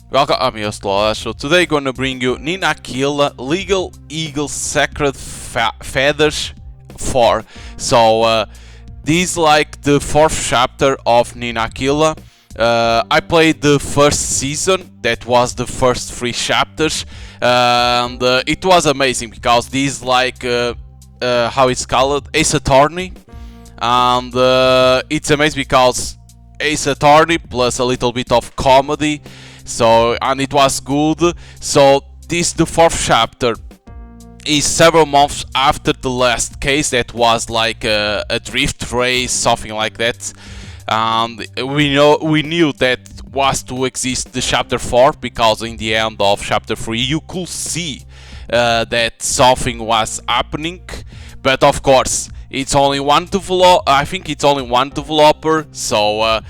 Welcome, I'm your Slash. So today gonna bring you Aquila Legal Eagle Sacred Feathers 4. So this is like the fourth chapter of Aquila. I played the first season, that was the first 3 chapters, and it was amazing because this like how it's called, Ace Attorney, and it's amazing because Ace Attorney plus a little bit of comedy. So, and it was good. So this, the fourth chapter, is several months after the last case that was like a drift race, something like that. And we knew that was to exist the chapter 4 because in the end of chapter 3 you could see that something was happening. But of course, it's only one developer. I think it's only one developer, so I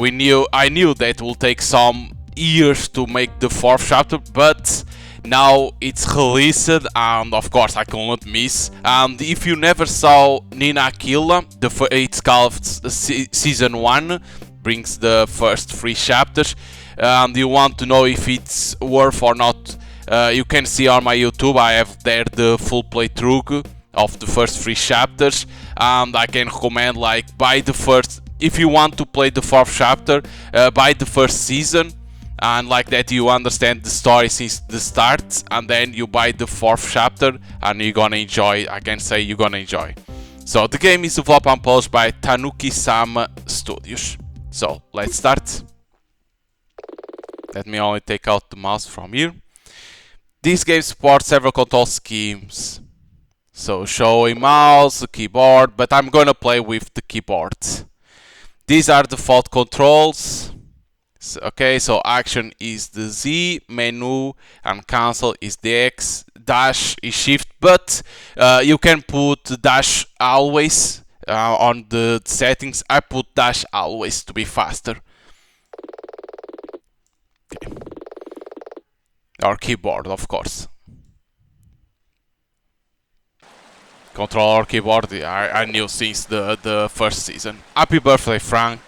knew that will take some years to make the fourth chapter, but now it's released, and of course I cannot miss. And if you never saw Aquila, it's called season 1, brings the first 3 chapters, and you want to know if it's worth or not, you can see on my YouTube. I have there the full playthrough of the first 3 chapters, and I can recommend, like, buy the first, if you want to play the 4th chapter, buy the first season, and like that you understand the story since the start, and then you buy the 4th chapter and you're gonna enjoy. I can say you're gonna enjoy. So the game is developed and published by Tanuki-sama Studios. So let's start. Let me only take out the mouse from here. This game supports several control schemes, so show a mouse, a keyboard, but I'm gonna play with the keyboard. These are default controls. Okay, so action is the Z, menu and cancel is the X, dash is shift, but you can put dash always on the settings. I put dash always to be faster. Okay. Our keyboard, of course. Controller keyboard, I knew since the first season. Happy birthday, Frank.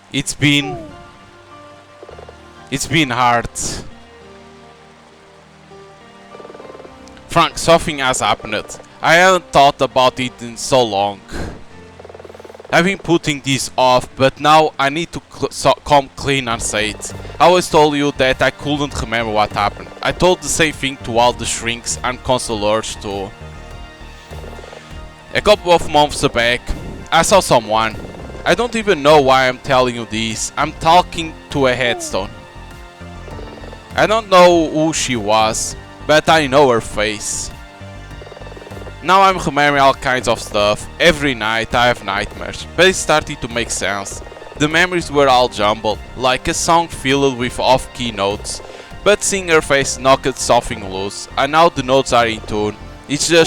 It's been hard. Frank, something has happened. I haven't thought about it in so long. I've been putting this off, but now I need to come clean and say it. I always told you that I couldn't remember what happened. I told the same thing to all the shrinks and counselors too. A couple of months back, I saw someone. I don't even know why I'm telling you this. I'm talking to a headstone. I don't know who she was, but I know her face. Now I'm remembering all kinds of stuff. Every night I have nightmares, but it's starting to make sense. The memories were all jumbled, like a song filled with off-key notes, but seeing her face knocked something loose, and now the notes are in tune. It's a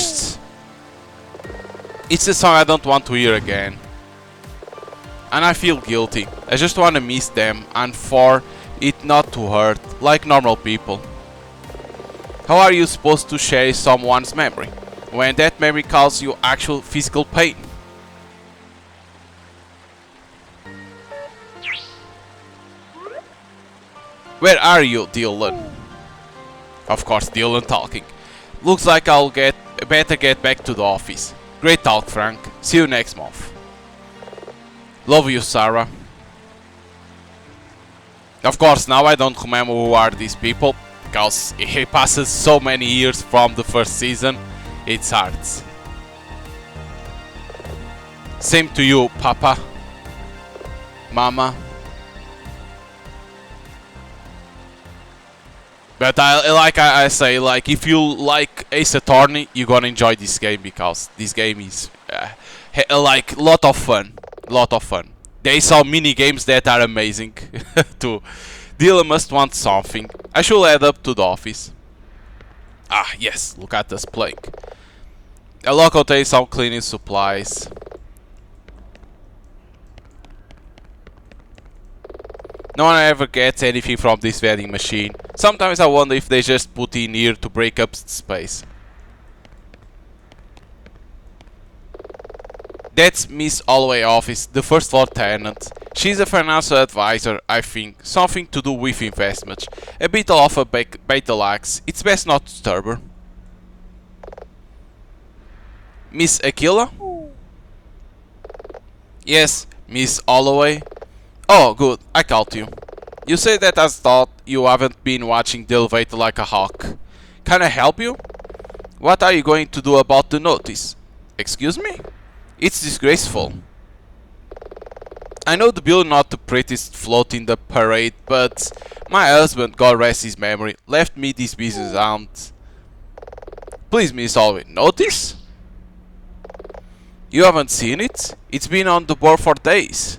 song I don't want to hear again. And I feel guilty. I just want to miss them and for it not to hurt, like normal people. How are you supposed to share someone's memory when that memory causes you actual physical pain? Where are you, Dylan? Of course, Dylan talking. Looks like I'll better get back to the office. Great talk, Frank. See you next month. Love you, Sarah. Of course, now I don't remember who are these people, because it passes so many years from the first season, it's hard. Same to you, Papa. Mama. But I say, like, if you like Ace Attorney, you're gonna enjoy this game, because this game is like lot of fun. They saw mini games that are amazing too. Dylan must want something. I should head up to the office. Ah, yes, look at us playing. A lock contains some cleaning supplies. No one ever gets anything from this vending machine. Sometimes I wonder if they just put in here to break up space. That's Miss Holloway office, the first floor tenant. She's a financial advisor, I think. Something to do with investments. A bit of a beta lax. It's best not to disturb her. Miss Aquila? Yes, Miss Holloway. Oh, good. I called you. You say that as thought you haven't been watching the elevator like a hawk. Can I help you? What are you going to do about the notice? Excuse me? It's disgraceful. I know the building not the prettiest float in the parade, but my husband, God rest his memory, left me this business out. Please, Miss Holloway, notice? You haven't seen it? It's been on the board for days.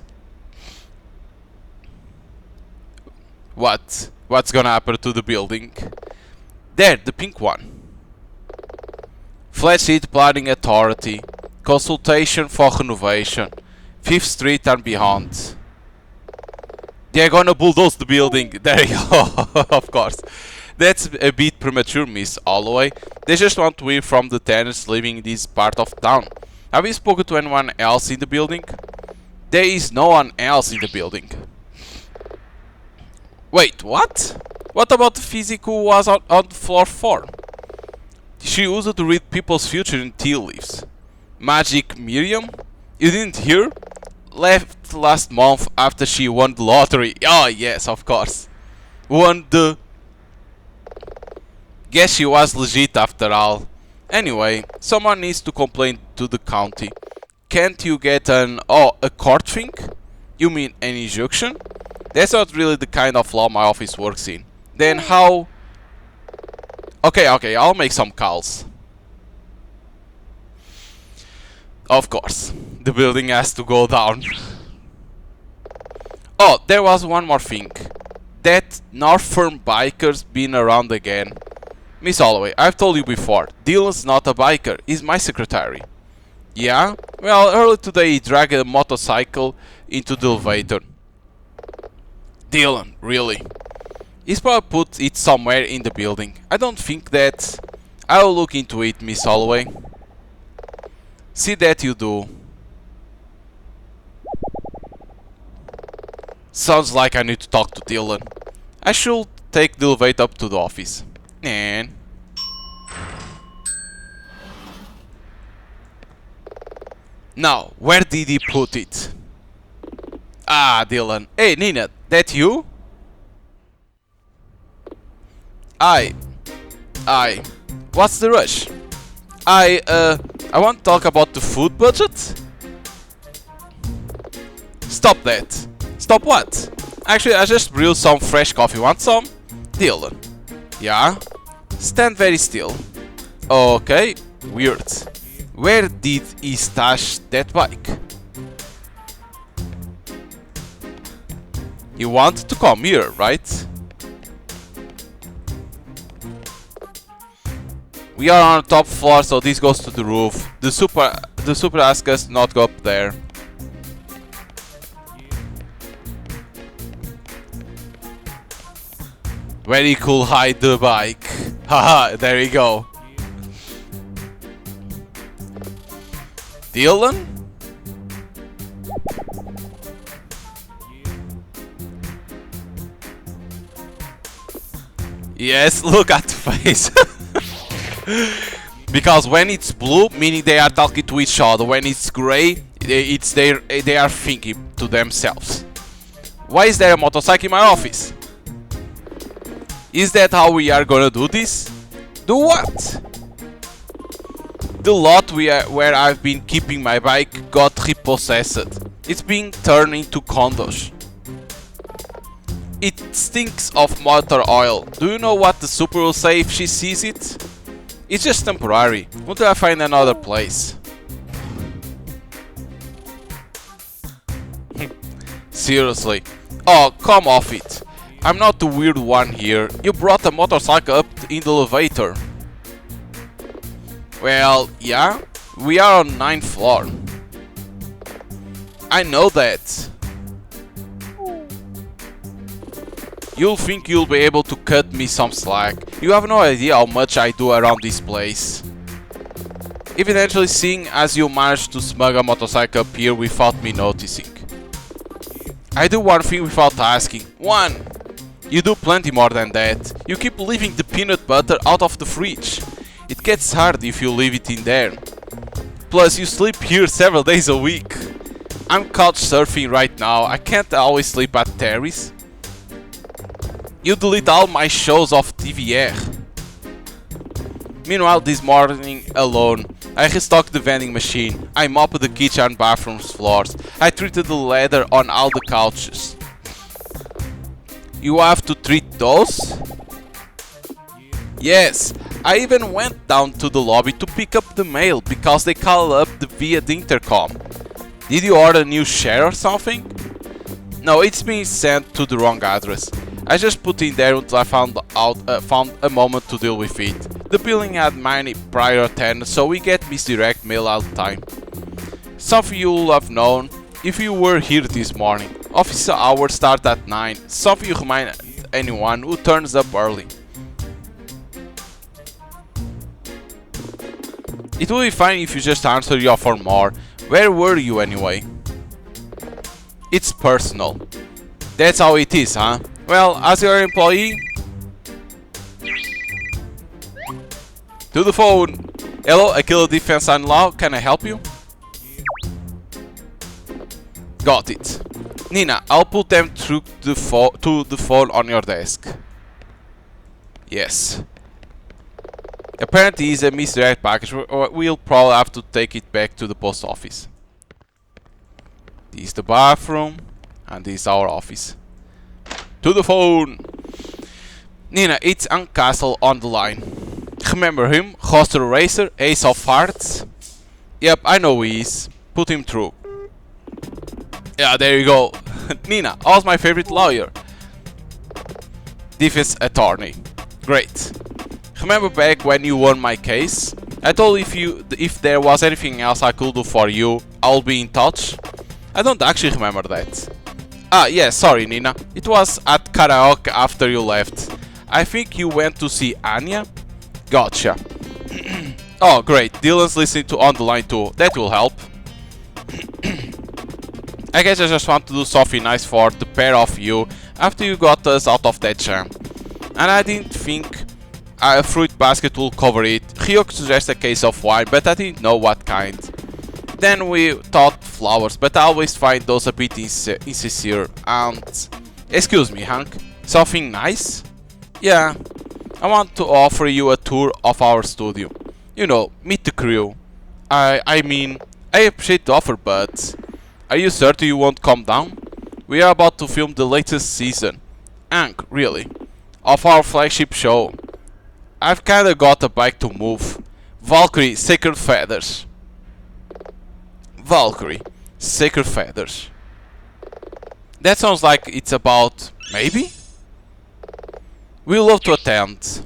What? What's gonna happen to the building? There, the pink one. Flat Sheet Planning Authority. Consultation for renovation. 5th Street and beyond. They're gonna bulldoze the building. There you go. Of course. That's a bit premature, Miss Holloway. They just want to hear from the tenants living in this part of town. Have you spoken to anyone else in the building? There is no one else in the building. Wait, what? What about the physic who was on floor 4? She used to read people's future in tea leaves. Magic Miriam? You didn't hear? Left last month after she won the lottery. Oh yes, of course. Won the... Guess she was legit after all. Anyway, someone needs to complain to the county. Can't you get a court thing? You mean an injunction? That's not really the kind of law my office works in. Then how... Okay, I'll make some calls. Of course, the building has to go down. Oh, there was one more thing. That Northern biker's been around again. Miss Holloway, I've told you before, Dylan's not a biker, he's my secretary. Yeah? Well, earlier today he dragged a motorcycle into the elevator. Dylan, really? He's probably put it somewhere in the building. I don't think that... I'll look into it, Miss Holloway. See that you do. Sounds like I need to talk to Dylan. I should take the elevator up to the office. And... Now, where did he put it? Ah, Dylan. Hey, Nina, that you? Aye. What's the rush? I want to talk about the food budget? Stop that. Stop what? Actually, I just brewed some fresh coffee. Want some? Dylan. Yeah? Stand very still. Okay, weird. Where did he stash that bike? You want to come here, right? We are on the top floor, so this goes to the roof. The super asked us not go up there. Very cool, hide the bike. Haha, there you go. Dylan? Yes, look at the face. Because when it's blue, meaning they are talking to each other. When it's grey, they are thinking to themselves. Why is there a motorcycle in my office? Is that how we are gonna do this? Do what? The lot where I've been keeping my bike got repossessed. It's being turned into condos. It stinks of motor oil. Do you know what the super will say if she sees it? It's just temporary, until I find another place. Seriously. Oh, come off it. I'm not the weird one here. You brought a motorcycle up in the elevator. Well, yeah, we are on 9th floor. I know that. You'll think you'll be able to cut me some slack. You have no idea how much I do around this place. eventually seeing as you managed to smuggle a motorcycle up here without me noticing. I do one thing without asking. 1. You do plenty more than that. You keep leaving the peanut butter out of the fridge. It gets hard if you leave it in there. Plus, you sleep here several days a week. I'm couch surfing right now. I can't always sleep at Terry's. You delete all my shows off TVR. Meanwhile, this morning alone, I restocked the vending machine. I mopped the kitchen and bathroom floors. I treated the leather on all the couches. You have to treat those? Yes, I even went down to the lobby to pick up the mail because they call up via the intercom. Did you order a new share or something? No, it's being sent to the wrong address. I just put in there until I found a moment to deal with it. The building had many prior tenants, so we get misdirect mail all the time. Something you'll have known if you were here this morning. Office hours start at 9. Something you remind anyone who turns up early. It will be fine if you just answer your for more. Where were you anyway? It's personal. That's how it is, huh? Well, as your employee... To the phone! Hello, Aquila Defense and Law, can I help you? Got it. Nina, I'll put them through to the phone on your desk. Yes. Apparently it's a misdirect package. We'll probably have to take it back to the post office. This is the bathroom, and this is our office. To the phone! Nina, it's Castle on the line. Remember him? Hoster Racer, Ace of Hearts? Yep, I know who he is. Put him through. Yeah, there you go. Nina, how's my favorite lawyer? Defense attorney. Great. Remember back when you won my case? I told if there was anything else I could do for you, I'll be in touch. I don't actually remember that. Ah, yeah, sorry Nina. It was at karaoke after you left. I think you went to see Anya? Gotcha. Oh, great. Dylan's listening to on the line too. That will help. I guess I just want to do something nice for the pair of you after you got us out of that jam. And I didn't think a fruit basket will cover it. Ryuk suggested a case of wine, but I didn't know what kind. Then we thought flowers, but I always find those a bit insincere. And... Excuse me, Hank. Something nice? Yeah. I want to offer you a tour of our studio. You know, meet the crew. I mean, I appreciate the offer, but... Are you certain you won't come down? We are about to film the latest season. Hank, really. Of our flagship show. I've kinda got a bike to move. Valkyrie, Sacred Feathers. Valkyrie, Sacred Feathers. That sounds like it's about... maybe? We'd love to attend.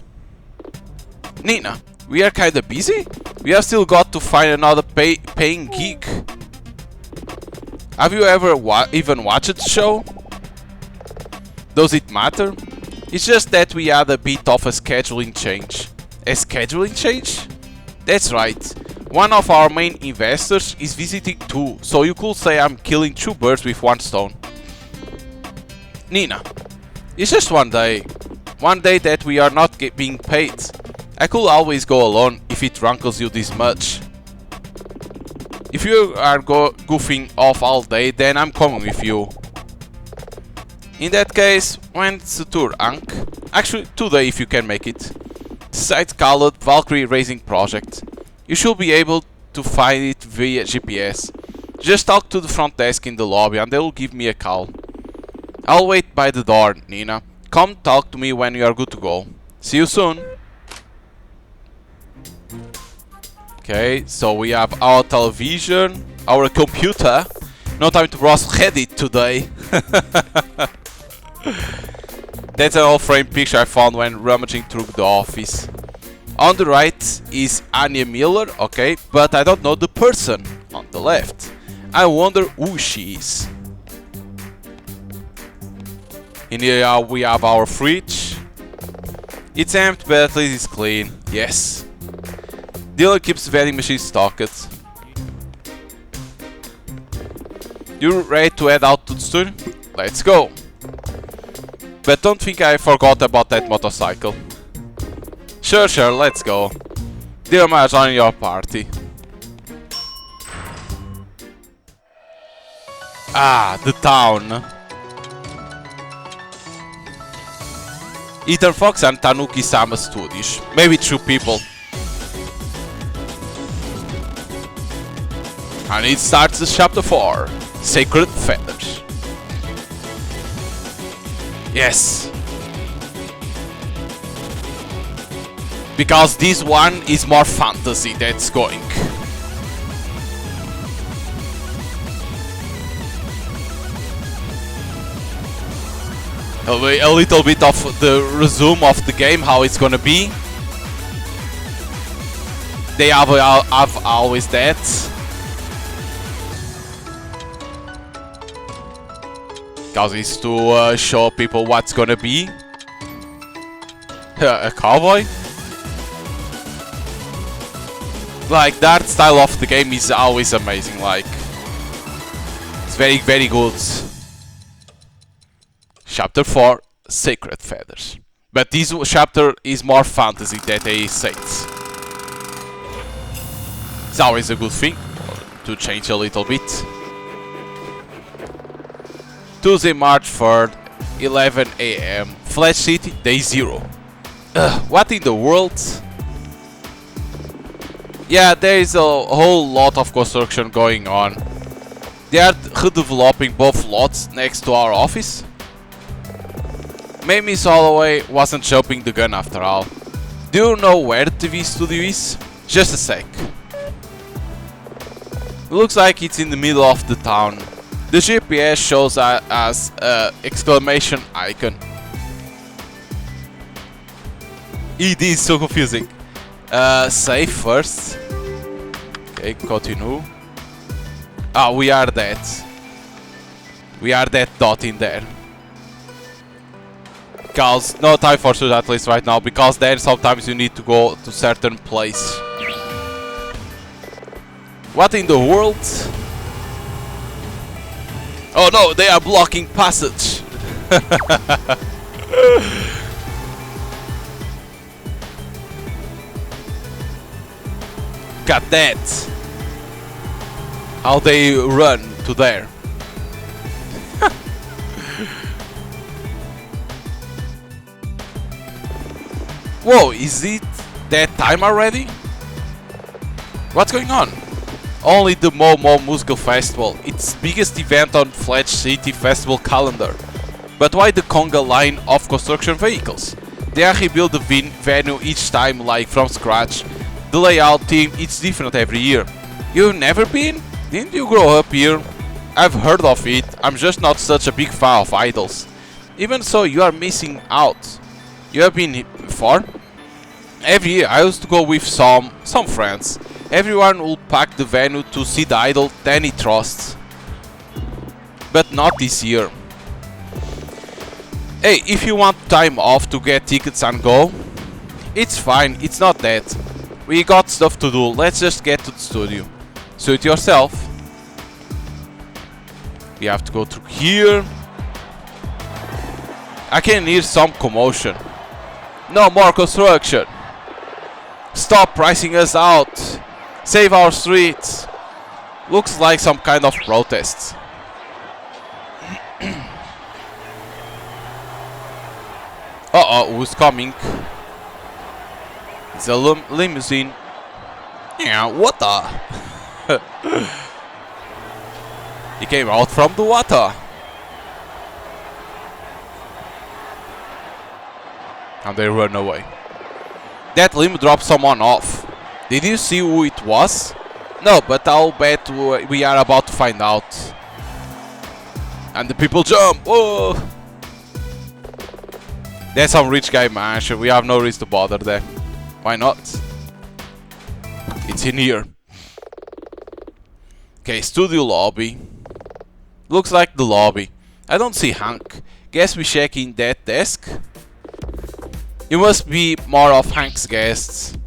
Nina, we are kinda busy? We have still got to find another paying gig. Have you ever even watched the show? Does it matter? It's just that we had a bit of a scheduling change. A scheduling change? That's right. One of our main investors is visiting too, so you could say I'm killing two birds with one stone. Nina, it's just one day. One day that we are not being paid. I could always go alone if it rankles you this much. If you are goofing off all day, then I'm coming with you. In that case, when's the tour, Hank? Actually, today if you can make it. The site's called Valkyrie Racing Project. You should be able to find it via GPS. Just talk to the front desk in the lobby and they will give me a call. I'll wait by the door, Nina. Come talk to me when you are good to go. See you soon. Okay, so we have our television, our computer. No time to browse Reddit today. That's an old frame picture I found when rummaging through the office. On the right is Anya Miller, okay, but I don't know the person on the left. I wonder who she is. In here we have our fridge. It's empty, but at least it's clean. Yes. Dealer keeps vending machine stocked. You ready to head out to the studio? Let's go! But don't think I forgot about that motorcycle. Sure, let's go. Dealer might join your party. Ah, the town. Ethan Fox and Tanuki-sama studios. Maybe 2 people. And it starts the chapter 4. Sacred Feathers. Yes. Because this one is more fantasy that's going. A little bit of the resume of the game, how it's gonna be. They have always that. Because it's to show people what's gonna be. A cowboy? Like, that style of the game is always amazing, like. It's very, very good. Chapter 4, Sacred Feathers. But this chapter is more fantasy than they said. It's always a good thing to change a little bit. Tuesday, March 3rd, 11 AM. Flash City, Day 0. What in the world? Yeah, there is a whole lot of construction going on. They are redeveloping both lots next to our office. Maybe Holloway wasn't jumping the gun after all. Do you know where the TV studio is? Just a sec. Looks like it's in the middle of the town. The GPS shows as exclamation icon. It is so confusing. Save first. Okay, continue. Ah, we are that. We are that dot in there. Because no time for shoot at least right now, because then sometimes you need to go to certain place. What in the world? Oh no, they are blocking passage. Got that. How they run to there. Whoa, is it that time already? What's going on? Only the Momo Musical Festival, its biggest event on Flash City Festival calendar. But why the conga line of construction vehicles? They are rebuild the venue each time, like from scratch. The layout theme is different every year. You've never been? Didn't you grow up here? I've heard of it, I'm just not such a big fan of idols. Even so, you are missing out. You have been before? Every year I used to go with some friends. Everyone will pack the venue to see the idol that he trusts. But not this year. Hey, if you want time off to get tickets and go, it's fine, it's not that. We got stuff to do, let's just get to the studio. Suit yourself. We have to go through here. I can hear some commotion. No more construction. Stop pricing us out. Save our streets. Looks like some kind of protest. Uh-oh, who's coming? It's a limousine. Yeah, what the? He came out from the water. And they run away. That limo dropped someone off. Did you see who it was? No, but I'll bet we are about to find out. And the people jump! Whoa! That's some rich guy mansion, we have no reason to bother there. Why not? It's in here. Okay, studio lobby. Looks like the lobby. I don't see Hank. Guess we check in that desk. You must be more of Hank's guests.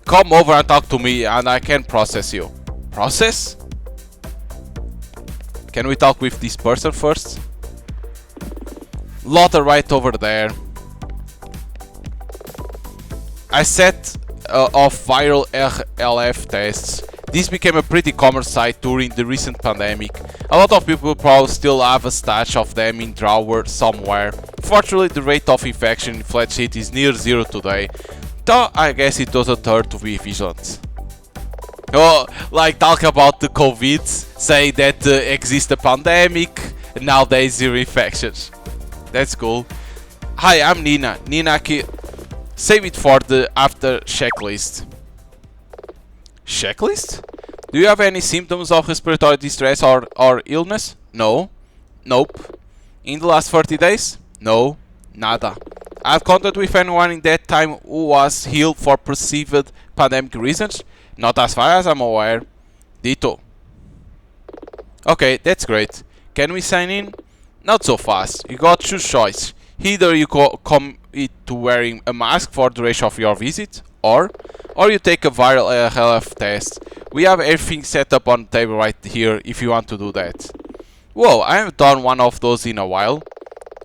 Come over and talk to me and I can process you. Process? Can we talk with this person first? Lotta right over there. I set off viral LF tests. This became a pretty common sight during the recent pandemic. A lot of people probably still have a stash of them in drawer somewhere. Fortunately, the rate of infection in Flat Sheet is near zero today, though I guess it doesn't hurt to be vigilant. Oh, like talk about the COVID, say that exists a pandemic, and now there is zero infections. That's cool. Hi, I'm Nina. Save it for the after checklist. Checklist? Do you have any symptoms of respiratory distress or illness? No. Nope. In the last 30 days? No. Nada. I've contact with anyone in that time who was healed for perceived pandemic reasons? Not as far as I'm aware. Ditto. Okay, that's great. Can we sign in? Not so fast. You got two choices. Either you commit to wearing a mask for the duration of your visit, or you take a viral health test. We have everything set up on the table right here if you want to do that. Whoa, I haven't done one of those in a while.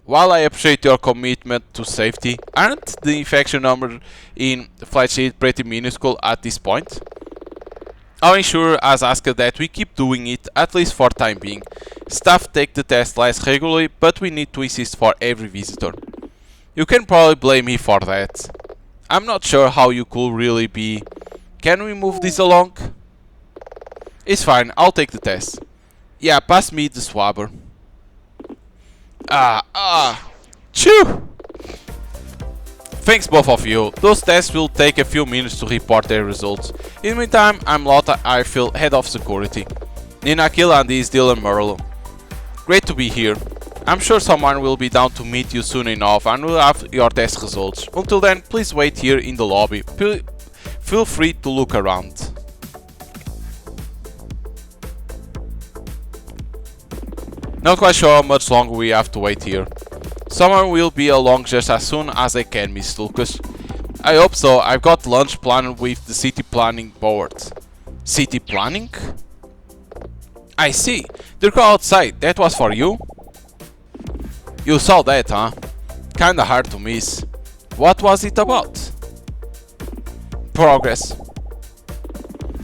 While I appreciate your commitment to safety, aren't the infection numbers in Flat Sheet pretty minuscule at this point? Our insurer has asked that we keep doing it, at least for time being. Staff take the test less regularly, but we need to insist for every visitor. You can probably blame me for that. I'm not sure how you could really be. Can we move this along? It's fine, I'll take the test. Yeah, pass me the swabber. Chew! Thanks both of you. Those tests will take a few minutes to report their results. In the meantime, I'm Lotta Airfield, Head of Security. Nina Aquila and this is Dylan Merlo. Great to be here. I'm sure someone will be down to meet you soon enough and will have your test results. Until then, please wait here in the lobby. Feel free to look around. Not quite sure how much longer we have to wait here. Someone will be along just as soon as they can, Miss Lucas. I hope so. I've got lunch planned with the city planning board. City planning? I see. The crowd outside. That was for you? You saw that, huh? Kinda hard to miss. What was it about? Progress.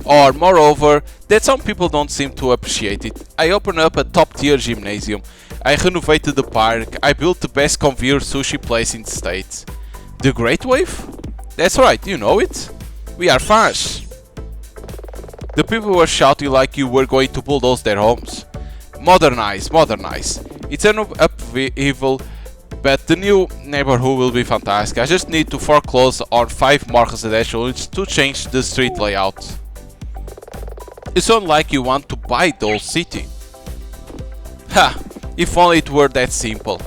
Or, moreover, that some people don't seem to appreciate it. I opened up a top-tier gymnasium. I renovated the park. I built the best conveyor sushi place in the States. The Great Wave? That's right, you know it? We are fans. The people were shouting like you were going to bulldoze their homes. Modernize, modernize. It's an upheaval, but the new neighborhood will be fantastic. I just need to foreclose on 5 more residential units to change the street layout. You sound like you want to buy the whole city. Ha! If only it were that simple.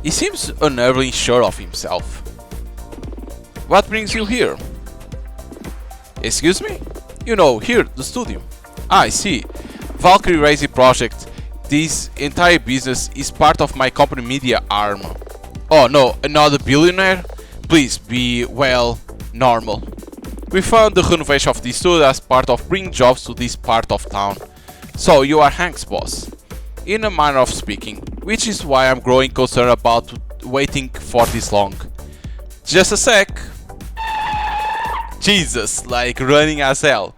He seems unnervingly sure of himself. What brings you here? Excuse me? You know, here, the studio. Ah, I see. Valkyrie Racing Project. This entire business is part of my company media arm. Oh no, another billionaire? Please be, well, normal. We found the renovation of this studio as part of bringing jobs to this part of town. So you are Hank's boss. In a manner of speaking, which is why I'm growing concerned about waiting for this long. Just a sec. Jesus, like running as hell.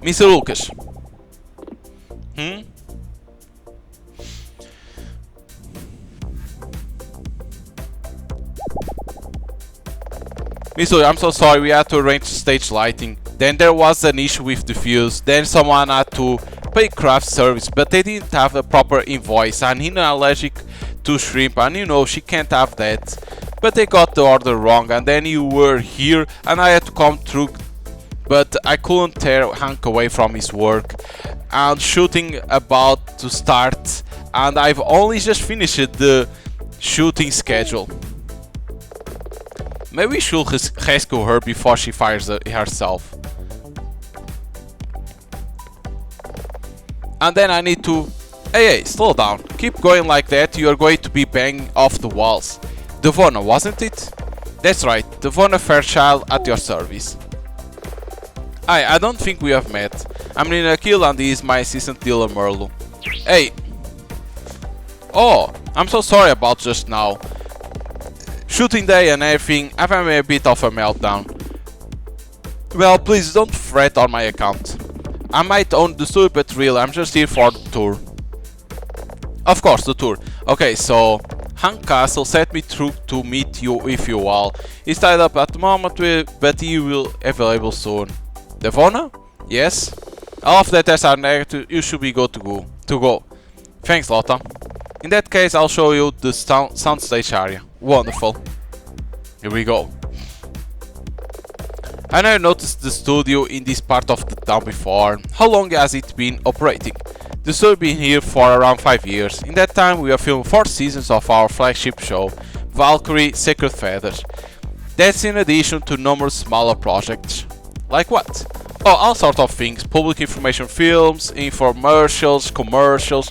Mr. Lucas. Mr. I'm so sorry, we had to arrange stage lighting. Then there was an issue with the fuse. Then someone had to pay craft service, but they didn't have a proper invoice, and he's allergic to shrimp, and you know she can't have that. But they got the order wrong, and then you were here, and I had to come through. But I couldn't tear Hank away from his work, and shooting about to start, and I've only just finished the shooting schedule. Maybe we should rescue her before she fires herself. And then I need to... Hey, slow down. Keep going like that, you're going to be banging off the walls. Devona, wasn't it? That's right, Devona Fairchild at your service. Hi, I don't think we have met. I'm Nina Aquila and he is my assistant dealer Merlu. Hey! Oh, I'm so sorry about just now. Shooting day and everything, I've had a bit of a meltdown. Well, please don't fret on my account. I might own the store, but really, I'm just here for the tour. Of course, the tour. Okay, so Hank Castle sent me through to meet you with you all. He's tied up at the moment, but he will be available soon. Devona? Yes? All of the tests are negative, you should be good to go. Thanks, Lotta. In that case, I'll show you the soundstage area. Wonderful. Here we go. I never noticed the studio in this part of the town before. How long has it been operating? The studio has been here for around 5 years. In that time we have filmed 4 seasons of our flagship show, Valkyrie Sacred Feathers. That's in addition to numerous smaller projects. Like what? Oh, all sorts of things. Public information films, infomercials, commercials.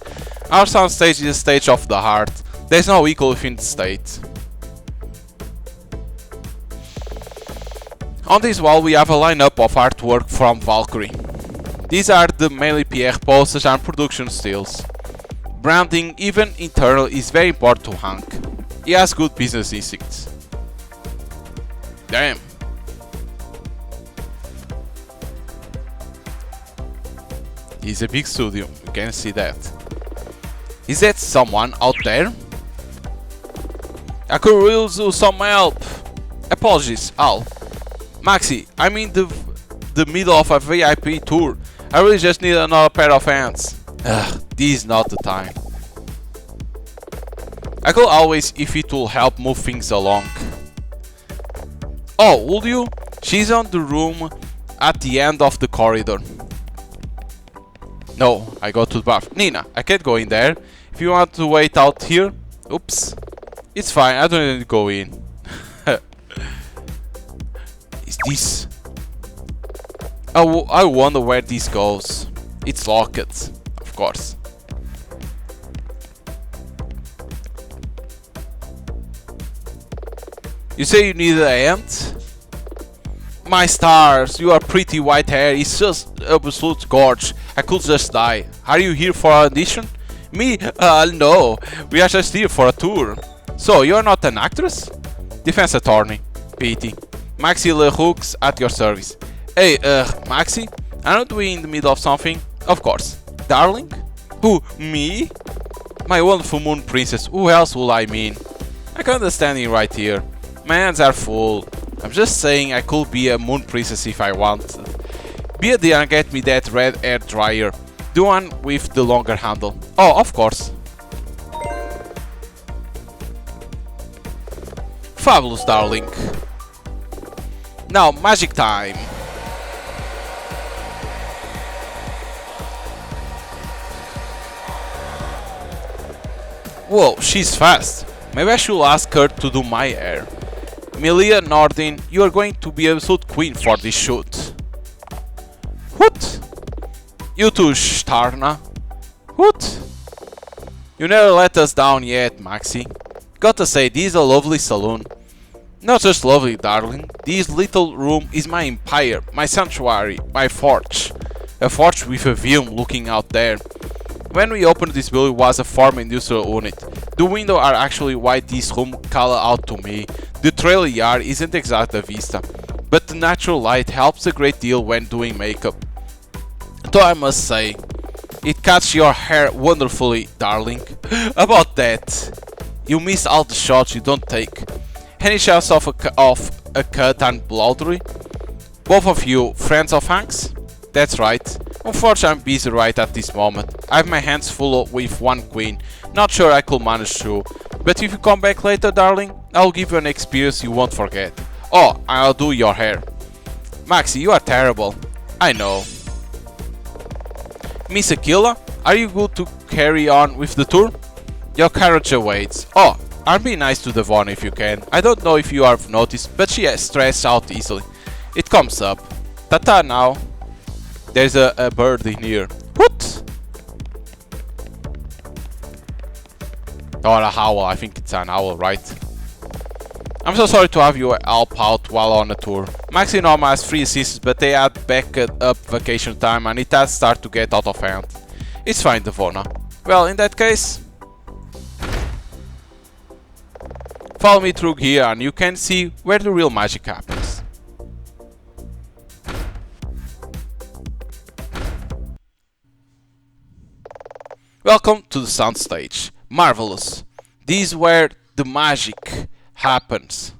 Our soundstage is a stage of the heart. There's no equal within the state. On this wall we have a lineup of artwork from Valkyrie. These are the mainly PR posters and production stills. Branding, even internal, is very important to Hank. He has good business instincts. Damn. It's a big studio, you can see that. Is that someone out there? I could really use some help. Apologies, Al. Maxi, I'm in the middle of a VIP tour. I really just need another pair of hands. Ugh, this is not the time. I could always if it will help move things along. Oh, would you? She's on the room at the end of the corridor. No, I go to the bath. Nina, I can't go in there. If you want to wait out here... Oops. It's fine, I don't need to go in. Is this... I wonder where this goes. It's locked, of course. You say you need a hand? My stars, your pretty white hair is just absolute gorge. I could just die. Are you here for an audition? Me? No. We are just here for a tour. So, you're not an actress? Defense attorney. Pt. Maxi LeHooks at your service. Hey, Maxi? Aren't we in the middle of something? Of course. Darling? Who? Me? My wonderful moon princess. Who else will I mean? I can't understand you right here. My hands are full. I'm just saying I could be a moon princess if I want. Be a dear and get me that red hair dryer. The one with the longer handle. Oh, of course. Fabulous, darling. Now, magic time. Whoa, she's fast. Maybe I should ask her to do my hair. Melia Nordin, you are going to be absolute queen for this shoot. What? You too, Starna. What? You never let us down yet, Maxi. Gotta say, this is a lovely saloon. Not just lovely, darling. This little room is my empire, my sanctuary, my forge. A forge with a view looking out there. When we opened this building, it was a former industrial unit. The windows are actually why this room called out to me. The trailer yard isn't exactly a vista, but the natural light helps a great deal when doing makeup. Though I must say, it cuts your hair wonderfully, darling. About that, you miss all the shots you don't take. Any chance of a cut and bloodry? Both of you friends of Hank's? That's right. Unfortunately, I'm busy right at this moment. I have my hands full with one queen. Not sure I could manage to. But if you come back later, darling, I'll give you an experience you won't forget. Oh, I'll do your hair. Maxi, you are terrible. I know. Miss Aquila, are you good to carry on with the tour? Your carriage awaits. Oh, I'll be nice to Devon if you can. I don't know if you have noticed, but she has stressed out easily. It comes up. Ta-ta now. There's a bird in here. What? Or a owl, I think it's an owl, right? I'm so sorry to have you help out while on a tour. Maxi Norma has 3 assists, but they had back up vacation time and it has started to get out of hand. It's fine, Devona. Well, in that case, follow me through here and you can see where the real magic happens. Welcome to the soundstage. Marvelous. This is where the magic happens.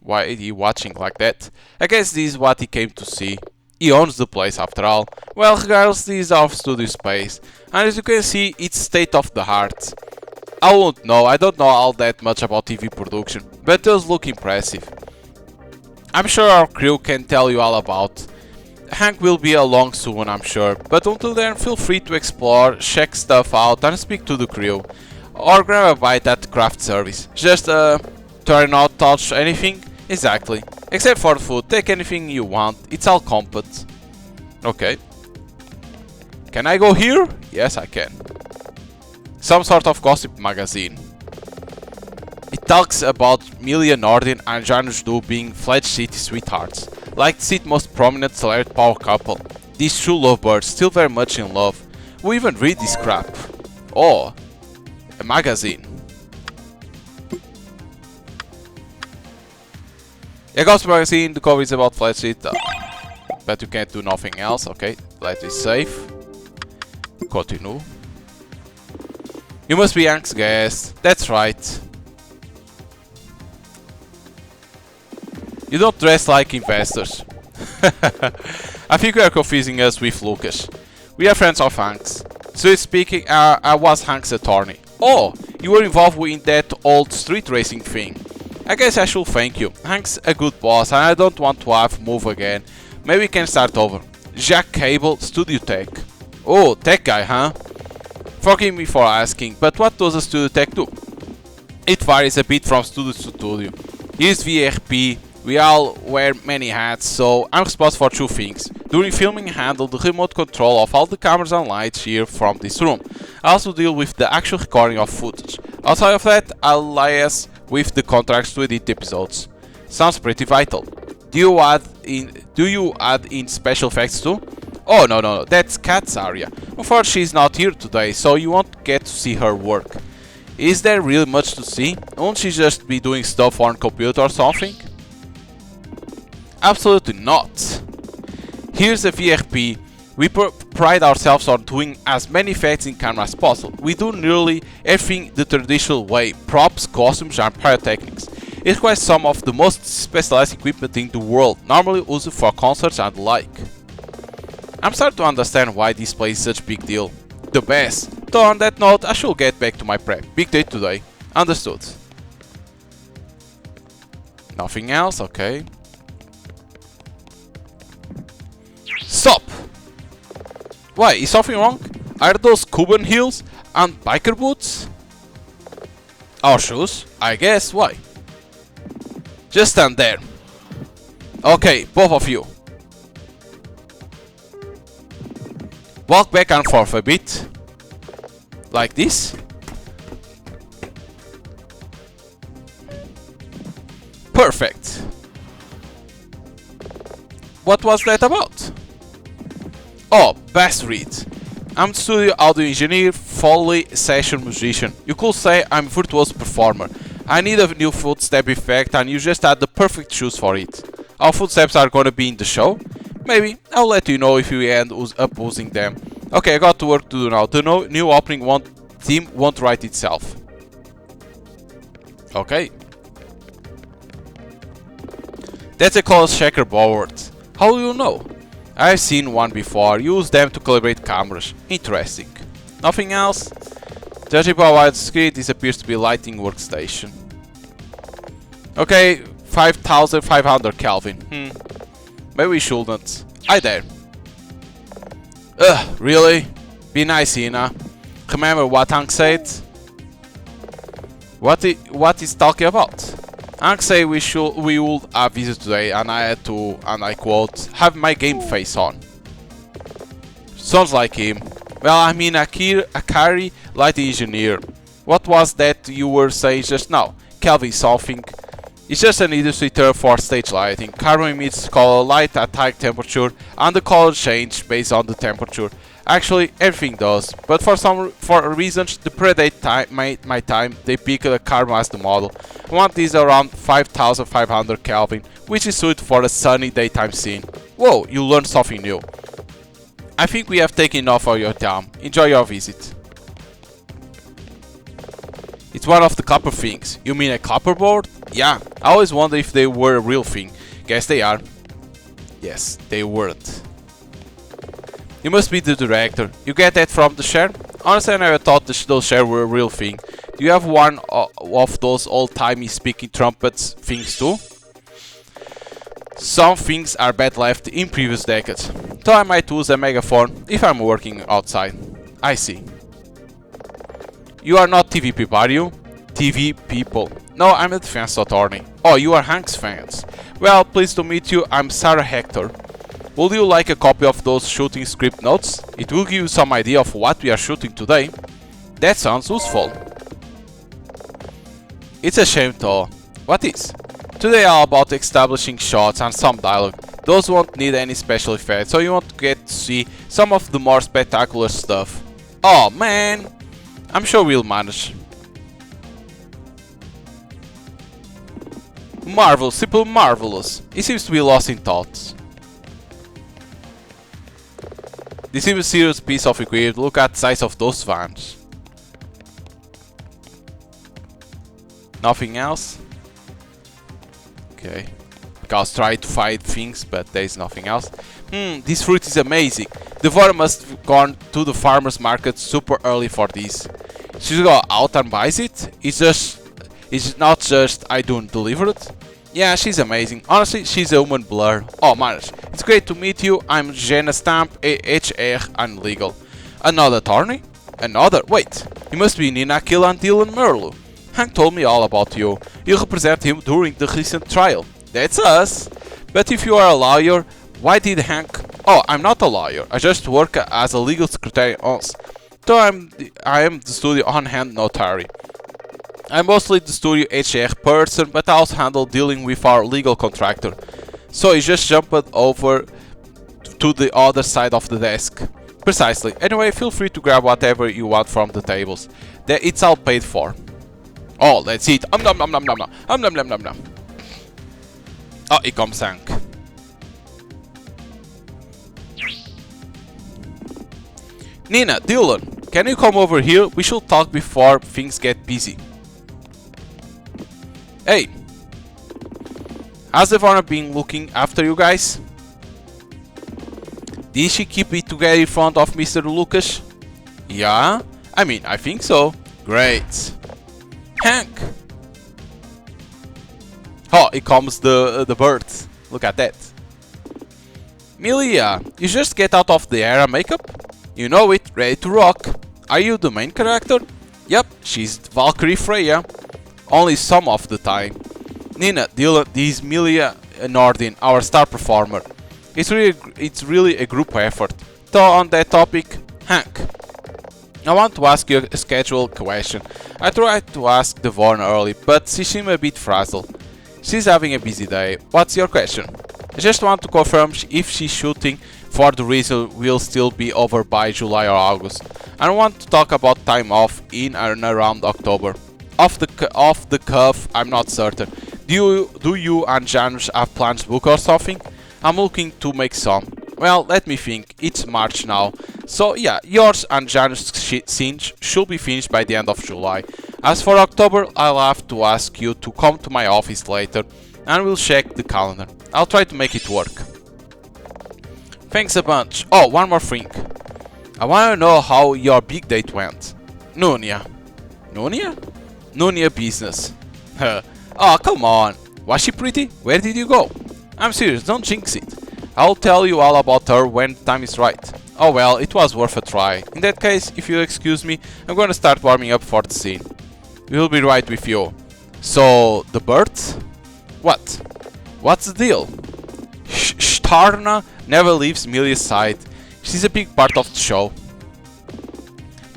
Why is he watching like that? I guess this is what he came to see. He owns the place after all. Well, regardless, this is our studio space, and as you can see, it's state of the art. I don't know all that much about TV production, but it does look impressive. I'm sure our crew can tell you all about. Hank will be along soon, I'm sure, but until then feel free to explore, check stuff out and speak to the crew. Or grab a bite at the craft service. Just try not touch anything? Exactly. Except for the food, take anything you want, it's all competent. Okay. Can I go here? Yes, I can. Some sort of gossip magazine. It talks about Millie Nordin and Janusz Du being fledged city sweethearts, like the city's most prominent celebrity power couple. These two lovebirds still very much in love. Who even read this crap? Oh, a magazine. A gossip magazine, the cover is about flat city, but you can't do nothing else. Okay, let it save. Continue. You must be Hank's guest. That's right. You don't dress like investors. I think you are confusing us with Lucas. We are friends of Hank's. So speaking, I was Hank's attorney. Oh, you were involved in that old street racing thing. I guess I should thank you. Hank's a good boss and I don't want to have move again. Maybe we can start over. Jack Cable, Studio Tech. Oh, tech guy, huh? Forgive me for asking, but what does a Studio Tech do? It varies a bit from studio to studio. Here's VRP. We all wear many hats, so I'm responsible for 2 things. During filming, I handle the remote control of all the cameras and lights here from this room. I also deal with the actual recording of footage. Outside of that, I liaise with the contracts to edit episodes. Sounds pretty vital. Do you add in special effects too? Oh no, that's Kat's area. Unfortunately, she's not here today, so you won't get to see her work. Is there really much to see? Won't she just be doing stuff on computer or something? Absolutely not. Here's a VRP. We pride ourselves on doing as many effects in camera as possible. We do nearly everything the traditional way, props, costumes and pyrotechnics. It requires some of the most specialized equipment in the world, normally used for concerts and the like. I'm starting to understand why this place is such a big deal. The best. Though on that note, I should get back to my prep. Big day today. Understood. Nothing else? Okay. Stop! Why, is something wrong? Are those Cuban heels and biker boots? Or shoes? I guess, why? Just stand there. Okay, both of you. Walk back and forth a bit. Like this. Perfect. What was that about? Oh, best read. I'm studio audio engineer, Foley session musician. You could say I'm a virtuoso performer. I need a new footstep effect and you just had the perfect shoes for it. Our footsteps are gonna be in the show? Maybe. I'll let you know if we end up using them. Okay, I got to work to do now. The new opening theme won't write itself. Okay. That's a close checkerboard. How do you know? I've seen one before. Use them to calibrate cameras. Interesting. Nothing else? Judging by what the screen, this appears to be a lighting workstation. Okay, 5500 Kelvin. Maybe we shouldn't. Hi there. Ugh, really? Be nice, Ina. Remember what Hank said? What is talking about? Hank say we would have visit today, and I had to, and I quote, have my game face on. Sounds like him. Well, I mean Akari, light engineer. What was that you were saying just now? Kelvin something. It's just an industry term for stage lighting. Carbon emits color light at high temperature, and the color change based on the temperature. Actually, everything does, but for reasons the predate my time, they pick the carbon as the model. I want these around 5500 Kelvin, which is suited for a sunny daytime scene. Whoa, you learned something new. I think we have taken enough of your time. Enjoy your visit. It's one of the copper things. You mean a copper board? Yeah, I always wonder if they were a real thing. Guess they are. Yes, they weren't. You must be the director. You get that from the share? Honestly, I never thought those shares were a real thing. Do you have one of those old-timey speaking trumpets things too? Some things are best left in previous decades. So I might use a megaphone if I'm working outside. I see. You are not TV people, are you? TV people. No, I'm a defense attorney. Oh, you are Hank's fans. Well, pleased to meet you. I'm Sarah Hector. Would you like a copy of those shooting script notes? It will give you some idea of what we are shooting today. That sounds useful. It's a shame though. What is? Today all about establishing shots and some dialogue. Those won't need any special effects, so you won't get to see some of the more spectacular stuff. Oh man! I'm sure we'll manage. Marvelous, simple marvelous. He seems to be lost in thoughts. This is a serious piece of equipment. Look at the size of those vans. Nothing else? Okay. Because try to find things, but there is nothing else. This fruit is amazing. The farmer must have gone to the farmer's market super early for this. She go out and buys it? It's not just I don't deliver it. Yeah, she's amazing. Honestly, she's a human blur. Oh man, it's great to meet you. I'm Jenna Stamp, HR and legal. Another attorney? Another? Wait, you must be Nina Aquila and Dylan Merlu. Hank told me all about you. You represent him during the recent trial. That's us. But if you are a lawyer, why did Hank... Oh, I'm not a lawyer. I just work as a legal secretary once. So I am the studio on-hand notary. I'm mostly the studio HR person, but I also handle dealing with our legal contractor. So he just jumped over to the other side of the desk. Precisely. Anyway, feel free to grab whatever you want from the tables. It's all paid for. Oh, let's eat. Nom nom nom nom nom. Nom nom nom nom. Oh, here comes Hank. Nina, Dylan, can you come over here? We should talk before things get busy. Hey, has Ivana been looking after you guys? Did she keep it together in front of Mr. Lucas? Yeah? I mean, I think so. Great. Hank! Oh, here comes the bird. Look at that. Milia, you just get out of the era makeup? You know it, ready to rock. Are you the main character? Yep, she's Valkyrie Freya. Only some of the time. Nina, Dylan, this is Milia Nordin, our star performer. It's really a group effort. So on that topic, Hank. I want to ask you a scheduled question. I tried to ask the Warner early, but she seemed a bit frazzled. She's having a busy day. What's your question? I just want to confirm if she's shooting for the reason will still be over by July or August. I want to talk about time off in and around October. Off the cuff, I'm not certain. Do you and Janusz have plans to book or something? I'm looking to make some. Well, let me think. It's March now. So yeah, yours and Janusz' scene should be finished by the end of July. As for October, I'll have to ask you to come to my office later and we'll check the calendar. I'll try to make it work. Thanks a bunch. Oh, one more thing. I want to know how your big date went. Nunia. Nunia? Nunia business. Oh, come on. Was she pretty? Where did you go? I'm serious, don't jinx it. I'll tell you all about her when the time is right. Oh well, it was worth a try. In that case, if you'll excuse me, I'm gonna start warming up for the scene. We'll be right with you. So, the birds? What? What's the deal? Starna never leaves Milia's side. She's a big part of the show.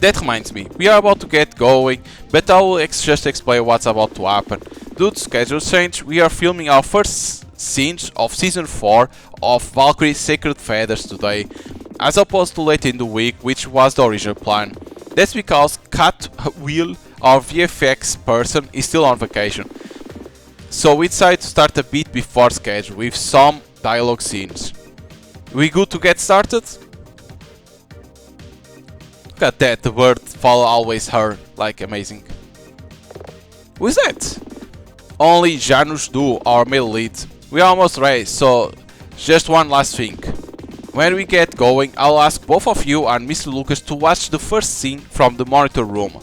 That reminds me, we are about to get going, but I will just explain what's about to happen. Due to schedule change, we are filming our first scenes of Season 4 of Valkyrie's Sacred Feathers today, as opposed to late in the week, which was the original plan. That's because Cat Will, our VFX person, is still on vacation. So we decided to start a bit before schedule, with some dialogue scenes. We good to get started? Look at that, the word follow always her, like amazing. Who is that? Only Janus do, our male lead. We are almost ready, so just one last thing. When we get going, I'll ask both of you and Mr. Lucas to watch the first scene from the monitor room.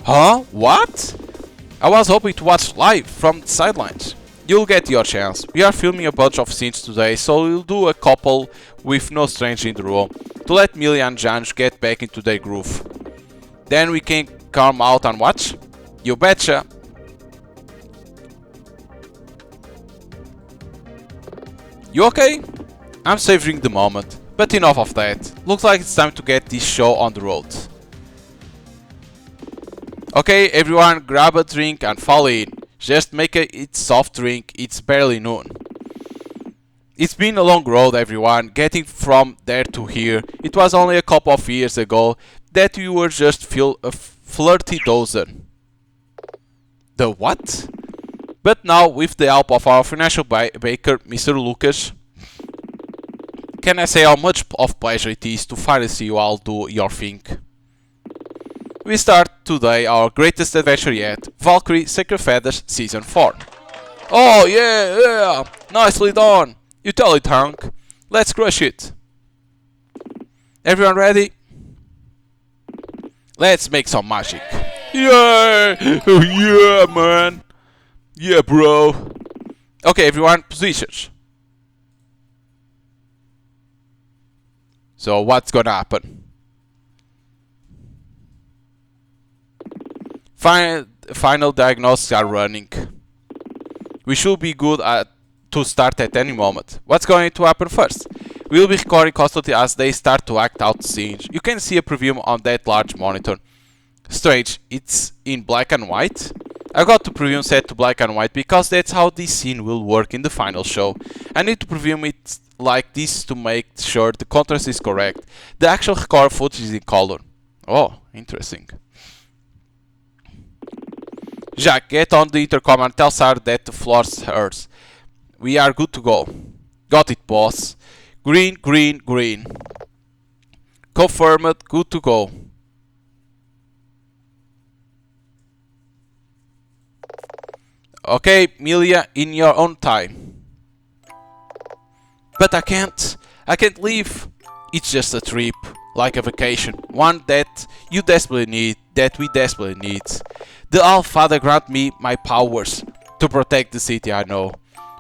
Huh? What? I was hoping to watch live from the sidelines. You'll get your chance. We are filming a bunch of scenes today, so we'll do a couple with no stranger in the room, to let Milia and Janus get back into their groove. Then we can come out and watch? You betcha! You okay? I'm savoring the moment, but enough of that. Looks like it's time to get this show on the road. Okay, everyone, grab a drink and fall in. Just make it soft drink, it's barely noon. It's been a long road, everyone, getting from there to here. It was only a couple of years ago that we were just a flirty dozen. The what? But now, with the help of our financial baker, Mr. Lucas, can I say how much of pleasure it is to finally see you all do your thing. We start today our greatest adventure yet, Valkyrie Sacred Feathers Season 4. Oh yeah, nicely done! You tell it, Hank. Let's crush it. Everyone ready? Let's make some magic. Yeah! Oh yeah, man! Yeah, bro! Okay, everyone, positions. So, what's gonna happen? Final diagnostics are running. We should be good to start at any moment. What's going to happen first? We'll be recording constantly as they start to act out scenes. You can see a preview on that large monitor. Strange, it's in black and white? I got the preview set to black and white because that's how this scene will work in the final show. I need to preview it like this to make sure the contrast is correct. The actual record footage is in color. Oh, interesting. Jacques, get on the intercom and tell Sarah that the floor's hers. We are good to go. Got it, boss. Green, green, green. Confirmed, good to go. Okay, Milia, in your own time. But I can't leave. It's just a trip, like a vacation. One that you desperately need, that we desperately need. The All-Father grant me my powers to protect the city I know.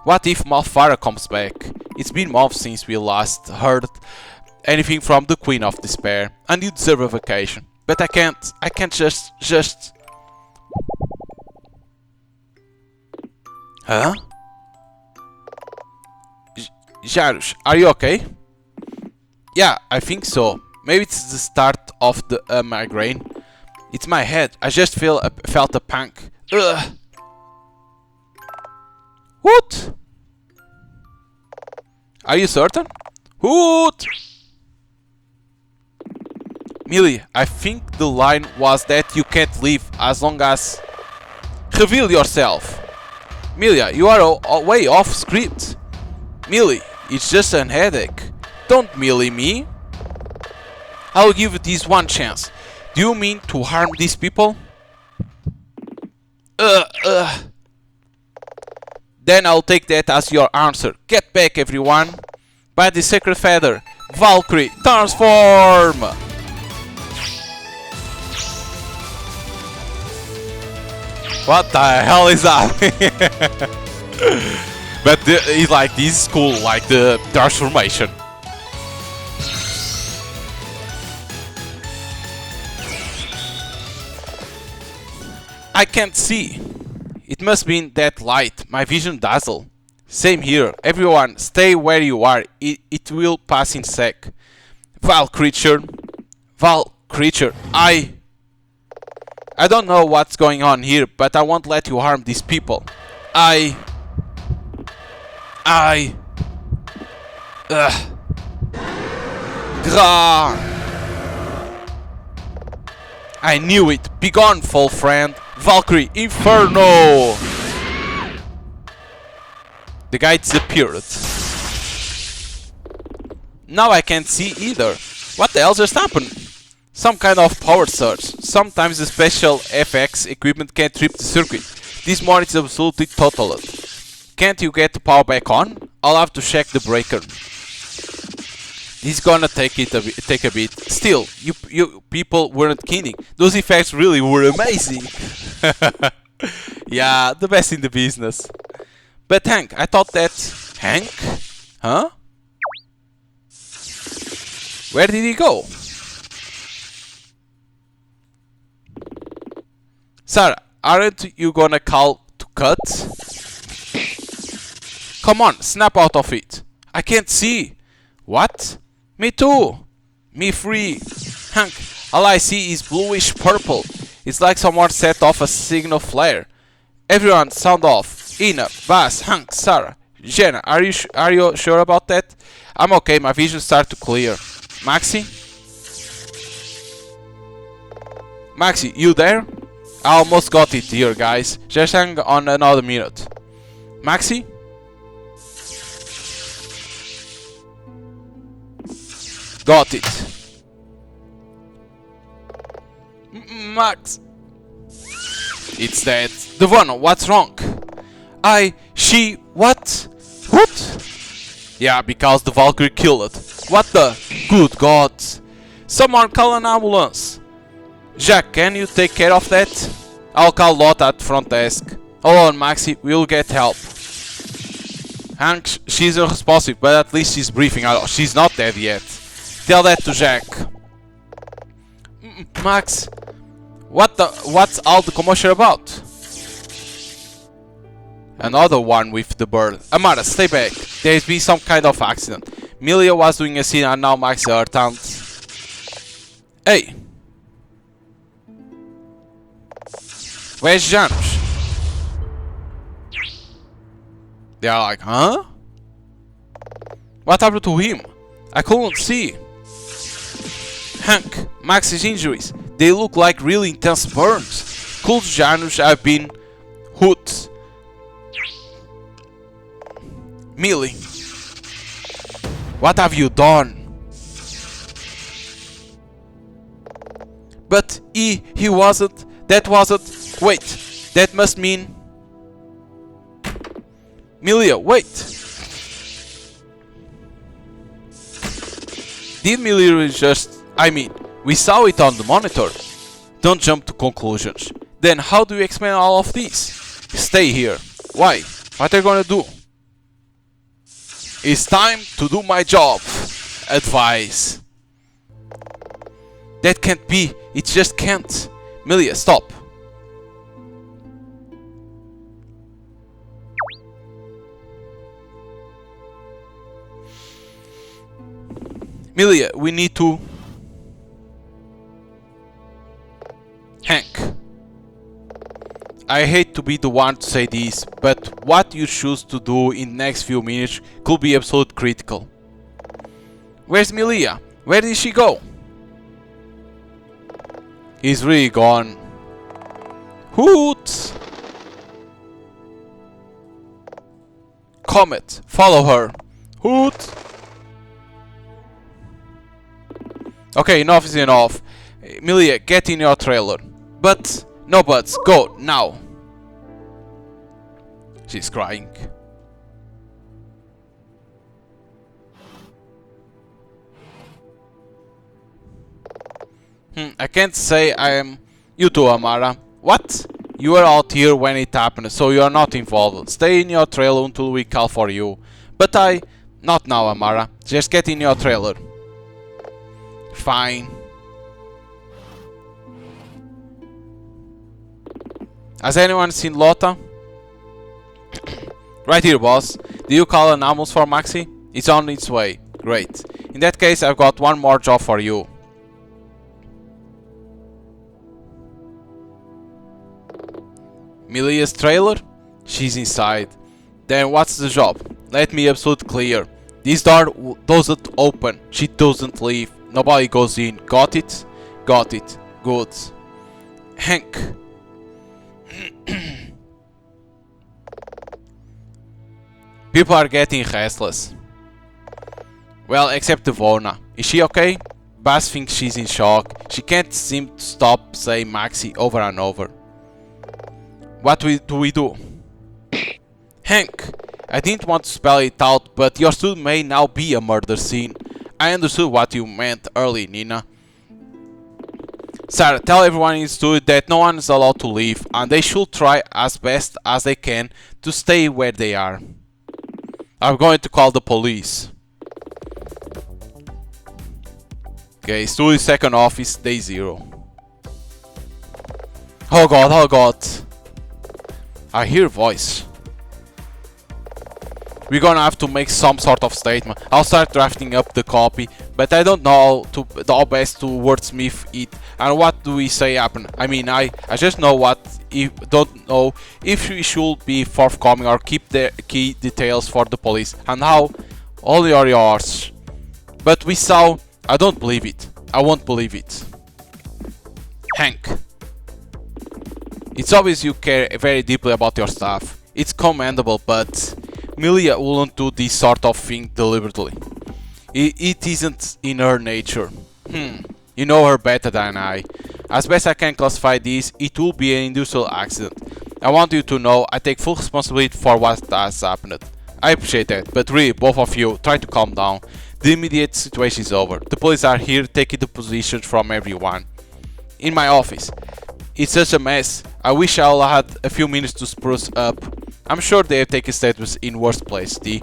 What if Malfara comes back? It's been months since we last heard anything from the Queen of Despair, and you deserve a vacation. But I can't just... Huh? Jarus, are you okay? Yeah, I think so. Maybe it's the start of the migraine. It's my head. I just felt a punk. Ugh. What? Are you certain? What? Millie, I think the line was that you can't leave as long as... Reveal yourself. Milia, you are way off script. Millie, it's just an headache. Don't Millie me. I'll give you this one chance. Do you mean to harm these people? Then I'll take that as your answer. Get back, everyone. By the Sacred Feather, Valkyrie, transform! What the hell is that? But it's like, this is cool, like the transformation. I can't see. it must be that light. My vision dazzle. Same here. Everyone, stay where you are. It will pass in sec. Vile creature. Vile creature. I don't know what's going on here, but I won't let you harm these people. Ugh. Grah. I knew it. Begone, foul friend. Valkyrie, Inferno! The guy disappeared. Now I can't see either. What the hell just happened? Some kind of power surge. Sometimes the special FX equipment can't trip the circuit. This mod is absolutely totaled. Can't you get the power back on? I'll have to check the breaker. He's gonna take a bit. Still, you people weren't kidding. Those effects really were amazing. Yeah, the best in the business. But Hank, I thought that... Hank? Huh? Where did he go? Sarah, aren't you gonna call to cut? Come on, snap out of it. I can't see. What? Me too. Me free. Hank, all I see is bluish purple. It's like someone set off a signal flare. Everyone, sound off. Ina, Bass, Hank, Sarah, Jenna, are you sure about that? I'm okay, my vision starts to clear. Maxi? Maxi, you there? I almost got it here, guys. Just hang on another minute. Maxi? Got it. Max. It's that. The one, what's wrong? She, what? What? Yeah, because the Valkyrie killed it. What the? Good God. Someone call an ambulance. Jack, can you take care of that? I'll call Lotta at front desk. Hold on, Maxi, we'll get help. Hank, she's irresponsible, but at least she's breathing. She's not dead yet. Tell that to Jack. Max, what's all the commotion about? Another one with the bird. Amara, stay back. There's been some kind of accident. Milia was doing a scene and now Max hurt and... Hey! Where's Janusz? They are like, huh? What happened to him? I couldn't see. Hank, Max's injuries. They look like really intense burns. Could Janusz have been hurt? Millie, what have you done? But he wasn't. That wasn't. Wait, that must mean. Milia, wait. Did Milia just. I mean, we saw it on the monitor. Don't jump to conclusions. Then how do you explain all of this? Stay here. Why? What are you gonna do? It's time to do my job. Advice. That can't be. It just can't. Milia, stop. Milia, we need to... Hank. I hate to be the one to say this, but what you choose to do in the next few minutes could be absolutely critical. Where's Milia? Where did she go? He's really gone. Hoot! Comet, follow her. Hoot! Okay, enough is enough. Milia, get in your trailer. But... no buts, go, now. She's crying. I can't say I am... You too, Amara. What? You were out here when it happened, so you are not involved. Stay in your trailer until we call for you. But I... Not now, Amara. Just get in your trailer. Fine. Has anyone seen Lotta? Right here, boss. Do you call an ambulance for Maxi? It's on its way. Great. In that case, I've got one more job for you. Milia's trailer? She's inside. Then what's the job? Let me absolutely clear. This door doesn't open. She doesn't leave. Nobody goes in. Got it? Got it. Good. Hank. People are getting restless. Well, except Devona. Is she okay? Bass thinks she's in shock. She can't seem to stop saying Maxi over and over. What do we do? Hank, I didn't want to spell it out, but your studio may now be a murder scene. I understood what you meant early, Nina. Sarah, tell everyone in the studio that no one is allowed to leave, and they should try as best as they can to stay where they are. I'm going to call the police. Okay, studio second office, day 0. Oh god, oh god. I hear a voice. We're gonna have to make some sort of statement. I'll start drafting up the copy, but I don't know how best to wordsmith it. And what do we say happen? I mean, I just know don't know if we should be forthcoming or keep the key details for the police. And how? All are yours. But we saw. I don't believe it. I won't believe it. Hank. It's obvious you care very deeply about your staff. It's commendable, but Milia wouldn't do this sort of thing deliberately. It isn't in her nature. You know her better than I. As best I can classify this, it will be an industrial accident. I want you to know I take full responsibility for what has happened. I appreciate that, but really, both of you, try to calm down. The immediate situation is over. The police are here taking the positions from everyone. In my office. It's such a mess. I wish I had a few minutes to spruce up. I'm sure they have taken statements in worse place, D.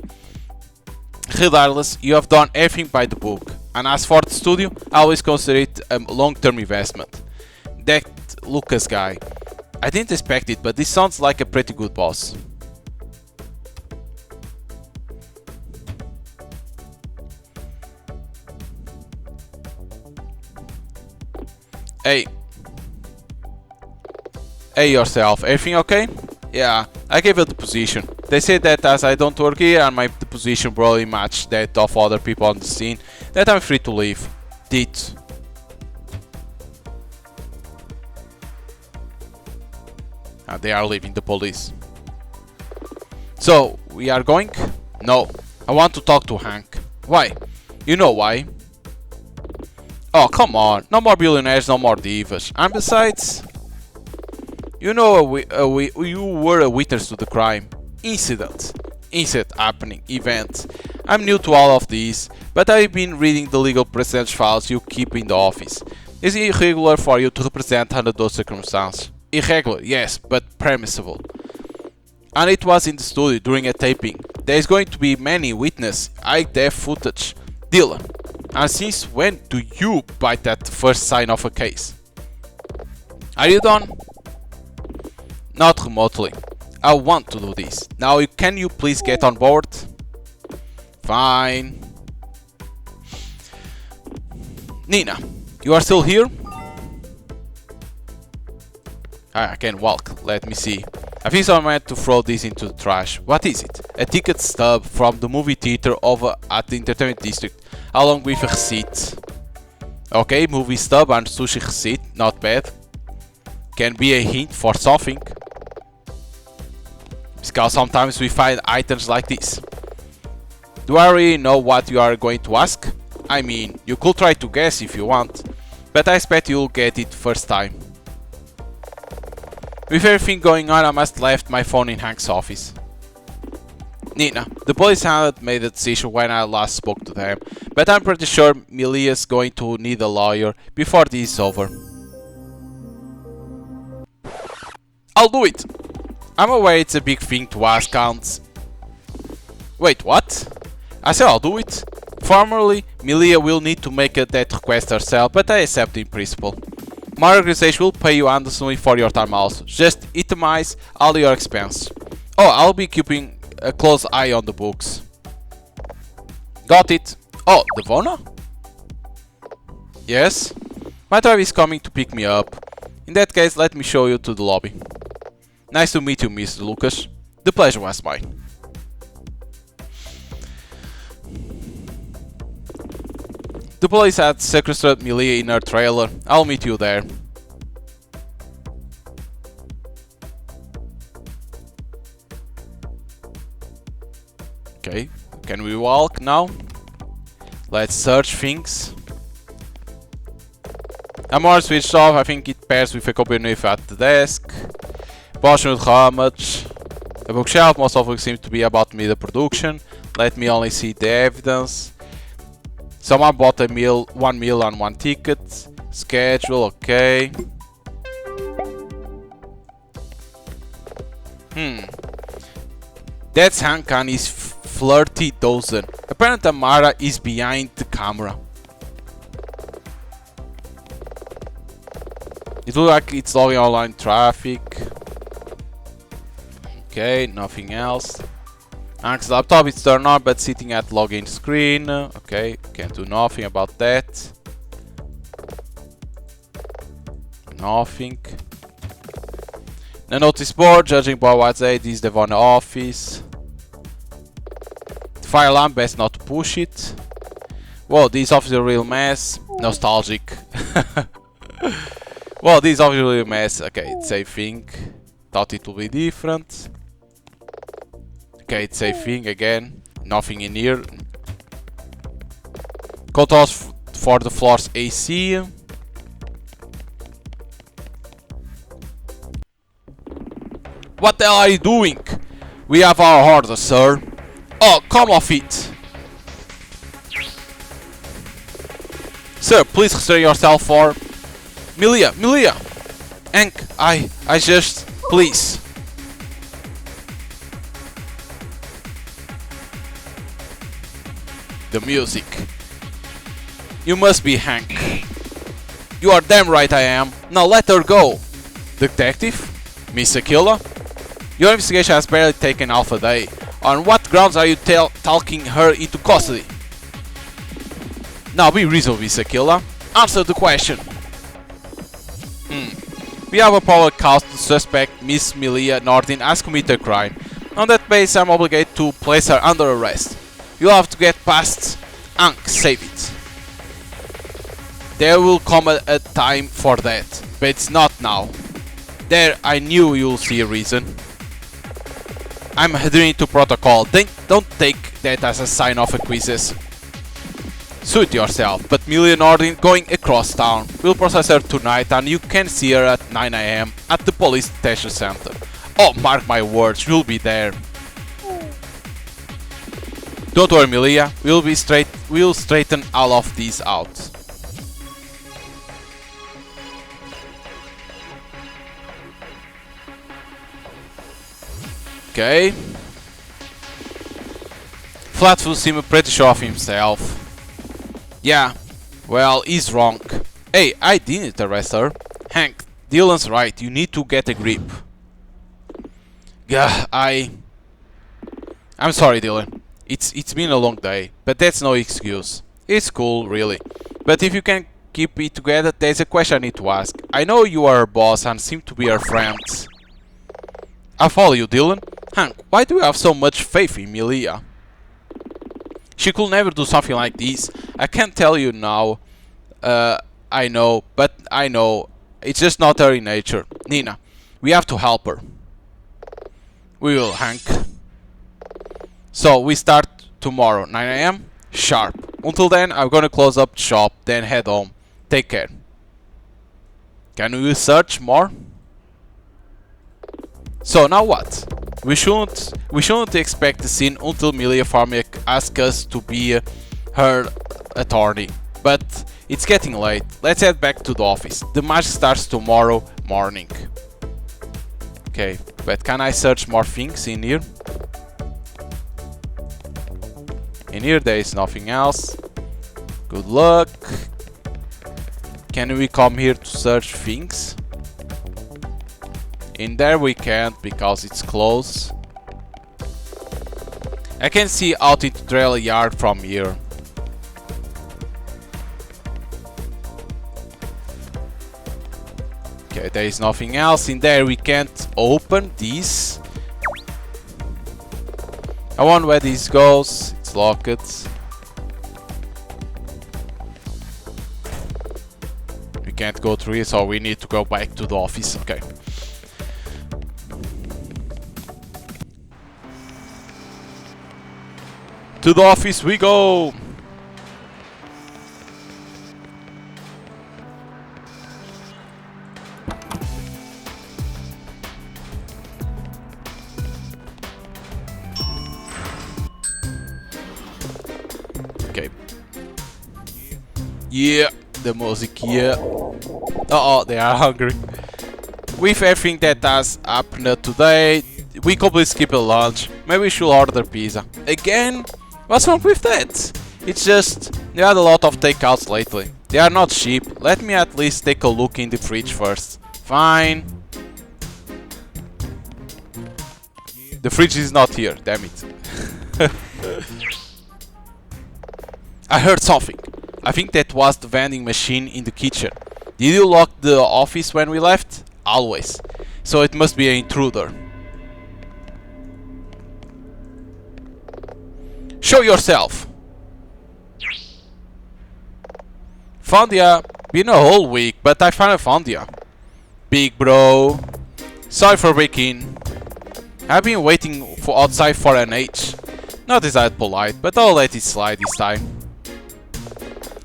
Regardless, you have done everything by the book. And as for the studio, I always consider it a long-term investment. That Lucas guy. I didn't expect it, but this sounds like a pretty good boss. Hey. Hey yourself, everything okay? Yeah, I gave it the position. They said that as I don't work here and the position probably matched that of other people on the scene, that I'm free to leave. Did. And they are leaving the police. So, we are going? No, I want to talk to Hank. Why? You know why? Oh, come on, no more billionaires, no more divas. And besides, you know, you were a witness to the crime. Incident happening, event. I'm new to all of these, but I've been reading the legal precedent files you keep in the office. Is it irregular for you to represent under those circumstances? Irregular, yes, but permissible. And it was in the studio during a taping. There is going to be many witnesses, high-def footage. Dylan, and since when do you bite that first sign of a case? Are you done? Not remotely. I want to do this. Now can you please get on board? Fine. Nina, you are still here? I can walk. Let me see. I think I'm meant to throw this into the trash. What is it? A ticket stub from the movie theater over at the entertainment district, along with a receipt. Okay, movie stub and sushi receipt. Not bad. Can be a hint for something. Because sometimes we find items like this. Do I really know what you are going to ask? I mean, you could try to guess if you want, but I expect you'll get it first time. With everything going on, I must have left my phone in Hank's office. Nina, the police hadn't made a decision when I last spoke to them, but I'm pretty sure Milia's going to need a lawyer before this is over. I'll do it! I'm aware it's a big thing to ask, and... Wait, what? I said I'll do it. Formally, Milia will need to make that request herself, but I accept in principle. My organization will pay you handsomely for your time also. Just itemize all your expense. Oh, I'll be keeping a close eye on the books. Got it. Oh, Devona? Yes? My driver is coming to pick me up. In that case, let me show you to the lobby. Nice to meet you, Mr. Lucas. The pleasure was mine. The police had sequestered Milia in her trailer. I'll meet you there. Okay, can we walk now? Let's search things. Amor switched off, I think it pairs with a copy knife at the desk. Portion with how much? A bookshelf, most of it seems to be about media production. Let me only see the evidence. Someone bought a meal, one meal and one ticket. Schedule, okay. That's Hankan is flirty dozen. Apparently Tamara is behind the camera. It looks like it's logging online traffic. Okay, nothing else. Hank's laptop is turned on but sitting at login screen. Okay, can't do nothing about that. Nothing. The notice board, judging by what's this is the Devon office. The fire alarm, best not to push it. Whoa, this office is a real mess. Nostalgic. Well, this office is a real mess. Okay, it's a thing. Thought it would be different. Okay, it's a thing again. Nothing in here. Controls for the floor's AC. What the hell are you doing? We have our orders, sir. Oh, come off it. Sir, please restrain yourself for... Milia! Hank, I just... Please. The music. You must be Hank. You are damn right I am. Now let her go. Detective? Miss Aquila? Your investigation has barely taken half a day. On what grounds are you talking her into custody? Now be reasonable, Miss Aquila. Answer the question. We have a probable cause to suspect Miss Milia Nordin has committed a crime. On that basis, I'm obligated to place her under arrest. You'll have to get past Hank, save it. There will come a time for that, but it's not now. There, I knew you'll see a reason. I'm adhering to protocol. Don't take that as a sign of acquiescence. Suit yourself, but Milia Nordin going across town. We'll process her tonight and you can see her at 9 AM at the police detention center. Oh, mark my words, you'll be there. Don't worry, Milia, we'll straighten all of these out. Okay. Flatfoot seemed pretty sure of himself. Yeah, well, he's wrong. Hey, I didn't arrest her. Hank, Dylan's right, you need to get a grip. Yeah, I'm sorry, Dylan. It's been a long day, but that's no excuse. It's cool, really. But if you can keep it together, there's a question I need to ask. I know you are her boss and seem to be her friends. I follow you, Dylan. Hank, why do you have so much faith in Milia? She could never do something like this. I can't tell you now. I know, but I know. It's just not her in nature. Nina, we have to help her. We will, Hank. So, we start tomorrow, 9 AM? Sharp. Until then, I'm gonna close up shop, then head home. Take care. Can we search more? So, now what? We shouldn't expect the scene until Milia Farmiak asks us to be her attorney. But it's getting late. Let's head back to the office. The match starts tomorrow morning. Okay, but can I search more things in here? In here there is nothing else. Good luck. Can we come here to search things? In there we can't because it's closed. I can see out into trailer yard from here. Okay, there is nothing else in there. We can't open this. I wonder where this goes. It's locked. We can't go through it, so we need to go back to the office. Okay. To the office we go! Okay. Yeah, the music, yeah. Uh-oh, they are hungry. With everything that has happened today, we completely skipped lunch. Maybe we should order pizza. Again? What's wrong with that? It's just, they had a lot of takeouts lately. They are not cheap. Let me at least take a look in the fridge first. Fine. The fridge is not here, damn it. I heard something. I think that was the vending machine in the kitchen. Did you lock the office when we left? Always. So it must be an intruder. Show yourself! Found ya. Been a whole week, but I finally found ya. Big bro. Sorry for breaking. I've been waiting for outside for an age. Not that polite, but I'll let it slide this time.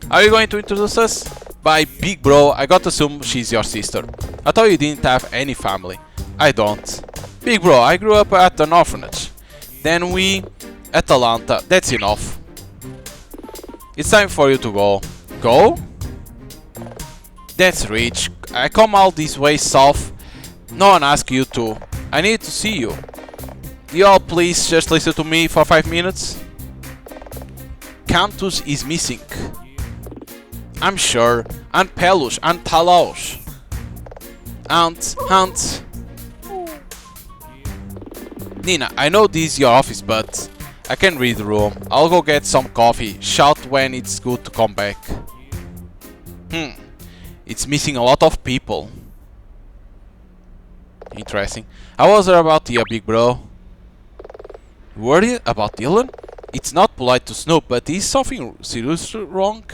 Are you going to introduce us? By big bro, I got to assume she's your sister. I thought you didn't have any family. I don't. Big bro, I grew up at an orphanage. Then we... Atalanta, that's enough. It's time for you to go. Go? That's rich. I come all this way south. No one asked you to. I need to see you. You all please just listen to me for 5 minutes? Cantus is missing. I'm sure. And Pelush and Talos. And... Nina, I know this is your office, but... I can read the room. I'll go get some coffee. Shout when it's good to come back. It's missing a lot of people. Interesting. I was there about the big bro. Worried about Dylan? It's not polite to snoop, but is something seriously wrong?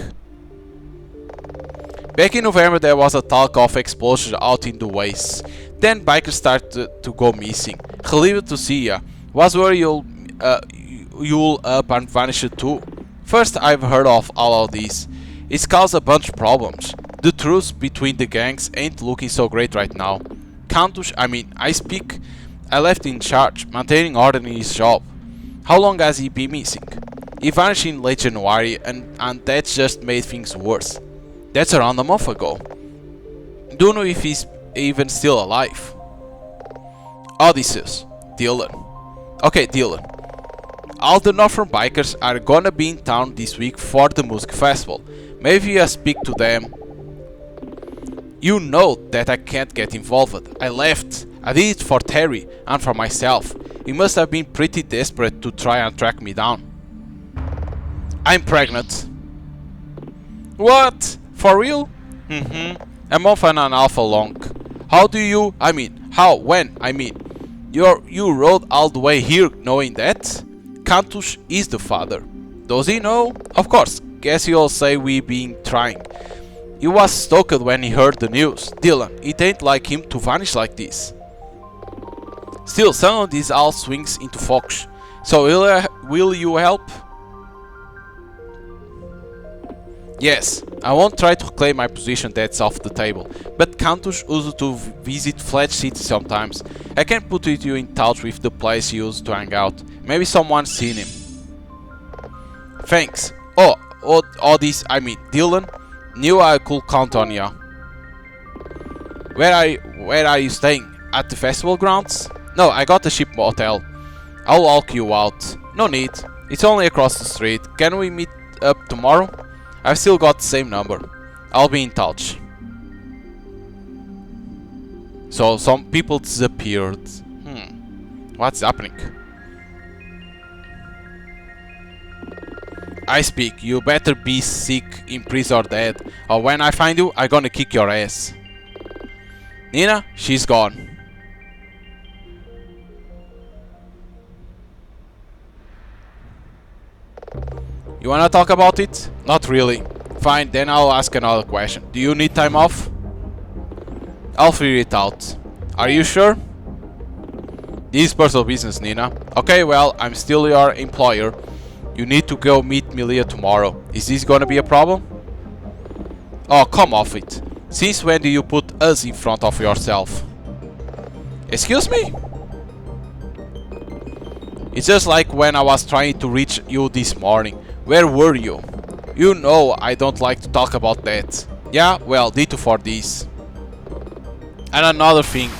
Back in November there was a talk of explosion out in the wastes. Then bikers started to go missing. Relieved to see ya. Was where you'll up and vanish too. First I've heard of all of this. It's caused a bunch of problems. The truce between the gangs ain't looking so great right now. Cantus, I left in charge, maintaining order in his job. How long has he been missing? He vanished in late January and that's just made things worse. That's around a month ago. Don't know if he's even still alive. Odysseus. Dylan. Okay, Dylan. All the Northern bikers are gonna be in town this week for the music festival. Maybe you speak to them. You know that I can't get involved. I left. I did it for Terry and for myself. He must have been pretty desperate to try and track me down. I'm pregnant. What? For real? A month and a half long. How do you... how? When? You rode all the way here knowing that? Cantus is the father. Does he know? Of course. Guess he'll say we been trying. He was stoked when he heard the news. Dylan, it ain't like him to vanish like this. Still, some of this all swings into focus. So will you help? Yes, I won't try to claim my position that's off the table, but Cantus used to visit Fledge City sometimes. I can put you in touch with the place he used to hang out. Maybe someone's seen him. Thanks. Dylan, knew I could count on ya. Where are you staying? At the festival grounds? No, I got a ship motel. I'll walk you out. No need. It's only across the street. Can we meet up tomorrow? I've still got the same number. I'll be in touch. So some people disappeared. What's happening? I speak. You better be sick, in prison or dead. Or when I find you, I'm gonna kick your ass. Nina, she's gone. You wanna talk about it? Not really. Fine, then I'll ask another question. Do you need time off? I'll figure it out. Are you sure? This is personal business, Nina. Okay, well, I'm still your employer. You need to go meet Milia tomorrow. Is this gonna be a problem? Oh, come off it. Since when do you put us in front of yourself? Excuse me? It's just like when I was trying to reach you this morning. Where were you? You know I don't like to talk about that. Yeah, well, ditto for this. And another thing.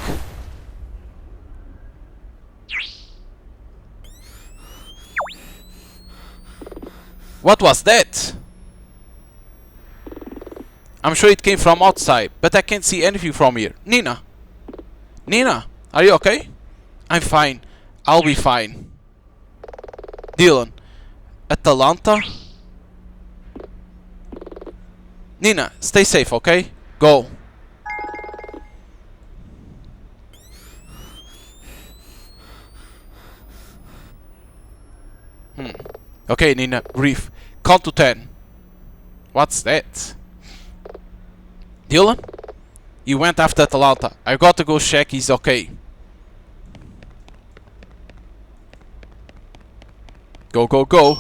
What was that? I'm sure it came from outside, but I can't see anything from here. Nina! Nina, are you okay? I'm fine. I'll be fine. Dylan. Atalanta? Nina, stay safe, okay? Go. Okay, Nina, breathe. Count to 10. What's that? Dylan? He went after Atalanta. I got to go check he's okay. Go, go, go.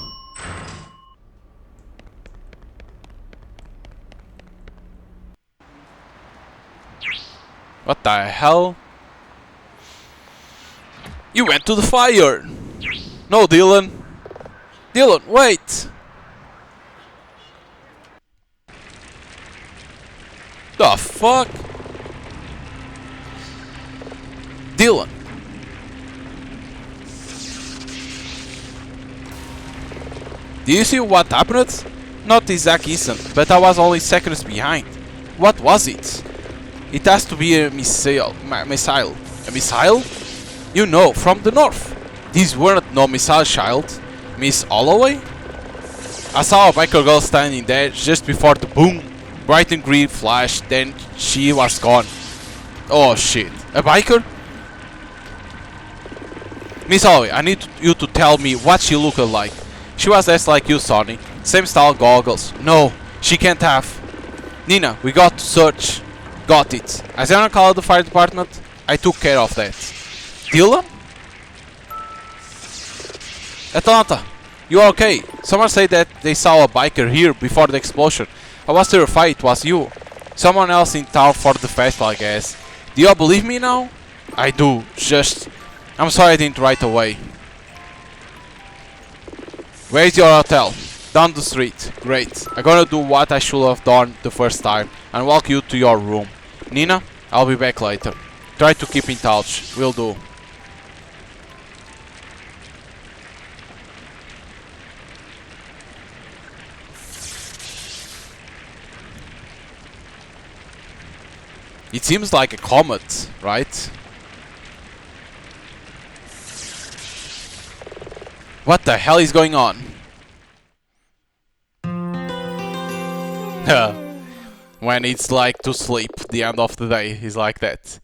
What the hell? You went to the fire! No, Dylan! Dylan, wait! The fuck? Dylan! Do you see what happened? Not the exact instant, but I was only seconds behind. What was it? It has to be a missile. A missile? You know, from the north. These weren't no missile, child. Miss Holloway? I saw a biker girl standing there just before the boom. Bright and green flash, then she was gone. Oh shit. A biker? Miss Holloway, I need you to tell me what she looked like. She was dressed like you, Sonny. Same style goggles. No, she can't have. Nina, we got to search. Got it. As I called the fire department, I took care of that. Dylan? Atlanta, you are okay? Someone said that they saw a biker here before the explosion. I was terrified it was you. Someone else in town for the festival, I guess. Do you all believe me now? I do, just... I'm sorry I didn't right away. Where's your hotel? Down the street. Great. I'm gonna do what I should have done the first time and walk you to your room. Nina, I'll be back later. Try to keep in touch. Will do. It seems like a comet, right? What the hell is going on? When it's like to sleep, the end of the day is like that.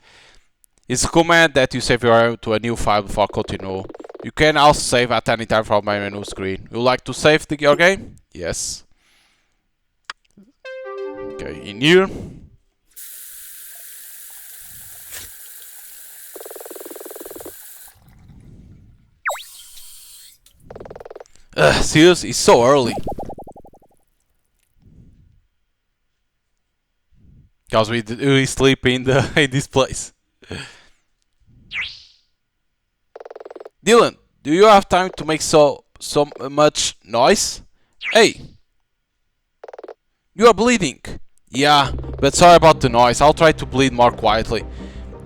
It's a command that you save your to a new file before continue. You can also save at any time from my menu screen. You like to save your game? Yes. Okay, in here. Seriously, it's so early. Because we sleep in this place. Dylan, do you have time to make so much noise? Hey! You are bleeding. Yeah, but sorry about the noise. I'll try to bleed more quietly.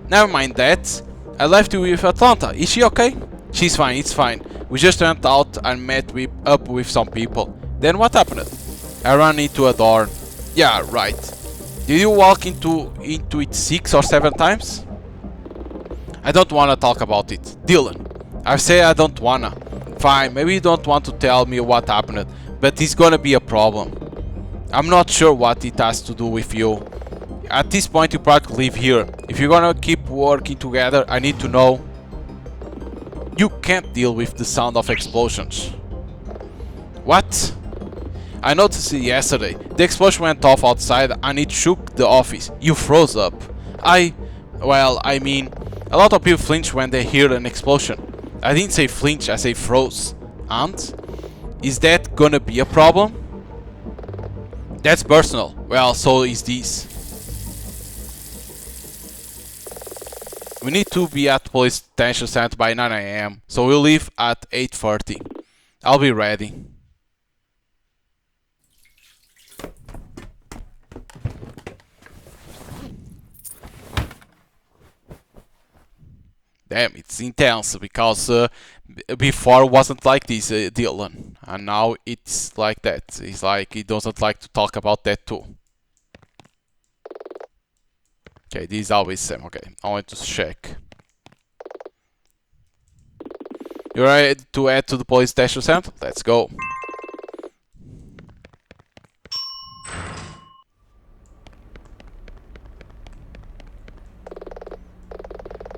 Never mind that. I left you with Atlanta. Is she okay? She's fine, it's fine. We just went out and met up with some people. Then what happened? I ran into a door. Yeah, right. Did you walk into it 6 or 7 times? I don't wanna talk about it. Dylan, I say I don't wanna. Fine, maybe you don't want to tell me what happened, but it's gonna be a problem. I'm not sure what it has to do with you. At this point you practically live here. If you're gonna keep working together, I need to know. You can't deal with the sound of explosions. What? I noticed it yesterday. The explosion went off outside and it shook the office. You froze up. Well, I mean, a lot of people flinch when they hear an explosion. I didn't say flinch, I say froze. And? Is that gonna be a problem? That's personal. Well, so is this. We need to be at the police detention center by 9 AM, so we'll leave at 8:30. I'll be ready. Damn, it's intense, because before it wasn't like this, Dylan. And now it's like that. It's like he doesn't like to talk about that too. Okay, this is always the same. Okay, I want to check. You ready to head to the police station center? Let's go.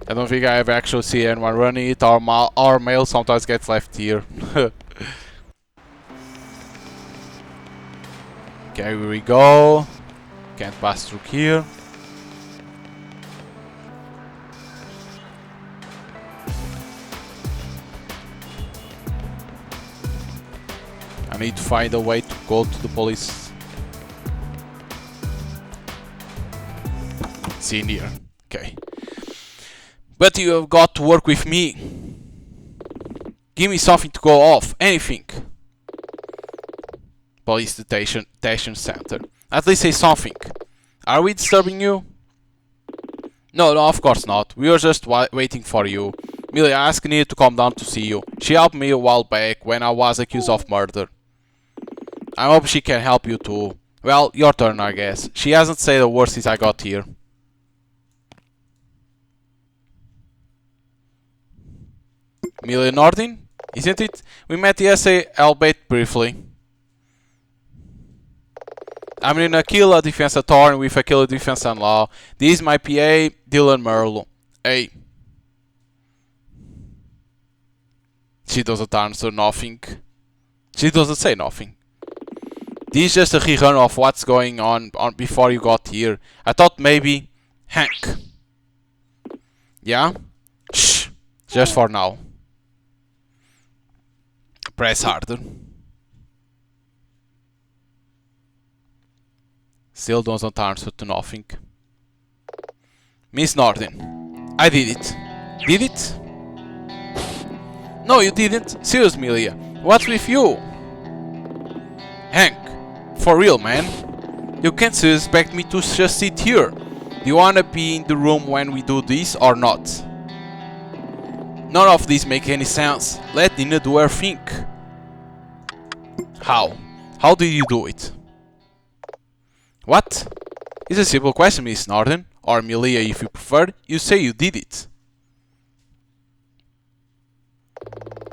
I don't think I ever actually see anyone running it. Our mail sometimes gets left here. Okay, here we go. Can't pass through here. I need to find a way to go to the police. It's in here. Okay. But you have got to work with me. Give me something to go off. Anything. Police detention center. At least say something. Are we disturbing you? No, of course not. We were just waiting for you. Millie asked Nia to come down to see you. She helped me a while back when I was accused of murder. I hope she can help you too. Well, your turn, I guess. She hasn't said a word since I got here. Millie Nordin? Isn't it? We met yesterday, albeit briefly. I'm in Aquila defense attorney with Aquila defense and law. This is my PA, Dylan Merlo. Hey. She doesn't answer nothing. She doesn't say nothing. This is just a rerun of what's going on before you got here. I thought maybe... Hank. Yeah? Shh. Just for now. Press harder. Still doesn't answer to nothing. Miss Norden. I did it. Did it? No, you didn't. Seriously, Milia. What's with you? Hank. For real, man. You can't expect me to just sit here. Do you wanna be in the room when we do this or not? None of this make any sense. Let Nina do her thing. How? How did you do it? What? It's a simple question, Miss Norden. Or Milia if you prefer. You say you did it.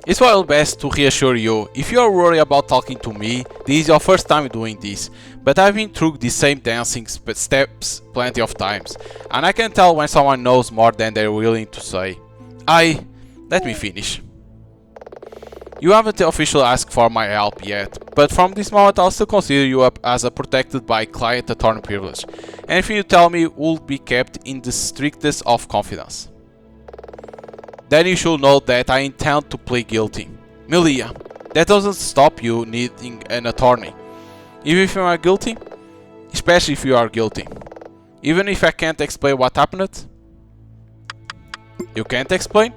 It's well best to reassure you, if you are worried about talking to me, this is your first time doing this, but I've been through the same dancing steps plenty of times, and I can tell when someone knows more than they're willing to say. Let me finish. You haven't officially asked for my help yet, but from this moment I'll still consider you up as a protected by client attorney privilege. Anything you tell me will be kept in the strictest of confidence. Then you should know that I intend to plead guilty. Milia, that doesn't stop you needing an attorney. Even if you are guilty, especially if you are guilty. Even if I can't explain what happened. You can't explain?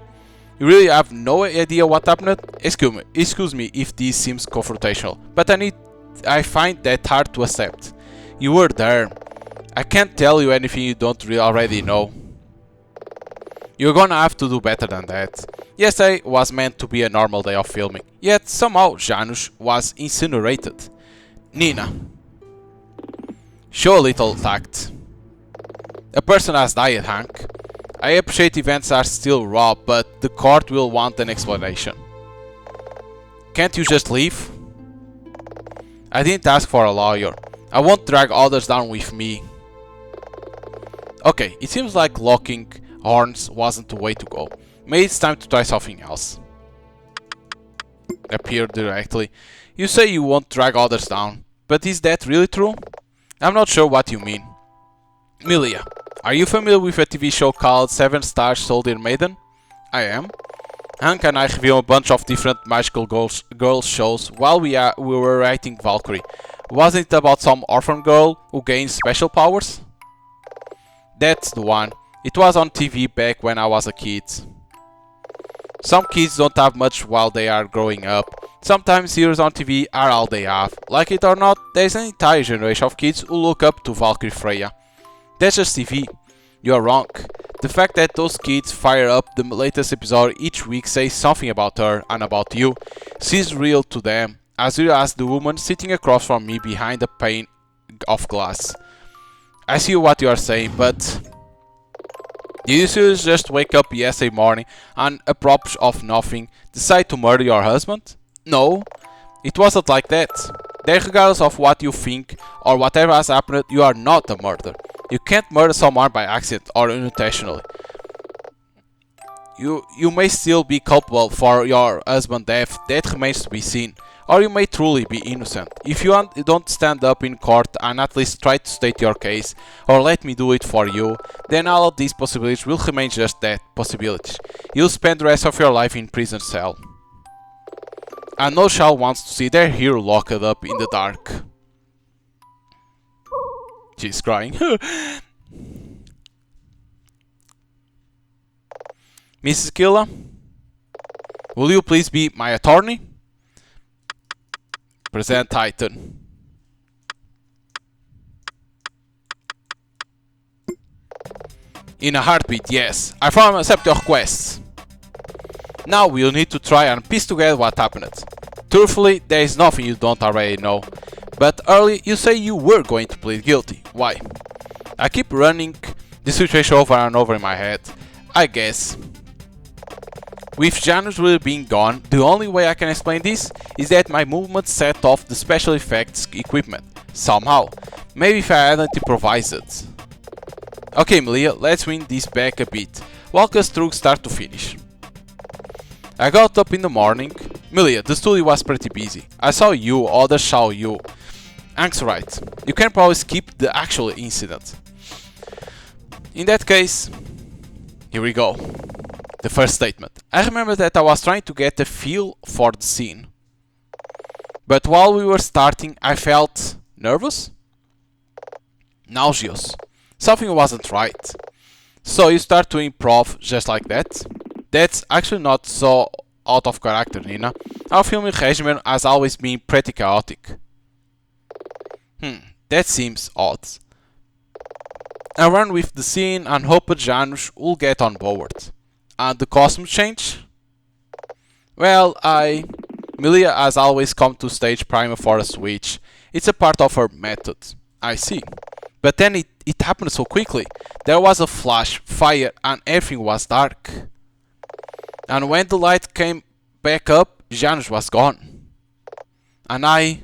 You really have no idea what happened? Excuse me if this seems confrontational, but I find that hard to accept. You were there. I can't tell you anything you don't already know. You're gonna have to do better than that. Yesterday was meant to be a normal day of filming, yet somehow Janusz was incinerated. Nina. Show a little tact. A person has died, Hank. I appreciate events are still raw, but the court will want an explanation. Can't you just leave? I didn't ask for a lawyer. I won't drag others down with me. Okay, it seems like locking horns wasn't the way to go. Maybe it's time to try something else. Appear directly. You say you won't drag others down, but is that really true? I'm not sure what you mean. Milia, are you familiar with a TV show called 7 Star Soldier Maiden? I am. Hank and I review a bunch of different magical girls shows while we were writing Valkyrie. Wasn't it about some orphan girl who gains special powers? That's the one. It was on TV back when I was a kid. Some kids don't have much while they are growing up. Sometimes heroes on TV are all they have. Like it or not, there's an entire generation of kids who look up to Valkyrie Freya. That's just TV. You're wrong. The fact that those kids fire up the latest episode each week says something about her and about you. She's real to them, as real as the woman sitting across from me behind a pane of glass. I see what you are saying, but did you seriously just wake up yesterday morning and, apropos of nothing, decide to murder your husband? No, it wasn't like that. Then regardless of what you think or whatever has happened, you are not a murderer. You can't murder someone by accident or unintentionally. You may still be culpable for your husband's death, that remains to be seen. Or you may truly be innocent. If you don't stand up in court and at least try to state your case, or let me do it for you, then all of these possibilities will remain just that, possibilities. You'll spend the rest of your life in prison cell. And no child wants to see their hero locked up in the dark. She's crying. Mrs. Aquila, will you please be my attorney? Present Titan. In a heartbeat, yes. I firmly accept your requests. Now we'll need to try and piece together what happened. Truthfully, there is nothing you don't already know. But earlier you say you were going to plead guilty. Why? I keep running the situation over and over in my head. I guess. With Janus really being gone, the only way I can explain this is that my movement set off the special effects equipment. Somehow. Maybe if I hadn't improvised it. Okay, Malia, let's win this back a bit. Walk us through start to finish. I got up in the morning. Malia, the studio was pretty busy. I saw you, others saw you. Hank's right. You can probably skip the actual incident. In that case, here we go. The first statement. I remember that I was trying to get a feel for the scene. But while we were starting, I felt nervous? Nauseous. Something wasn't right. So you start to improv just like that? That's actually not so out of character, Nina. Our filming regimen has always been pretty chaotic. That seems odd. I run with the scene and hope Janus will get on board. And the costume change? Well, Milia has always come to stage primer for a switch. It's a part of her method. I see. But then it happened so quickly. There was a flash, fire, and everything was dark. And when the light came back up, Janus was gone. And I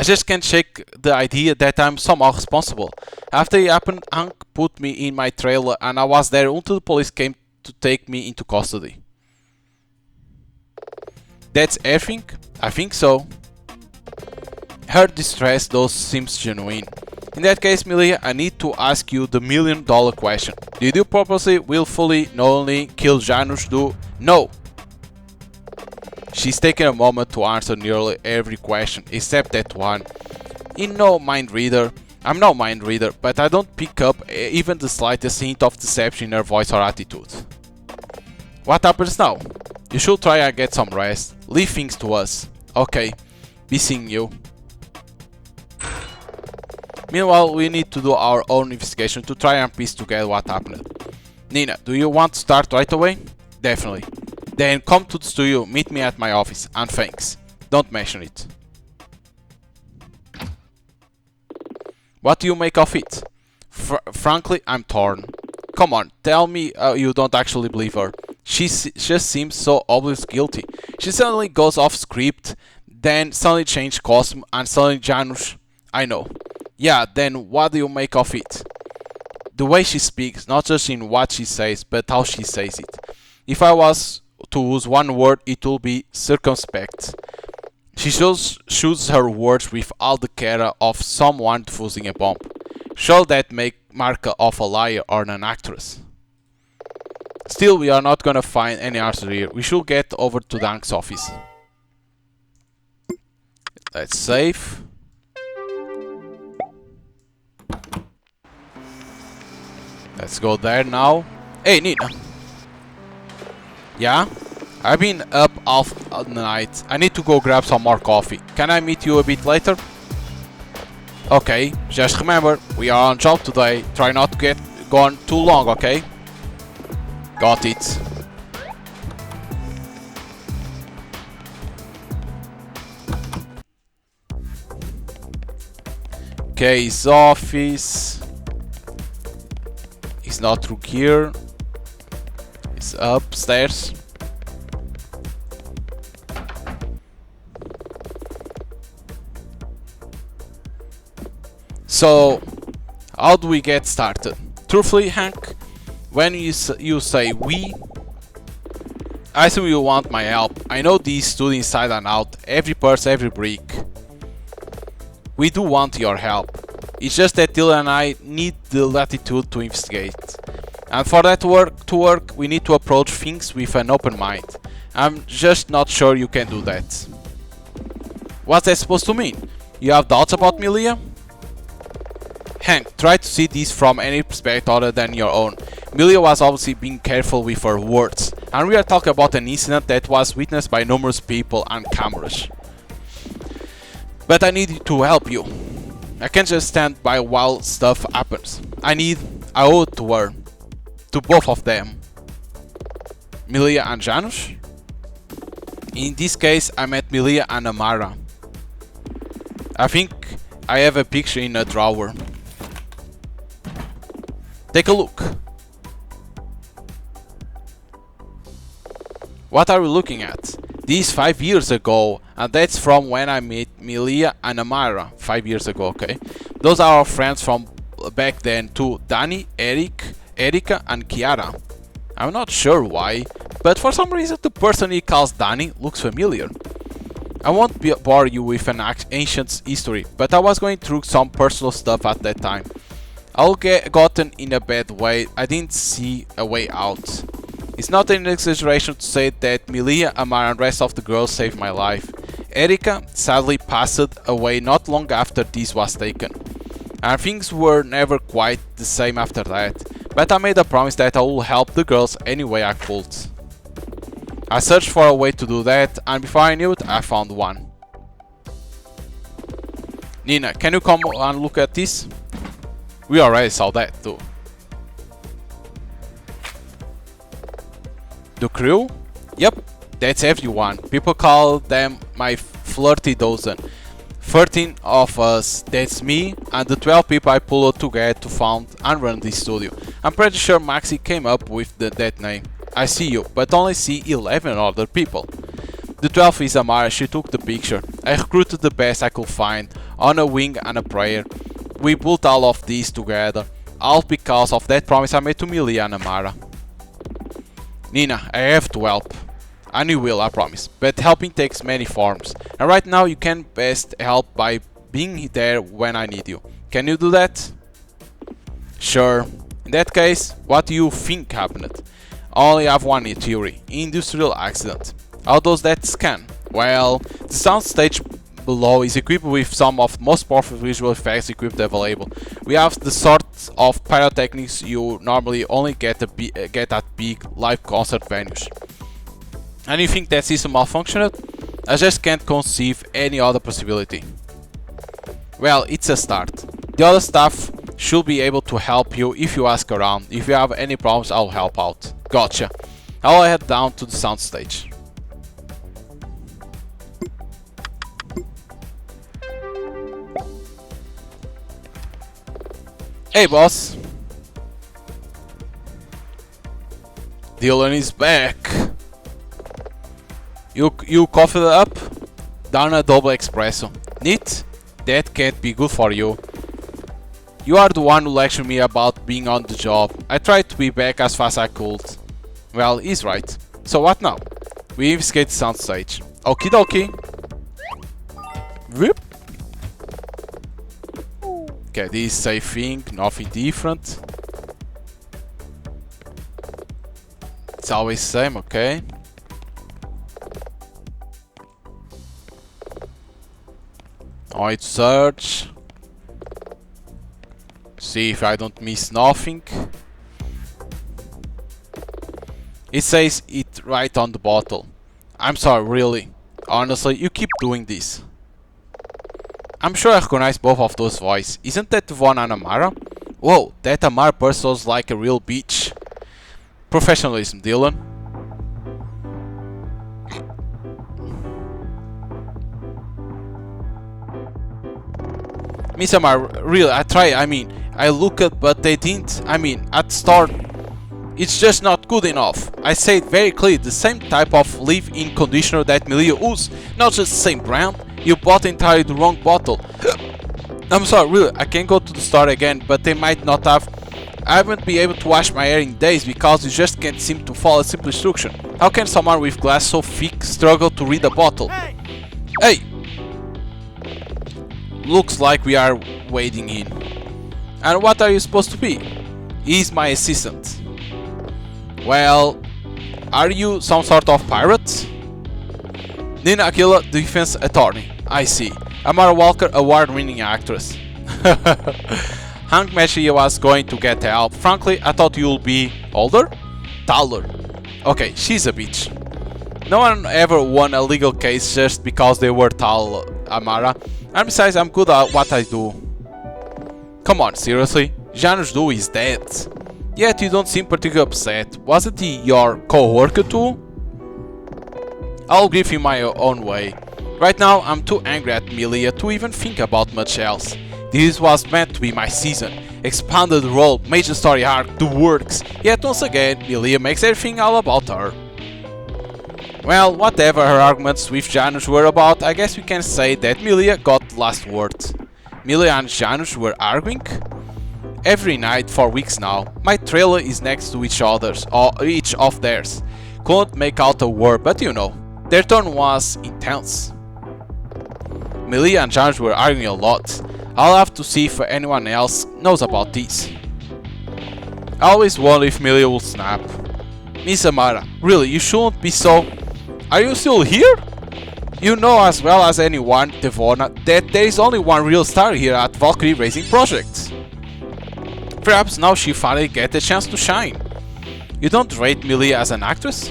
just can't shake the idea that I'm somehow responsible. After it happened, Hank put me in my trailer and I was there until the police came to take me into custody. That's everything? I think so. Her distress though seems genuine. In that case, Milia, I need to ask you the $1,000,000 question. Did you purposely, willfully, knowingly kill Janus? No! She's taken a moment to answer nearly every question, except that one. I'm no mind reader, but I don't pick up even the slightest hint of deception in her voice or attitude. What happens now? You should try and get some rest. Leave things to us. Okay, be seeing you. Meanwhile, we need to do our own investigation to try and piece together what happened. Nina, do you want to start right away? Definitely. Then come to the studio, meet me at my office, and thanks. Don't mention it. What do you make of it? Frankly, I'm torn. Come on, tell me you don't actually believe her. just seems so obviously guilty. She suddenly goes off script, then suddenly change costume, and suddenly Janusz. I know. Yeah, then what do you make of it? The way she speaks, not just in what she says, but how she says it. If I was to use one word, it will be circumspect. She chooses her words with all the care of someone defusing a bomb. Shall that make Marka of a liar or an actress? Still, we are not gonna find any answer here. We should get over to Dank's office. Let's save. Let's go there now. Hey, Nina. Yeah? I've been up all night. I need to go grab some more coffee. Can I meet you a bit later? Okay, just remember, we are on job today. Try not to get gone too long, okay? Got it. Okay, his office. It's not through here. It's upstairs. So, how do we get started? Truthfully, Hank, when you say we, I assume you want my help. I know these stood inside and out, every purse, every brick. We do want your help. It's just that Dylan and I need the latitude to investigate. And for that to work, we need to approach things with an open mind. I'm just not sure you can do that. What's that supposed to mean? You have doubts about Milia? Hank, try to see this from any perspective other than your own. Milia was obviously being careful with her words, and we are talking about an incident that was witnessed by numerous people and cameras. But I need to help you. I can't just stand by while stuff happens. I owe it to her. To both of them. Milia and Janusz? In this case, I meant Milia and Amara. I think I have a picture in a drawer. Take a look. What are we looking at? This 5 years ago, and that's from when I met Milia and Amara 5 years ago, okay? Those are our friends from back then too, Danny, Eric, Erika and Chiara. I'm not sure why, but for some reason the person he calls Danny looks familiar. I won't bore you with an ancient history, but I was going through some personal stuff at that time. I'll gotten in a bad way, I didn't see a way out. It's not an exaggeration to say that Milia, Amara and the rest of the girls saved my life. Erika sadly passed away not long after this was taken. And things were never quite the same after that, but I made a promise that I will help the girls any way I could. I searched for a way to do that, and before I knew it, I found one. Nina, can you come and look at this? We already saw that too. The crew? Yep, that's everyone. People call them my flirty dozen. 13 of us, that's me, and the 12 people I pulled together to found and run this studio. I'm pretty sure Maxi came up with that name. I see you, but only see 11 other people. The 12th is Amara, she took the picture. I recruited the best I could find, on a wing and a prayer. We put all of these together, all because of that promise I made to Milia and Amara. Nina, I have to help. And you will, I promise. But helping takes many forms. And right now you can best help by being there when I need you. Can you do that? Sure. In that case, what do you think happened? I only have one theory. Industrial accident. How does that scan? Well, the soundstage below is equipped with some of the most powerful visual effects equipped available. We have the sort of pyrotechnics you normally only get at big live concert venues. And you think that system malfunctioned? I just can't conceive any other possibility. Well, it's a start. The other staff should be able to help you if you ask around. If you have any problems, I'll help out. Gotcha. I'll head down to the soundstage. Hey boss. Dylan is back. You coughed it up? Down a double espresso. Neat? That can't be good for you. You are the one who lectured me about being on the job. I tried to be back as fast as I could. Well, he's right. So what now? We investigate the soundstage. Okie dokie. Whoop. Okay, this same thing, nothing different. It's always the same, okay. I search. See if I don't miss nothing. It says it right on the bottle. I'm sorry, really. Honestly, you keep doing this. I'm sure I recognize both of those voices. Isn't that the one on Amara? Whoa, that Amara person was like a real bitch. Professionalism, Dylan. Miss Amara, really, I looked at, but they didn't. At the start, it's just not good enough. I said very clearly, the same type of leave-in conditioner that Melia used, not just the same brand. You bought entirely the wrong bottle. I'm sorry, really, I can go to the store again, but they might not have. I haven't been able to wash my hair in days because you just can't seem to follow a simple instruction. How can someone with glass so thick struggle to read a bottle? Hey! Looks like we are wading in. And what are you supposed to be? He's my assistant. Well, are you some sort of pirate? Nina Aquila, defense attorney. I see. Amara Walker, award-winning actress. Hank Meshi was going to get help. Frankly, I thought you'll be older? Taller. Okay, she's a bitch. No one ever won a legal case just because they were tall, Amara. And besides, I'm good at what I do. Come on, seriously? Janus Du is dead. Yet you don't seem particularly upset. Wasn't he your co-worker too? I'll give him my own way. Right now, I'm too angry at Melia to even think about much else. This was meant to be my season. Expanded role, major story arc, the works. Yet once again, Melia makes everything all about her. Well, whatever her arguments with Janus were about, I guess we can say that Melia got the last word. Melia and Janus were arguing every night for weeks now. My trailer is next to each other's, or each of theirs. Couldn't make out a word, but you know, their tone was intense. Melia and Janus were arguing a lot. I'll have to see if anyone else knows about this. I always wonder if Melia will snap. Miss Amara, really, you shouldn't be so... Are you still here? You know as well as anyone, Devona, that there is only one real star here at Valkyrie Racing Project. Perhaps now she finally gets a chance to shine. You don't rate Melia as an actress?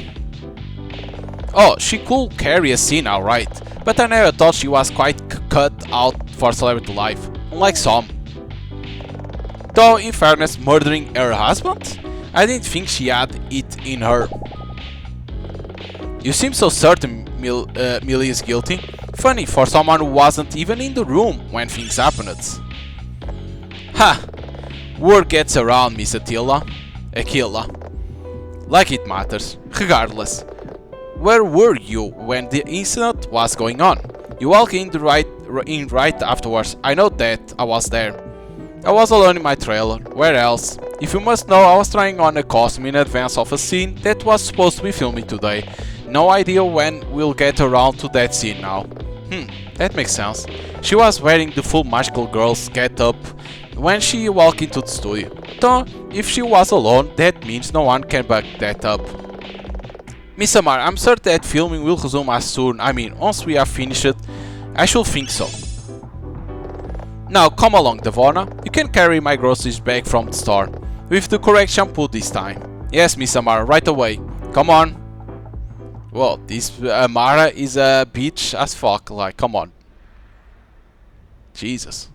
Oh, she could carry a scene alright, but I never thought she was quite cut out for celebrity life, unlike some. Though, in fairness, murdering her husband? I didn't think she had it in her. You seem so certain Melia is guilty. Funny for someone who wasn't even in the room when things happened. Ha! Word gets around, Miss Aquila. Like it matters. Regardless. Where were you when the incident was going on? You walked in right afterwards. I know that. I was there. I was alone in my trailer. Where else? If you must know, I was trying on a costume in advance of a scene that was supposed to be filming today. No idea when we'll get around to that scene now. That makes sense. She was wearing the full magical girl's get-up when she walked into the studio. Though, if she was alone, that means no one can back that up. Miss Amar, I'm certain that filming will resume as soon. Once we are finished, I should think so. Now, come along, Devona. You can carry my groceries back from the store. With the correct shampoo this time. Yes, Miss Amara, right away. Come on. Whoa, this Amara is a bitch as fuck. Like, come on. Jesus.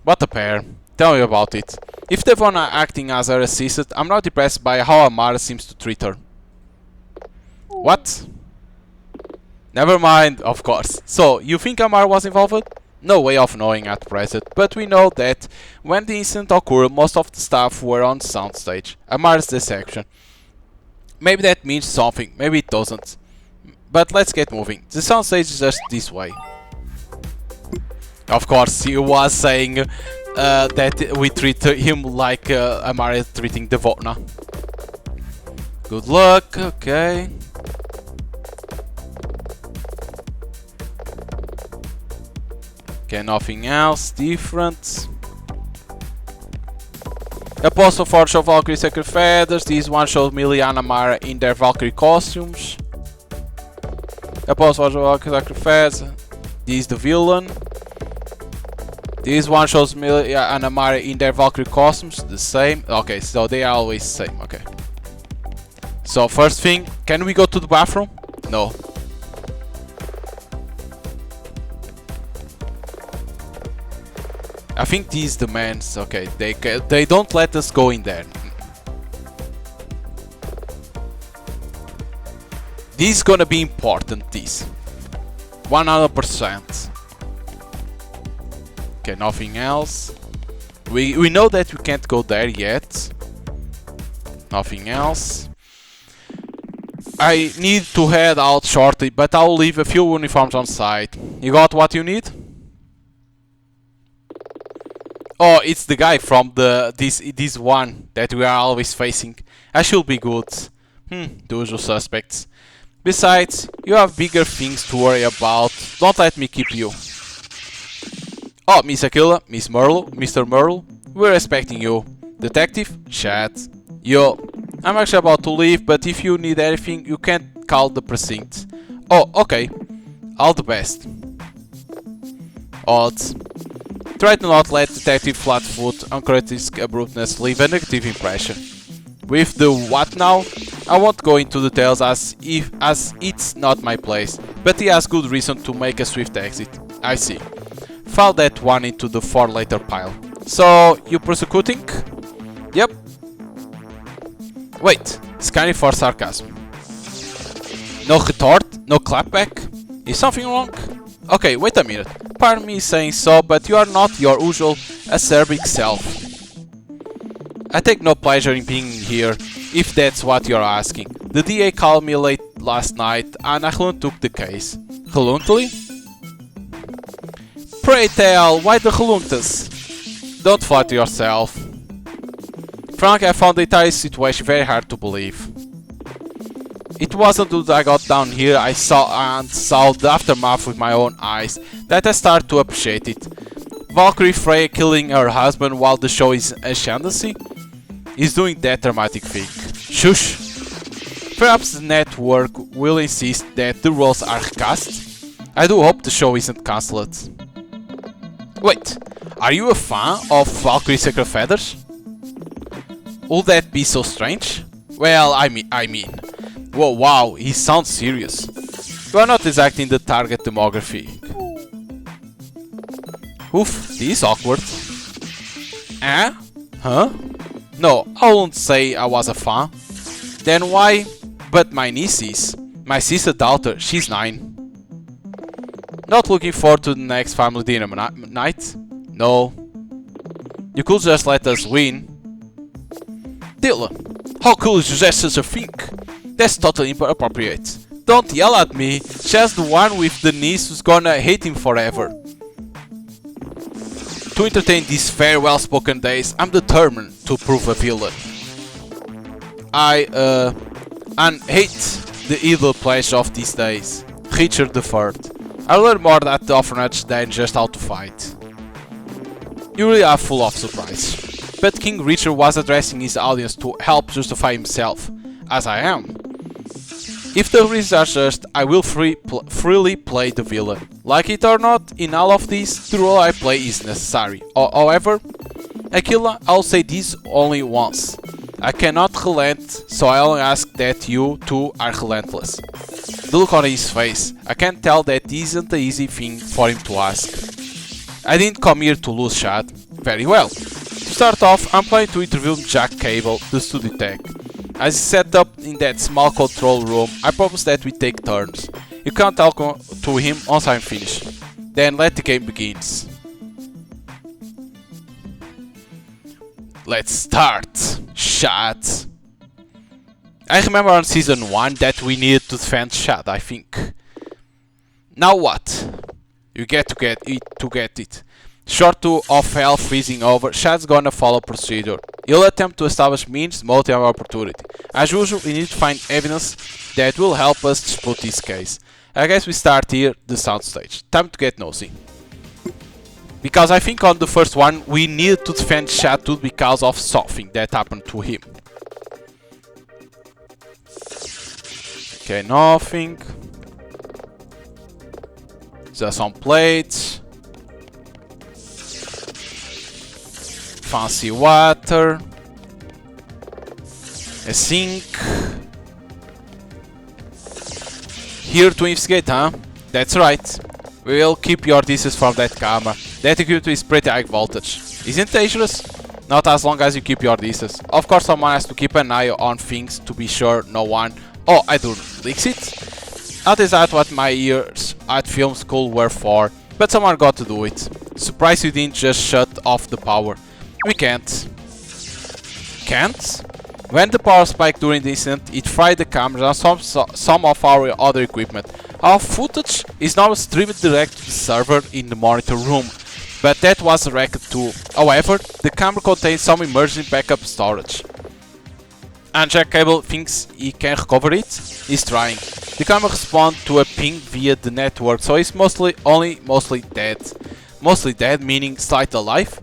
What a pair. Tell me about it. If Devona acting as her assistant, I'm not impressed by how Amara seems to treat her. What? Never mind, of course. So, you think Amara was involved? No way of knowing at present, but we know that when the incident occurred, most of the staff were on soundstage. Amara's deception. Maybe that means something, maybe it doesn't. But let's get moving. The soundstage is just this way. Of course, he was saying that we treat him like Amara is treating the Votna. Good luck, okay. Okay, nothing else different. Apostle Forge of Valkyrie Sacred Feathers. This one shows Millie and Amara in their Valkyrie costumes. Apostle Forge of Valkyrie Sacred Feathers. This is the villain. This one shows Millie and Amara in their Valkyrie costumes. The same. Okay, so they are always the same. Okay. So first thing, can we go to the bathroom? No. I think these the men's. Okay, they don't let us go in there. This is gonna be important. This 100%. Okay, nothing else. We know that we can't go there yet. Nothing else. I need to head out shortly, but I'll leave a few uniforms on site. You got what you need? Oh, it's the guy from this one that we are always facing. I should be good. The usual suspects. Besides, you have bigger things to worry about. Don't let me keep you. Oh, Miss Aquila, Miss Merle, Mr. Merle, we're expecting you. Detective, Chad. Yo, I'm actually about to leave, but if you need anything, you can call the precinct. Oh, okay. All the best. Odds. Try to not let Detective Flatfoot uncharacteristic abruptness leave a negative impression. With the what now? I won't go into details as it's not my place, but he has good reason to make a swift exit. I see. File that one into the for later pile. So, you prosecuting? Yep. Wait, scanning for sarcasm. No retort? No clapback? Is something wrong? Okay, wait a minute. Pardon me saying so, but you are not your usual acerbic self. I take no pleasure in being here, if that's what you're asking. The DA called me late last night, and I took the case. Reluctantly? Pray tell, why the reluctance? Don't flatter yourself. Frank, I found the entire situation very hard to believe. It wasn't until I got down here I saw the aftermath with my own eyes that I started to appreciate it. Valkyrie Freya killing her husband while the show is ascendancy is doing that dramatic thing. Shush! Perhaps the network will insist that the roles are cast. I do hope the show isn't cancelled. Wait, are you a fan of Valkyrie Sacred Feathers? Would that be so strange? Well, I mean. Whoa, wow, he sounds serious. You are not exactly in the target demography. Oof, this is awkward. Eh? Huh? No, I won't say I was a fan. Then why? But my niece is. My sister daughter, she's 9. Not looking forward to the next family dinner night? No. You could just let us win. Dylan, how could you suggest such a thing? That's totally inappropriate. Don't yell at me, she's the one with the niece who's gonna hate him forever. To entertain these fair well-spoken days, I'm determined to prove a villain. And hate the evil pleasure of these days. Richard III. I learned more at the orphanage than just how to fight. You really are full of surprise. But King Richard was addressing his audience to help justify himself, as I am. If the reasons are just, I will freely play the villain. Like it or not, in all of these, the role I play is necessary. However, Aquila, I'll say this only once. I cannot relent, so I only ask that you two are relentless. The look on his face, I can tell that isn't an easy thing for him to ask. I didn't come here to lose Chad. Very well. To start off, I'm planning to interview Jack Cable, the studio tech. As he's set up in that small control room, I promise that we take turns. You can talk to him once I'm finished. Then let the game begins. Let's start. Shad. I remember on season 1 that we needed to defend Shad, I think. Now what? You get it. Short 2 of hell freezing over, Shad's gonna follow procedure. He'll attempt to establish means, motive, and opportunity. As usual, we need to find evidence that will help us dispute this case. I guess we start here, the soundstage. Time to get nosy. Because I think on the first one, we needed to defend Shad too because of something that happened to him. Okay, nothing. Just some plates. Fancy water. A sink. Here to investigate, huh? That's right. We'll keep your distance from that camera. That equipment is pretty high voltage. Isn't it dangerous? Not as long as you keep your distance. Of course someone has to keep an eye on things to be sure no one... Oh, I do leaks it? Not exactly what my years at film school were for, but someone got to do it. Surprised you didn't just shut off the power. We can't. Can't? When the power spiked during the incident, it fried the cameras and some of our other equipment. Our footage is now streamed direct to the server in the monitor room, but that was wrecked too. However, the camera contains some emergency backup storage. And Jack Cable thinks he can recover it. He's trying. The camera responds to a ping via the network, so he's mostly dead. Mostly dead, meaning slightly alive.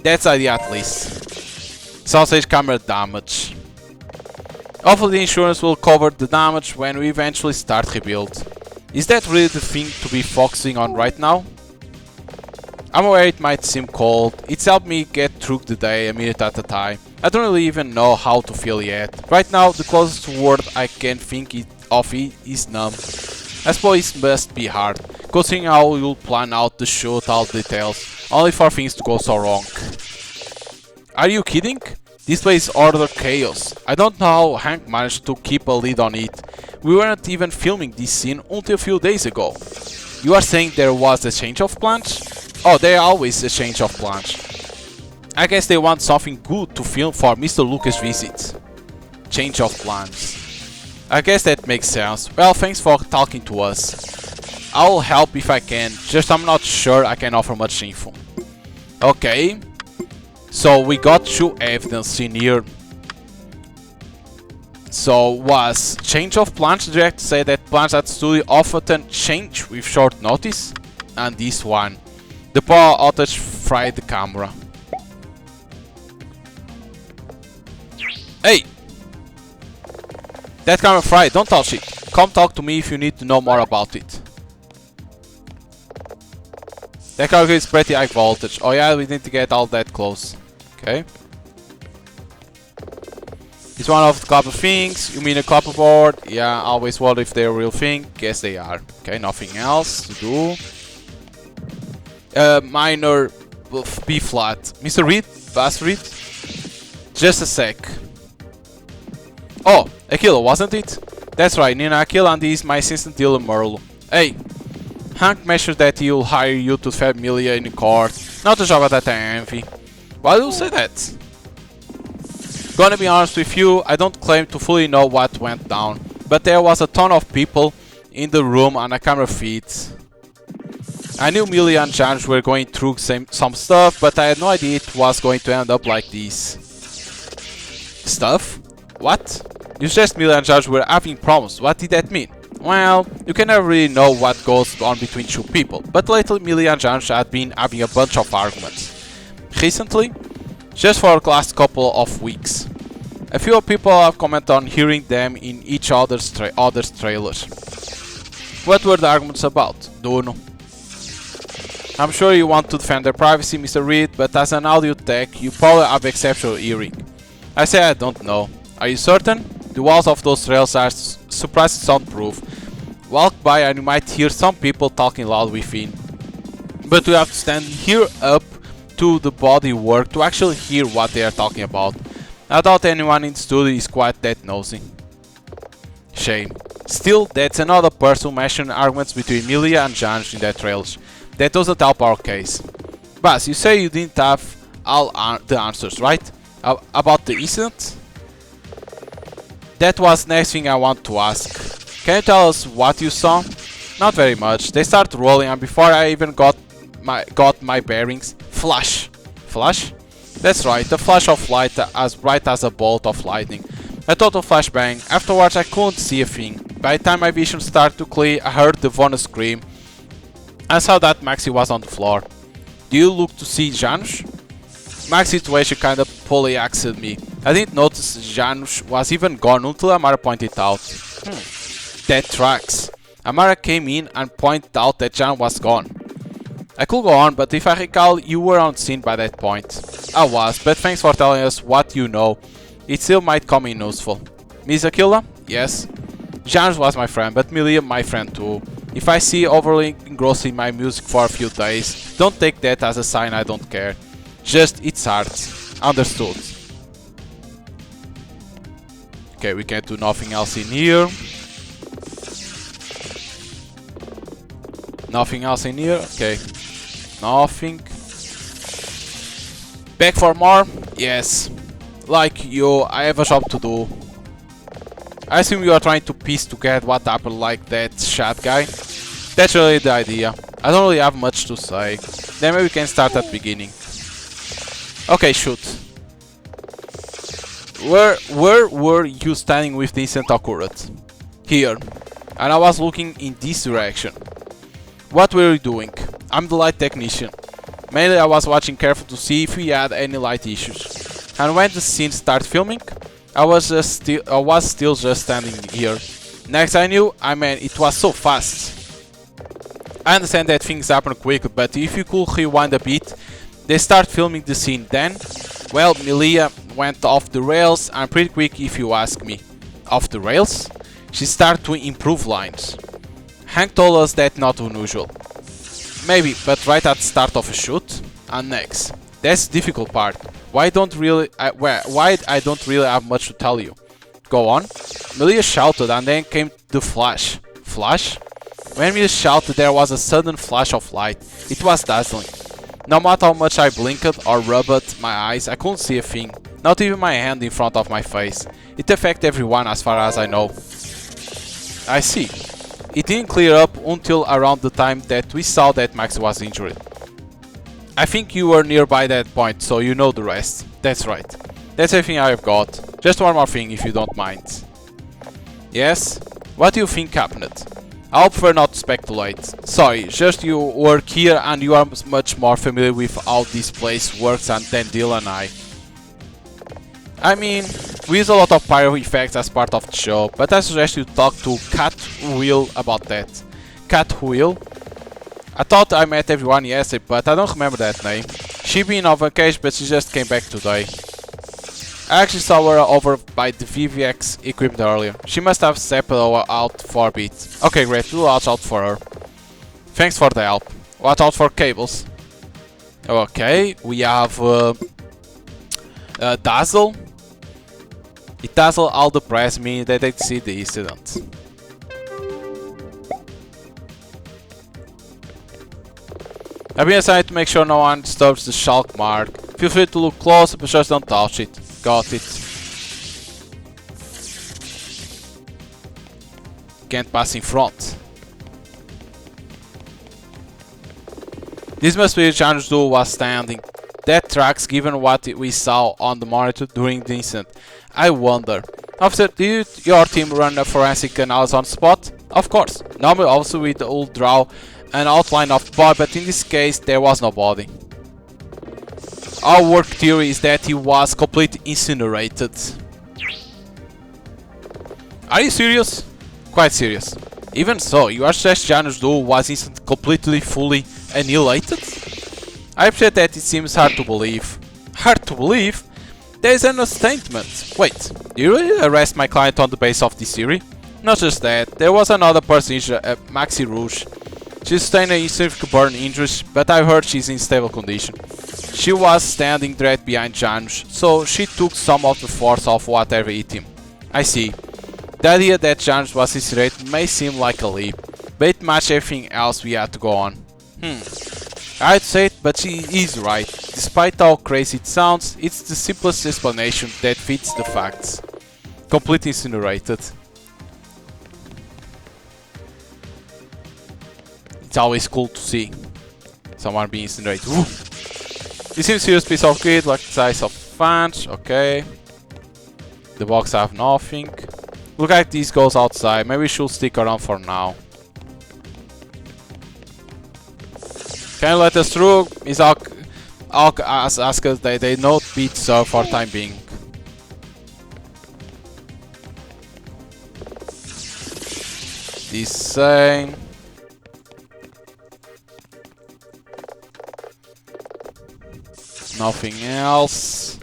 That's the idea at least. Sausage camera damage. Hopefully the insurance will cover the damage when we eventually start rebuild. Is that really the thing to be focusing on right now? I'm aware it might seem cold. It's helped me get through the day a minute at a time. I don't really even know how to feel yet. Right now the closest word I can think of is numb. I suppose it must be hard, considering how you'll plan out the show with all details, only for things to go so wrong. Are you kidding? This place is order chaos. I don't know how Hank managed to keep a lid on it. We weren't even filming this scene until a few days ago. You are saying there was a change of plans? Oh, there's always a change of plans. I guess they want something good to film for Mr. Lucas' visit. Change of plans. I guess that makes sense. Well, thanks for talking to us. I'll help if I can, just I'm not sure I can offer much info. Okay. So we got 2 evidence in here. So was change of plans direct to say that plans at studio often change with short notice? And this one. The power outage fried the camera. Hey! That camera fried, don't touch it. Come talk to me if you need to know more about it. That camera is pretty high voltage. Oh yeah, we need to get all that close. Okay. It's one of the copper things. You mean a copper board? Yeah, always wonder if they're a real thing. Guess they are. Okay, nothing else to do. Minor B flat. Mr. Reed? Bass Reed? Just a sec. Oh, Aquila, wasn't it? That's right, Nina Aquila and this is my assistant dealer Merle. Hey, Hank mentioned that he'll hire you to fab Milia in court. Not a job that I envy. Why do you say that? Gonna be honest with you, I don't claim to fully know what went down, but there was a ton of people in the room on a camera feed. I knew Milia and Janusz were going through some stuff, but I had no idea it was going to end up like this. Stuff? What? You suggest Milia and Janusz were having problems, what did that mean? Well, you can never really know what goes on between 2 people, but lately Milia and Janusz had been having a bunch of arguments. Recently? Just for the last couple of weeks. A few people have commented on hearing them in each other's trailers. What were the arguments about? Don't know. I'm sure you want to defend their privacy, Mr. Reed, but as an audio tech, you probably have exceptional hearing. I say I don't know. Are you certain? The walls of those trails are surprisingly soundproof. Walk by and you might hear some people talking loud within. But you have to stand here up to the body work to actually hear what they are talking about. I doubt anyone in the studio is quite that nosy. Shame. Still, that's another person mentioned arguments between Milia and Janusz in their trailers. that doesn't help our case. Bas, you say you didn't have all the answers, right? About the incident? That was the next thing I want to ask. Can you tell us what you saw? Not very much. They start rolling and before I even got my bearings, flash. Flash? That's right, a flash of light as bright as a bolt of lightning. A total flashbang. Afterwards I couldn't see a thing. By the time my vision started to clear, I heard the Vona scream. I saw that Maxi was on the floor. Do you look to see Janusz? Maxi's situation kinda poleaxed me. I didn't notice Janusz was even gone until Amara pointed out. That tracks. Amara came in and pointed out that Jan was gone. I could go on, but if I recall, you were on scene by that point. I was, but thanks for telling us what you know. It still might come in useful. Miss Aquila? Yes. Janusz was my friend, but Milia my friend too. If I see overly engrossing my music for a few days, don't take that as a sign I don't care. Just it's hard. Understood. Okay, we can't do nothing else in here. Nothing else in here? Okay. Nothing. Back for more? Yes. Like you, I have a job to do. I assume you are trying to piece together what happened like that shot guy. That's really the idea. I don't really have much to say. Then maybe we can start at the beginning. Okay, shoot. Where were you standing with the incident occurred? Here. And I was looking in this direction. What were you doing? I'm the light technician. Mainly I was watching carefully to see if we had any light issues. And when the scene started filming, I was still just standing here. Next I knew, it was so fast. I understand that things happen quick, but if you could rewind a bit, they start filming the scene then. Well, Milia went off the rails and pretty quick if you ask me. Off the rails? She started to improve lines. Hank told us that not unusual. Maybe, but right at the start of a shoot? And next. That's the difficult part. Why I don't really have much to tell you. Go on. Milia shouted and then came the flash. Flash? When Milia shouted there was a sudden flash of light. It was dazzling. No matter how much I blinked or rubbed my eyes, I couldn't see a thing. Not even my hand in front of my face. It affected everyone as far as I know. I see. It didn't clear up until around the time that we saw that Max was injured. I think you were nearby that point, so you know the rest. That's right. That's everything I've got. Just one more thing if you don't mind. Yes? What do you think happened? I'll prefer not to speculate. Sorry, just you work here and you are much more familiar with how this place works than Dil and I. I mean, we use a lot of pyro effects as part of the show, but I suggest you talk to Cat Will about that. Cat Will? I thought I met everyone yesterday, but I don't remember that name. She been on vacation, but she just came back today. I actually saw her over by the VVX equipment earlier. She must have stepped out for a bit. Okay, great, we'll watch out for her. Thanks for the help. Watch out for cables. Okay, we have Dazzle. It Dazzle all the press, meaning that they see the incident. I've been assigned to make sure no one disturbs the Shulk mark. Feel free to look close, but just don't touch it. Got it. Can't pass in front. This must be where Janusz was standing. That tracks given what we saw on the monitor during the incident. I wonder. Officer, did your team run a forensic analysis on the spot? Of course. Normally also with the old draw an outline of the body, but in this case there was no body. Our work theory is that he was completely incinerated. Are you serious? Quite serious. Even so, you are suggesting Janusz was instantly completely fully annihilated? I appreciate that it seems hard to believe. Hard to believe? There is an statement. Wait, did you really arrest my client on the basis of this theory? Not just that, there was another person injured, Maxi Rouge. She sustained a significant burn injuries, but I've heard she's in stable condition. She was standing right behind Janusz, so she took some of the force of whatever hit him. I see. The idea that Janusz was incinerated may seem like a leap, but it matched everything else we had to go on. I'd say it, but she is right. Despite how crazy it sounds, it's the simplest explanation that fits the facts. Completely incinerated. It's always cool to see someone being incinerated. Woo. This seems a serious piece of kit, like the size of fans. Okay. The box have nothing. Look like this goes outside. Maybe we should stick around for now. Can you let us through? Is ask us they not beat sir for time being. This same. Nothing else.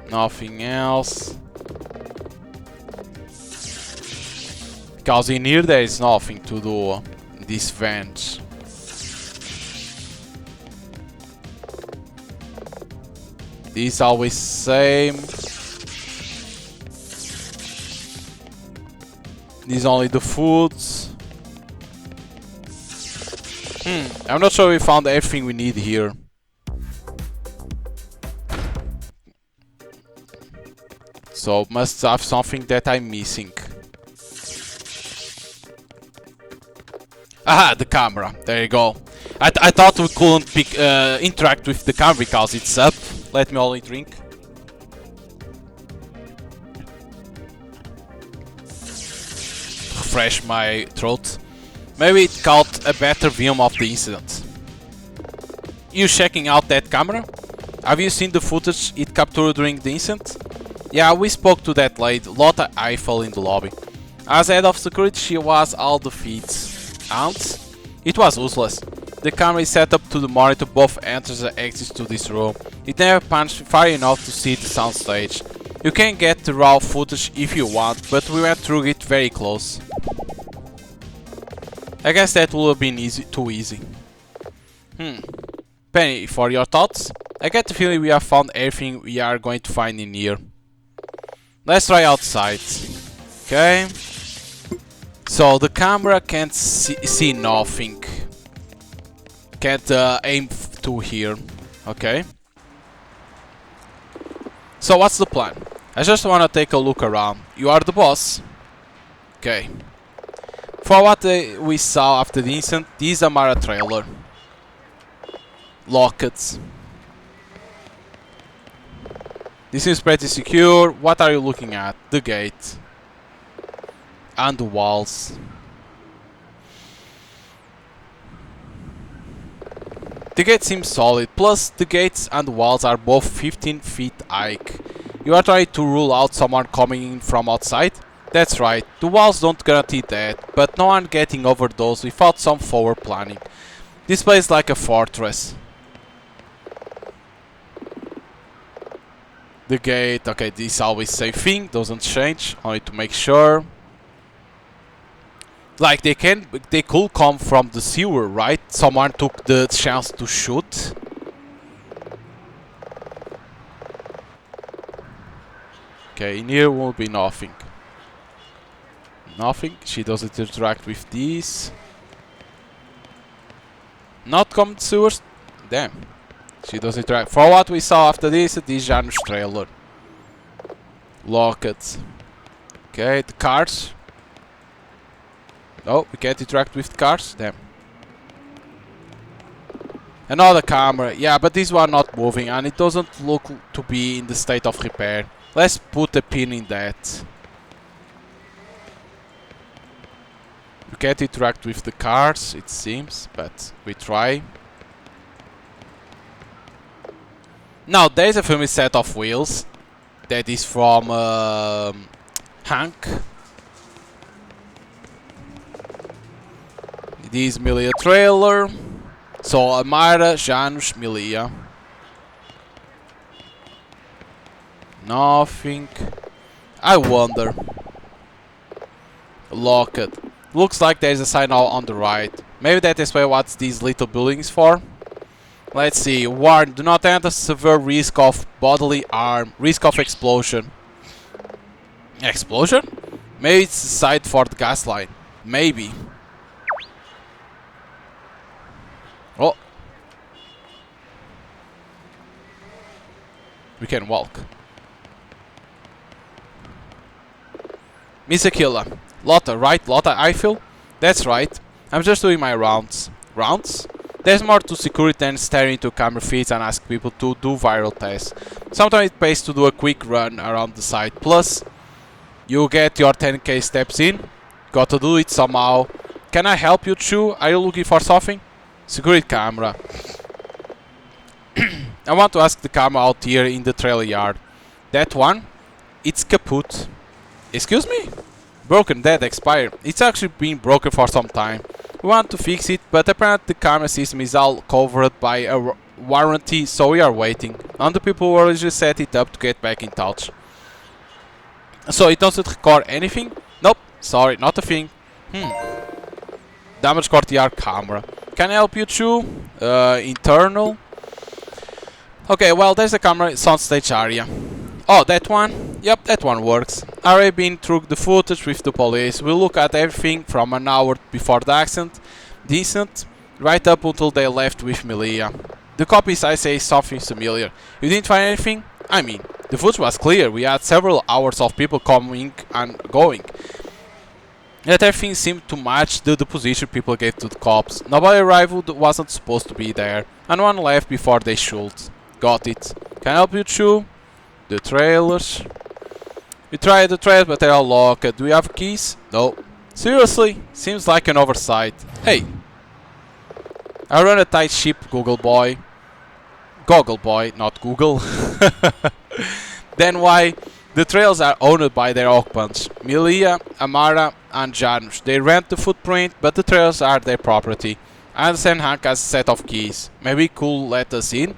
Nothing else. Because in here there is nothing to do in this vent. This always same. These only the foods. I'm not sure we found everything we need here. So must have something that I'm missing. Aha, the camera. There you go. I thought we couldn't interact with the camera because it's up. Let me only drink. Refresh my throat. Maybe it caught a better view of the incident. You checking out that camera? Have you seen the footage it captured during the incident? Yeah, we spoke to that lady, Lotta Eiffel, in the lobby. As head of security, she was all the feeds. And it was useless. The camera is set up to the monitor both enters and exits to this room. It never punched far enough to see the soundstage. You can get the raw footage if you want, but we went through it very close. I guess that would have been too easy. Penny, for your thoughts? I get the feeling we have found everything we are going to find in here. Let's try outside. Okay. So the camera can't see nothing. Can't aim to here. Okay. So what's the plan? I just wanna take a look around. You are the boss. Okay. For what we saw after the incident, this is a Mara trailer. Lockets. This is pretty secure. What are you looking at? The gate. And the walls. The gate seems solid, plus the gates and walls are both 15 feet high. You are trying to rule out someone coming in from outside? That's right, the walls don't guarantee that, but no one getting over those without some forward planning. This place is like a fortress. The gate, okay, this is always same thing, doesn't change, only to make sure. Like they could come from the sewer, right? Someone took the chance to shoot. Okay, in here will be nothing. Nothing. She doesn't interact with these. Not come to sewers. Damn. She doesn't interact. For what we saw after this Janus trailer. Lockets. Okay, the cars. Oh, we can't interact with cars? Damn. Another camera. Yeah, but this one not moving and it doesn't look to be in the state of repair. Let's put a pin in that. We can't interact with the cars, it seems, but we try. Now, there's a famous set of wheels. That is from Hank. This Milia trailer. So Amara, Janus, Milia. Nothing. I wonder. Locked. Looks like there's a sign now on the right. Maybe that is what these little buildings for. Let's see. Warn, do not enter, severe risk of bodily harm. Risk of explosion. Explosion? Maybe it's the side for the gas line. Maybe. Oh. We can walk. Miss Aquila. Lotta, right? Lotta, I feel? That's right. I'm just doing my rounds. Rounds? There's more to security than staring into camera feeds and ask people to do viral tests. Sometimes it pays to do a quick run around the site. Plus, you get your 10k steps in. Got to do it somehow. Can I help you, Chu? Are you looking for something? Security camera. I want to ask the camera out here in the trailer yard. That one? It's kaput. Excuse me? Broken, dead, expired. It's actually been broken for some time. We want to fix it, but apparently the camera system is all covered by a warranty, so we are waiting on the people who originally set it up to get back in touch. So it doesn't record anything? Nope, sorry, not a thing. Damage courtyard camera. Can I help you, Chu? Internal? Okay, well, there's the camera soundstage area. Oh, that one? Yep, that one works. I already been through the footage with the police. We look at everything from an hour before the accident, decent, right up until they left with Melia. The copies I say something familiar. You didn't find anything? I mean, the footage was clear. We had several hours of people coming and going. Yet everything seemed to match the position people gave to the cops. Nobody arrived who wasn't supposed to be there, and one left before they should. Got it. Can I help you, Chu? The trailers. We tried the trailers, but they're all locked. Do we have keys? No. Seriously? Seems like an oversight. Hey. I run a tight ship, Google boy. Goggle boy, not Google. Then why? The trails are owned by their occupants. Melia, Amara, and Janusz. They rent the footprint, but the trails are their property. I understand Hank has a set of keys. Maybe he could let us in?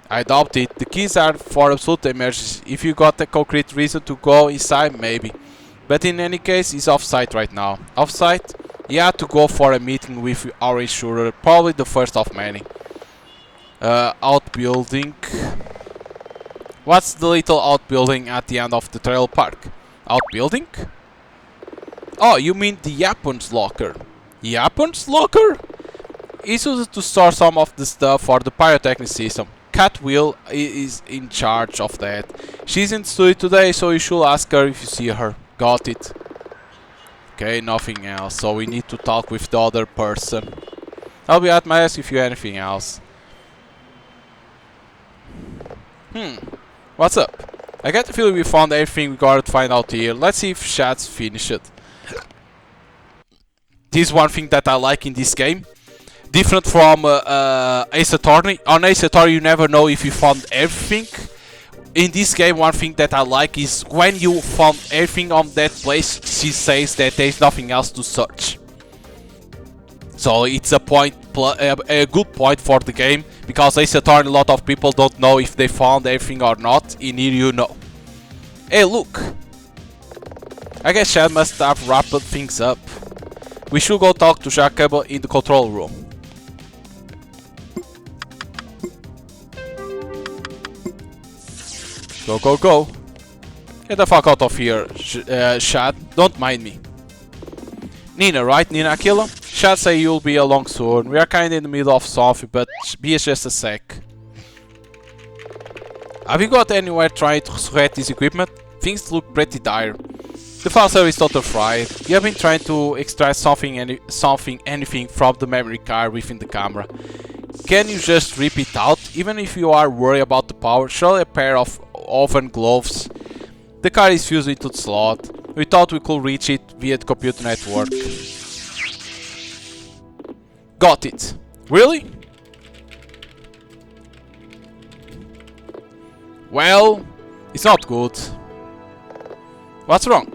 I doubt it. The keys are for absolute emergency. If you got a concrete reason to go inside, maybe. But in any case, he's off-site right now. Off-site? He had to go for a meeting with our insurer. Probably the first of many. Outbuilding. What's the little outbuilding at the end of the trail park? Outbuilding? Oh, you mean the Japan's locker. Japan's locker? It's used to store some of the stuff for the pyrotechnic system. Cat Will is in charge of that. She's in the studio today, so you should ask her if you see her. Got it. Okay, nothing else. So we need to talk with the other person. I'll be at my desk if you have anything else. What's up? I get the feeling we found everything we gotta find out here. Let's see if Shad's finished it. This is one thing that I like in this game. Different from Ace Attorney. On Ace Attorney you never know if you found everything. In this game one thing that I like is when you found everything on that place, she says that there is nothing else to search. So it's a good point for the game, because Ace Attorney a lot of people don't know if they found everything or not. In here you know. Hey look! I guess Shad must have wrapped things up. We should go talk to Jacob in the control room. Go, go, go. Get the fuck out of here, Shad. Don't mind me. Nina, right? Nina Aquila? Shad say you'll be along soon. We are kinda in the middle of something, but be just a sec. Have you got anywhere trying to resurrect this equipment? Things look pretty dire. The file server is totally fried. You have been trying to extract anything from the memory card within the camera. Can you just rip it out? Even if you are worried about the power, surely a pair of oven gloves. The card is fused into the slot. We thought we could reach it via the computer network. Got it. Really? Well, it's not good. What's wrong?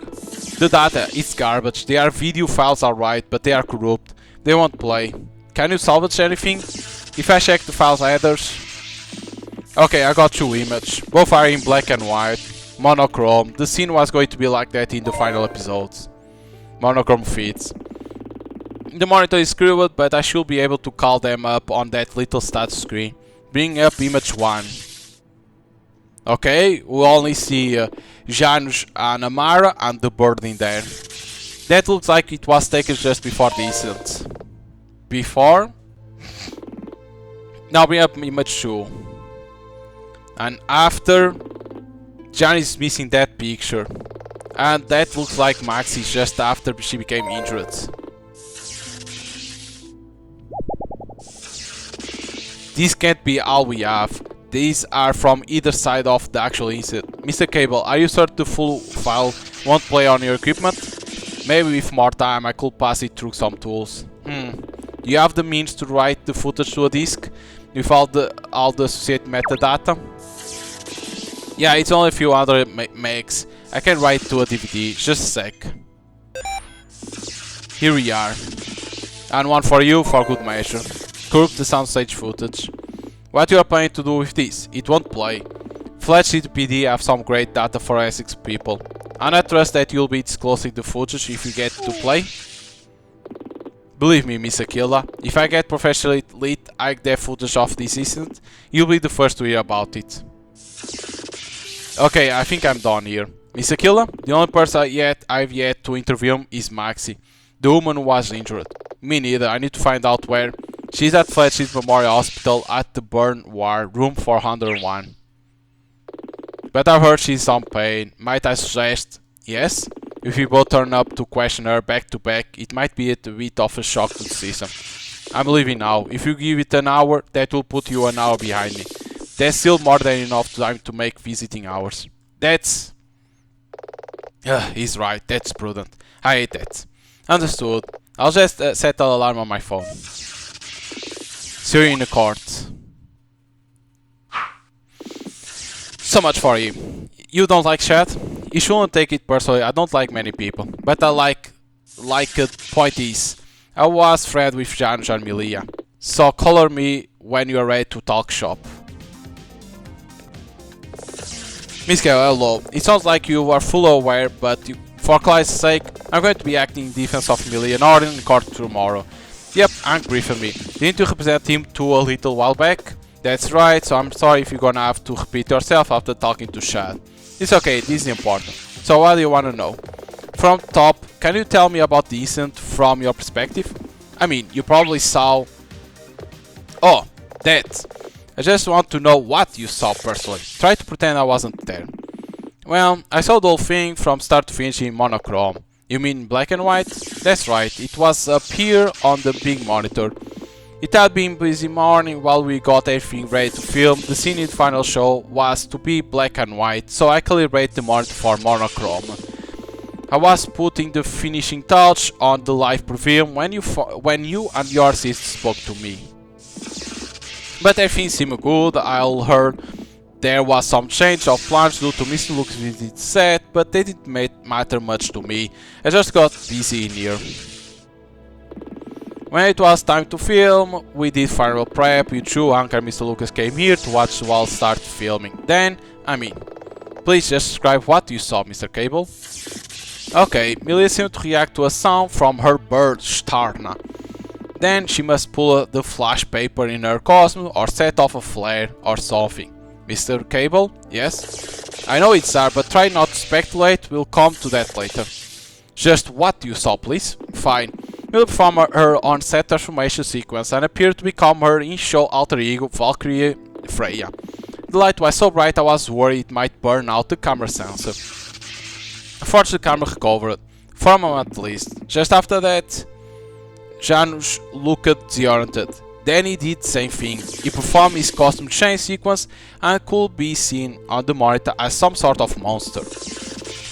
The data, it's garbage. Their video files are right, but they are corrupt. They won't play. Can you salvage anything? If I check the files headers... Okay, I got two images. Both are in black and white. Monochrome. The scene was going to be like that in the final episodes. Monochrome feeds. The monitor is screwed, but I should be able to call them up on that little status screen. Bring up image 1. Okay, we only see Janusz and Amara and the bird in there. That looks like it was taken just before the incident. Before? Now bring up image 2. And after, Jan is missing that picture. And that looks like Maxi just after she became injured. This can't be all we have. These are from either side of the actual incident. Mr. Cable, are you certain the full file won't play on your equipment? Maybe with more time I could pass it through some tools. Do you have the means to write the footage to a disk with all the associated metadata? Yeah, it's only a few hundred megs. I can write to a DVD, just a sec. Here we are. And one for you for good measure. Curb the soundstage footage. What you are planning to do with this? It won't play. Flash PD have some great data for Essex people. And I trust that you'll be disclosing the footage if you get to play. Believe me, Miss Aquila, if I get professionally lit high-def footage of this incident, you'll be the first to hear about it. Okay, I think I'm done here. Miss Aquila, the only person I've yet to interview is Maxi, the woman who was injured. Me neither, I need to find out where. She's at Fletcher's Memorial Hospital at the burn ward, room 401. But I've heard she's in pain. Might I suggest? Yes? If we both turn up to question her back to back, it might be a bit of a shock to the system. I'm leaving now. If you give it an hour, that will put you an hour behind me. That's still more than enough time to make visiting hours. That's... he's right, that's prudent. I hate that. Understood. I'll just set an alarm on my phone. See you in the court. So much for you. You don't like chat? You shouldn't take it personally, I don't like many people. But I like it. Point is, I was friends with Janusz and Milia. So color me when you are ready to talk shop. Miss Gale, hello. It sounds like you are fully aware, but for Clyde's sake, I'm going to be acting in defense of Milia Nord in court tomorrow. Yep, Hank briefed me. Didn't you represent him too a little while back? That's right, so I'm sorry if you're gonna have to repeat yourself after talking to Shad. It's okay, this is important. So what do you wanna know? From top, can you tell me about the incident from your perspective? I mean, you probably saw... Oh, that. I just want to know what you saw personally. Try to pretend I wasn't there. Well, I saw the whole thing from start to finish in monochrome. You mean black and white? That's right, it was up here on the big monitor. It had been a busy morning while we got everything ready to film. The scene in the final show was to be black and white, so I calibrated the monitor for monochrome. I was putting the finishing touch on the live preview when you and your sister spoke to me. But everything seemed good. I heard there was some change of plans due to Mr. Luke's visit set, but they didn't matter much to me. I just got busy in here. When it was time to film, we did final prep. You two, Anchor and Mr. Lucas came here to watch while start filming. Then, please just describe what you saw, Mr. Cable. Okay, Milia seemed to react to a sound from her bird, Starna. Then she must pull the flash paper in her costume or set off a flare or something. Mr. Cable? Yes? I know it's hard, but try not to speculate, we'll come to that later. Just what you saw, please? Fine. We'll perform her on-set transformation sequence and appear to become her in-show alter ego, Valkyrie Freya. The light was so bright I was worried it might burn out the camera sensor. Fortunately, the camera recovered. For a moment at least. Just after that, Janusz looked disoriented. Then he did the same thing. He performed his costume change sequence and could be seen on the monitor as some sort of monster.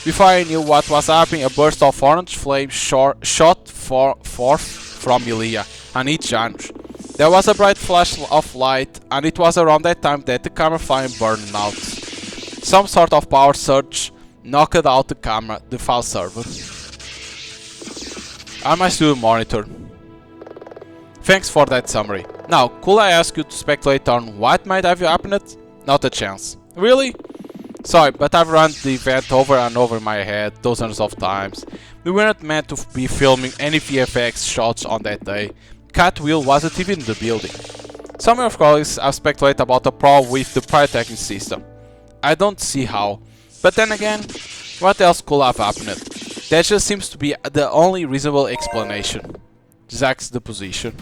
Before I knew what was happening, a burst of orange flame shot forth from Milia and hit Janusz. There was a bright flash of light, and it was around that time that the camera flame burned out. Some sort of power surge knocked out the file server. And my studio monitor. Thanks for that summary. Now, could I ask you to speculate on what might have happened? Not a chance. Really? Sorry, but I've run the event over and over in my head dozens of times. We weren't meant to be filming any VFX shots on that day. Catwheel wasn't even in the building. Some of your colleagues have speculated about a problem with the pyrotechnic system. I don't see how. But then again, what else could have happened? That just seems to be the only reasonable explanation. Zack's the position.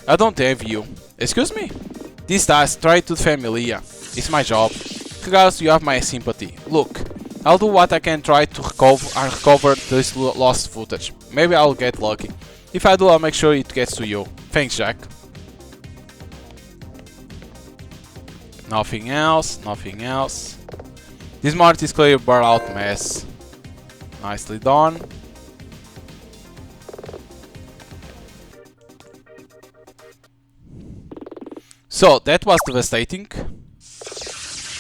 I don't have you. Excuse me? These guys try to defend Melia. It's my job. Regardless, you have my sympathy. Look, I'll do what I can try to recover this lost footage. Maybe I'll get lucky. If I do, I'll make sure it gets to you. Thanks, Jack. Nothing else, nothing else. This monitor is clearly a burnt out mess. Nicely done. So, that was devastating.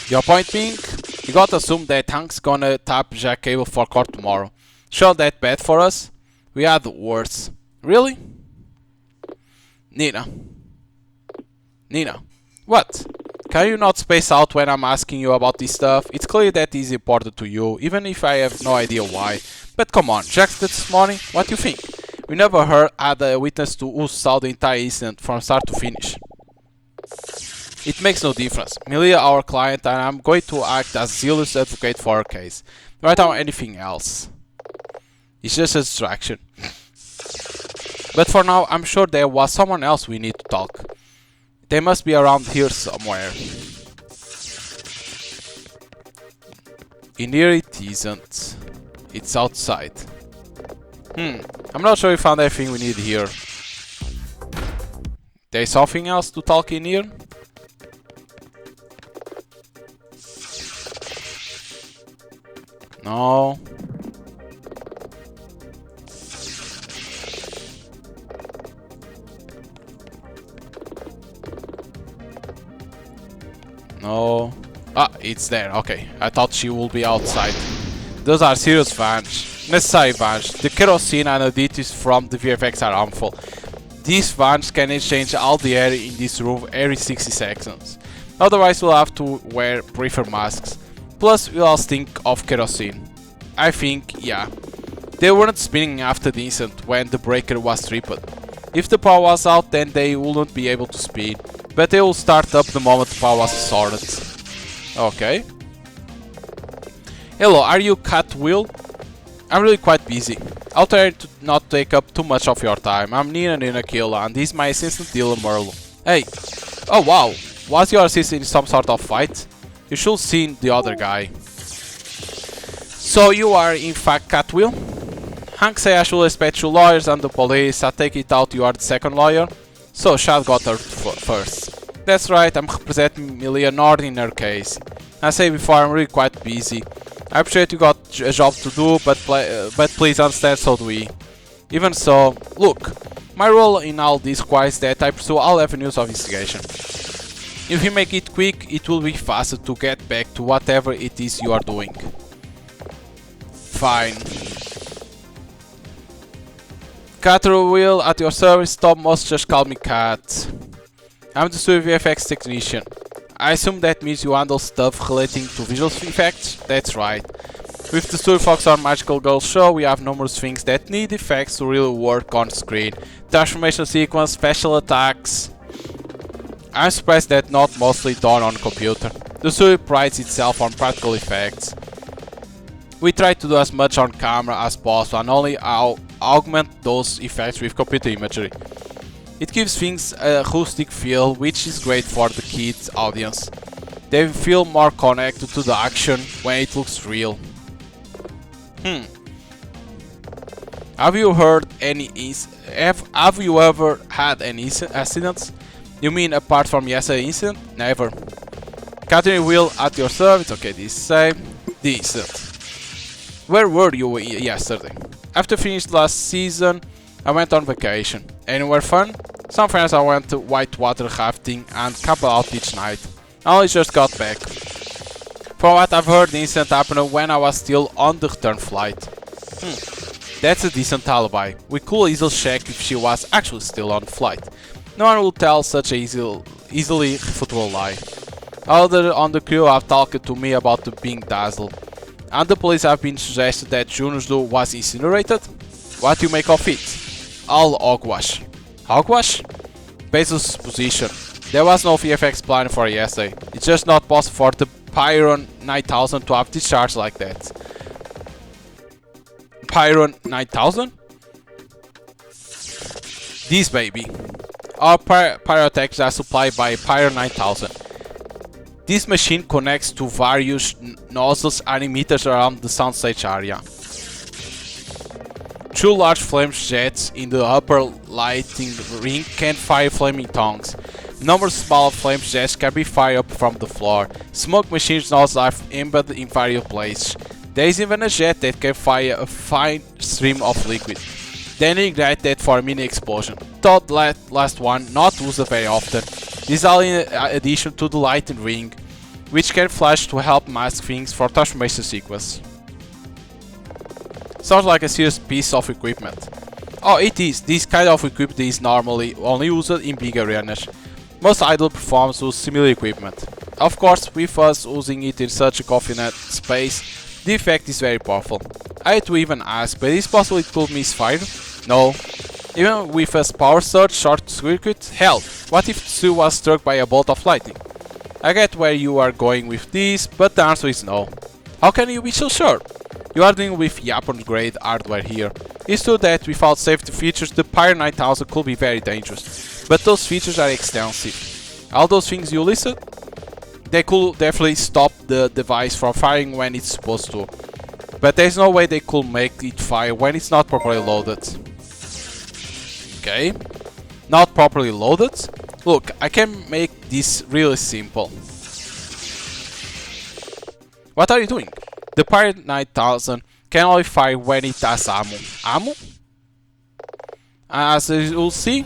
Your point being, you gotta assume that Hank's gonna tap Jack Cable for court tomorrow. Sure, that bad for us? We had worse. Really? Nina. Nina. What? Can you not space out when I'm asking you about this stuff? It's clear that is important to you, even if I have no idea why. But come on, Jack this morning, what do you think? We never had a witness who saw the entire incident from start to finish. It makes no difference. Melia, our client, and I'm going to act as zealous advocate for her case. Right now, anything else. It's just a distraction. But for now, I'm sure there was someone else we need to talk. They must be around here somewhere. In here it isn't. It's outside. I'm not sure we found everything we need here. There's something else to talk in here? No. No. Ah, it's there. Okay. I thought she would be outside. Those are serious vans. Necessary vans. The kerosene and additives from the VFX are harmful. These vans can exchange all the air in this room every 60 seconds. Otherwise we'll have to wear prefer masks. Plus we'll all stink of kerosene. I think, yeah. They weren't spinning after the incident when the breaker was tripped. If the power was out, then they wouldn't be able to spin. But they will start up the moment the power was restored. Okay. Hello, are you Cat Will? I'm really quite busy. I'll try to not take up too much of your time. I'm Nina in Aquila, and this is my assistant dealer Merle. Hey. Oh wow. Was your assistant in some sort of fight? You should have seen the other guy. So you are in fact Cat Will? Hank say I should expect two lawyers and the police. I take it out you are the second lawyer? So Shad got her first. That's right, I'm representing Melia Nord in her case. I say before, I'm really quite busy. I appreciate you got a job to do, but please understand, so do we. Even so, look, my role in all this requires that I pursue all avenues of investigation. If you make it quick, it will be faster to get back to whatever it is you are doing. Fine. Cat Will at your service. Tom must just call me Cat. I'm the studio VFX technician. I assume that means you handle stuff relating to visual effects? That's right. With the Studio Fox or Magical Girl show, we have numerous things that need effects to really work on screen. Transformation sequence, special attacks. I'm surprised that not mostly done on computer. The studio prides itself on practical effects. We try to do as much on camera as possible and only augment those effects with computer imagery. It gives things a rustic feel, which is great for the kids audience. They feel more connected to the action when it looks real. Have you heard any have you ever had any accidents? You mean apart from yesterday's incident? Never. Catherine Will at your service. Okay, this say the incident. Where were you yesterday? After finished last season, I went on vacation. Anywhere fun? Some friends I went to whitewater rafting and camp out each night. I only just got back. From what I've heard, the incident happened when I was still on the return flight. That's a decent alibi. We could easily check if she was actually still on flight. No one will tell such a easily refutable lie. Others on the crew have talked to me about being dazzled. And the police have been suggested that Junior's do was incinerated? What do you make of it? All hogwash. Hogwash? Bezos' position. There was no VFX plan for yesterday. It's just not possible for the Pyron 9000 to have discharge like that. Pyron 9000. This baby. Our pyrotechs are supplied by Pyron 9000. This machine connects to various nozzles and emitters around the soundstage area. Two large flame jets in the upper lighting ring can fire flaming tongues. Numerous small flame jets can be fired up from the floor. Smoke machines nozzles are embedded in various places. There is even a jet that can fire a fine stream of liquid. Then ignite that for a mini explosion. Third last one, not used very often. This is all in addition to the lighting ring, which can flash to help mask things for transformation sequence. Sounds like a serious piece of equipment. Oh, it is. This kind of equipment is normally only used in big arenas. Most idle performers use similar equipment. Of course, with us using it in such a confined space, the effect is very powerful. I had to even ask, but is it possible it could misfire? No. Even with a power surge short circuit? Hell, what if Stu was struck by a bolt of lightning? I get where you are going with this, but the answer is no. How can you be so sure? You are dealing with Japan grade hardware here. It's true that without safety features the Pyro 9000 could be very dangerous, but those features are extensive. All those things you listed? They could definitely stop the device from firing when it's supposed to, but there's no way they could make it fire when it's not properly loaded. Okay, not properly loaded? Look, I can make this really simple. What are you doing? The Pyro 9000 can only fire when it has ammo. Ammo? As you'll see.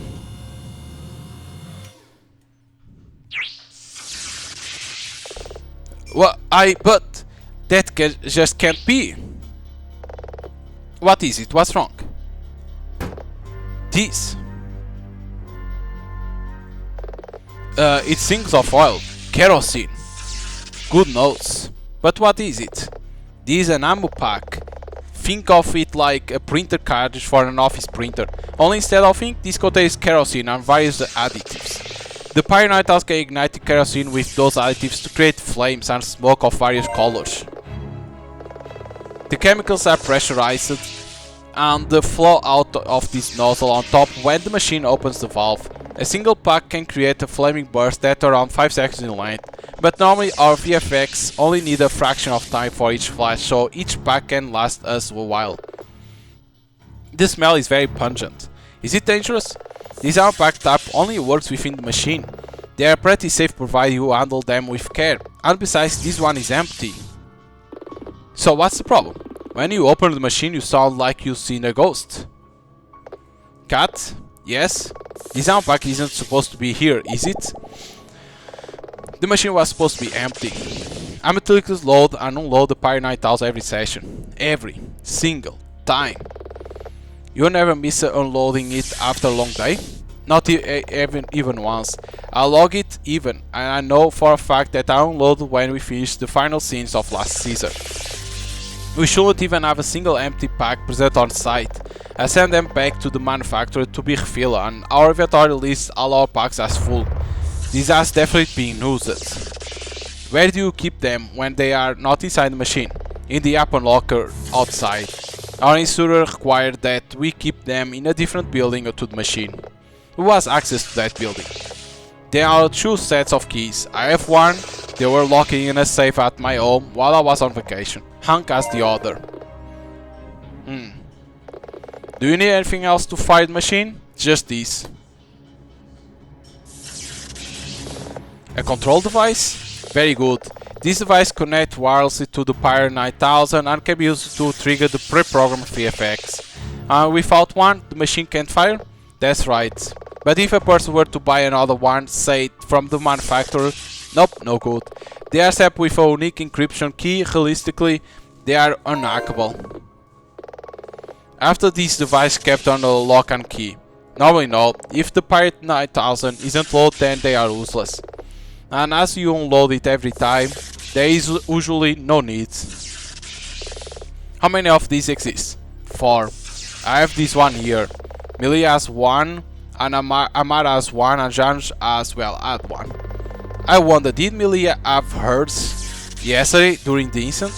Well, but that just can't be. What is it? What's wrong? This. It sinks of oil. Kerosene. Good notes. But what is it? This is an ammo pack. Think of it like a printer cartridge for an office printer. Only instead of ink, this contains kerosene and various additives. The Pyro 9000 can ignite the kerosene with those additives to create flames and smoke of various colors. The chemicals are pressurized and flow out of this nozzle on top when the machine opens the valve. A single pack can create a flaming burst that around 5 seconds in length, but normally our VFX only need a fraction of time for each flash, so each pack can last us a while. The smell is very pungent. Is it dangerous? This ammo pack type only works within the machine. They are pretty safe provided you handle them with care, and besides this one is empty. So what's the problem? When you open the machine you sound like you've seen a ghost. Cat? Yes? This ammo pack isn't supposed to be here, is it? The machine was supposed to be empty. I meticulously load and unload the Pyro 9000 every session. Every single time. You never miss unloading it after a long day? Not even once. I log it even, and I know for a fact that I unloaded when we finished the final scenes of last season. We shouldn't even have a single empty pack present on site. I send them back to the manufacturer to be refilled, and our inventory lists all our packs as full. This has definitely been used. Where do you keep them when they are not inside the machine? In the Japan locker outside. Our insurer required that we keep them in a different building to the machine. Who has access to that building? There are 2 sets of keys. I have one. They were locked in a safe at my home while I was on vacation. Hank has the other. Do you need anything else to fire the machine? Just this. A control device? Very good. This device connects wirelessly to the Pyro 9000 and can be used to trigger the pre-programmed VFX. Without one, the machine can't fire? That's right. But if a person were to buy another one, say from the manufacturer, nope, no good. They are set with a unique encryption key. Realistically, they are unhackable. After this device kept under lock and key. Normally no, if the Pyro 9000 isn't loaded then they are useless. And as you unload it every time, there is usually no need. How many of these exist? 4. I have this one here. Millie has one, and Amara has one, and Janusz as well had one. I wonder, did Millie have hers? yesterday during the incident.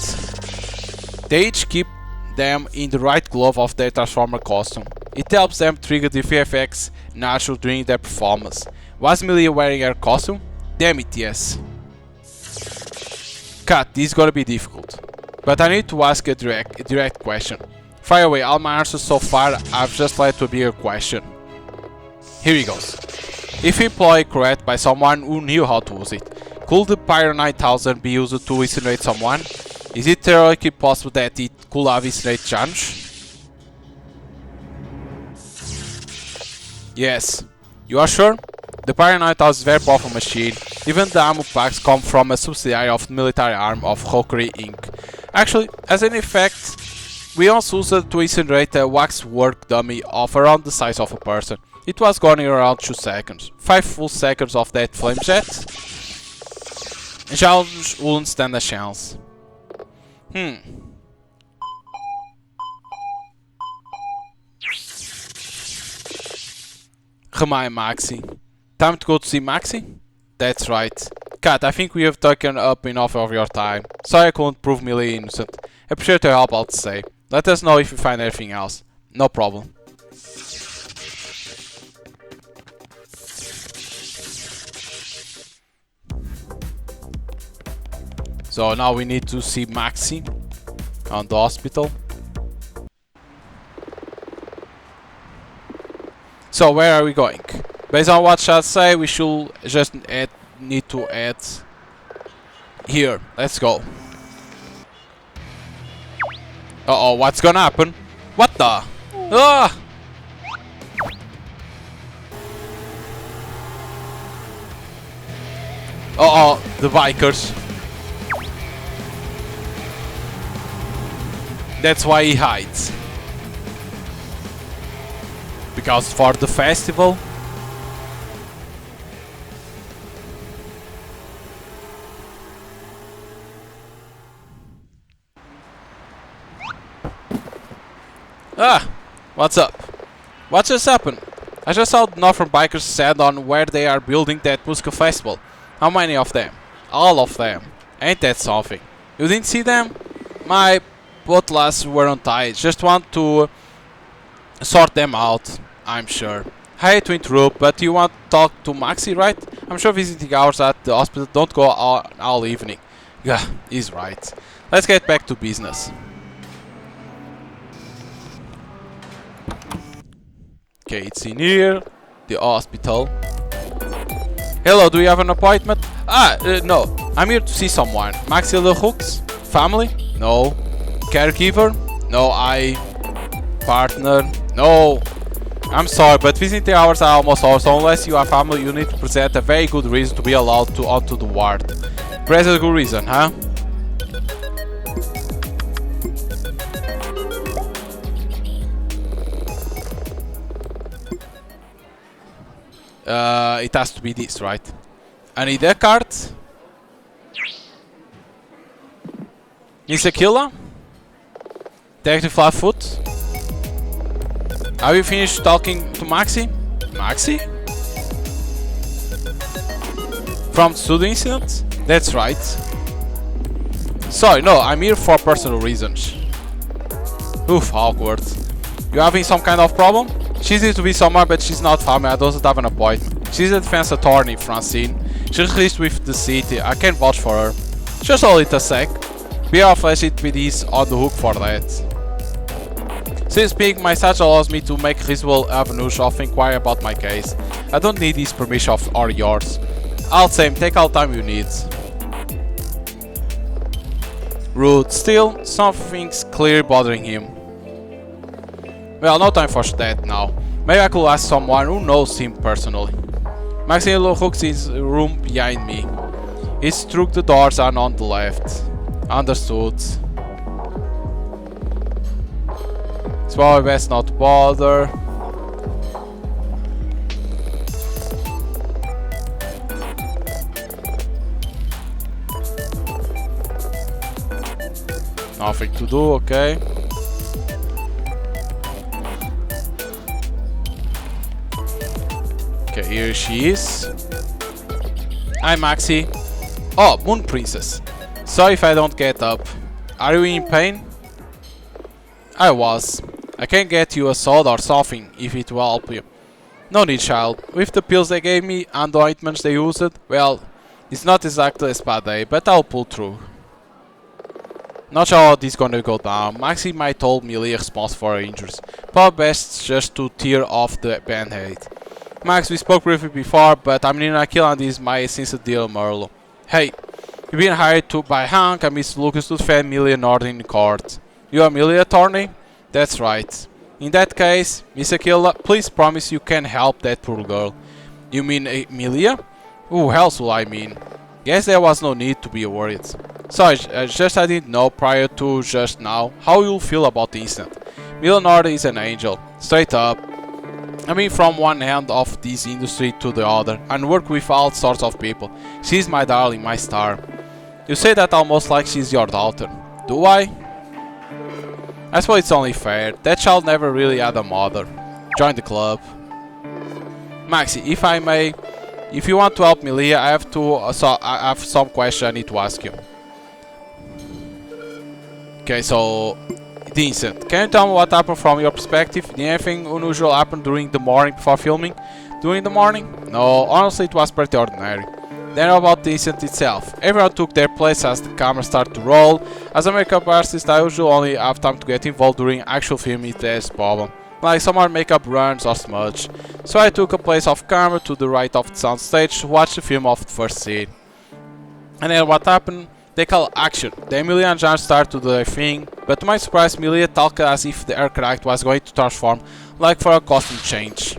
They each keep them in the right glove of their Transformer costume. It helps them trigger the VFX natural during their performance. Was Millie wearing her costume? Damn it, yes. Cut, this is gonna be difficult. But I need to ask a direct question. Fire away, all my answers so far I've just led to a bigger question. Here he goes. If employed correct by someone who knew how to use it, could the Pyro 9000 be used to incinerate someone? Is it theoretically possible that it could have incinerated Janus? Yes. You are sure? The Pyro 9000 is a very powerful machine. Even the ammo packs come from a subsidiary of the military arm of Rockery Inc. Actually, as an effect, we also used it to incinerate a waxwork dummy of around the size of a person. It was gone in around 2 seconds. 5 full seconds of that flame jet. Janus wouldn't stand a chance. Remind Maxi. Time to go to see Maxi? That's right. Kat, I think we have taken up enough of your time. Sorry I couldn't prove Millie innocent. Appreciate your help, I'll say. Let us know if you find anything else. No problem. So now we need to see Maxi on the hospital. So where are we going? Based on what Chad say, we should just need to add here. Let's go. Uh oh, what's gonna happen? What the? Ah! Uh oh, the bikers. That's why he hides. Because for the festival. Ah, what's up? What just happened? I just saw the Northern bikers stand on where they are building that musical festival. How many of them? All of them. Ain't that something? You didn't see them? My buttlasts were untied. Just want to sort them out, I'm sure. I hate to interrupt, but you want to talk to Maxi, right? I'm sure visiting hours at the hospital don't go all evening. Yeah, he's right. Let's get back to business. Okay, it's in here. The hospital. Hello, do you have an appointment? No. I'm here to see someone. Maxi Lehooks? Family? No. Caregiver? No. Partner? No. I'm sorry, but visiting hours are almost over, so unless you are family, you need to present a very good reason to be allowed to onto the ward. Present a good reason, huh? It has to be this, right? I need a card. Miss Aquila? Detective Flatfoot? Have you finished talking to Maxi? Maxi? From the studio incident? That's right. Sorry, no, I'm here for personal reasons. Oof, awkward. You having some kind of problem? She's here to be somewhere, but she's not family. I doesn't have an appointment. She's a defense attorney, Francine. She's released with the city. I can't vouch for her. Just hold it a sec. Be our flash it with this on the hook for that. Since speaking, my statute allows me to make reasonable avenues of inquiry about my case. I don't need his permission or yours. I'll say take all the time you need. Rude. Still, something's clearly bothering him. Well, no time for that now. Maybe I could ask someone who knows him personally. Maxine Lehooks is in the room behind me. It's true the doors are on the left. Understood. It's probably best not to bother. Nothing to do, okay. Okay, here she is. Hi, Maxi. Oh, Moon Princess. Sorry if I don't get up. Are you in pain? I was. I can get you a soda or something if it will help you. No need, child. With the pills they gave me and the ointments they used, well, it's not exactly a spa day, but I'll pull through. Not sure how this is gonna go down. Maxi might hold Millie responsible for her injuries. Probably best just to tear off the band-aid. Max, we spoke briefly before, but I'm Nina Aquila and this is my sincere deal, Merlo. Hey, you've been hired by Hank and Mr. Lucas to defend Millie and Norton in court. You are Millie attorney? That's right. In that case, Miss Aquila, please promise you can help that poor girl. You mean Emilia? Who else will I mean? Guess there was no need to be worried. Sorry, I didn't know prior to just now how you'll feel about the incident. Millie Norton is an angel, straight up. I mean, from one end of this industry to the other, and work with all sorts of people. She's my darling, my star. You say that almost like she's your daughter. Do I? I suppose it's only fair. That child never really had a mother. Join the club. Maxi, if I may, if you want to help Millie, I have some question I need to ask you. Okay, so the incident. Can you tell me what happened from your perspective? Did anything unusual happen during the morning before filming? During the morning? No, honestly it was pretty ordinary. Then about the incident itself. Everyone took their place as the camera started to roll. As a makeup artist I usually only have time to get involved during actual filming if there's a problem. Like some are makeup runs or smudge. So I took a place off camera to the right of the soundstage to watch the film of the first scene. And then what happened? They call action. The Emilia and John start to do their thing, but to my surprise Emilia talked as if the aircraft was going to transform, like for a costume change.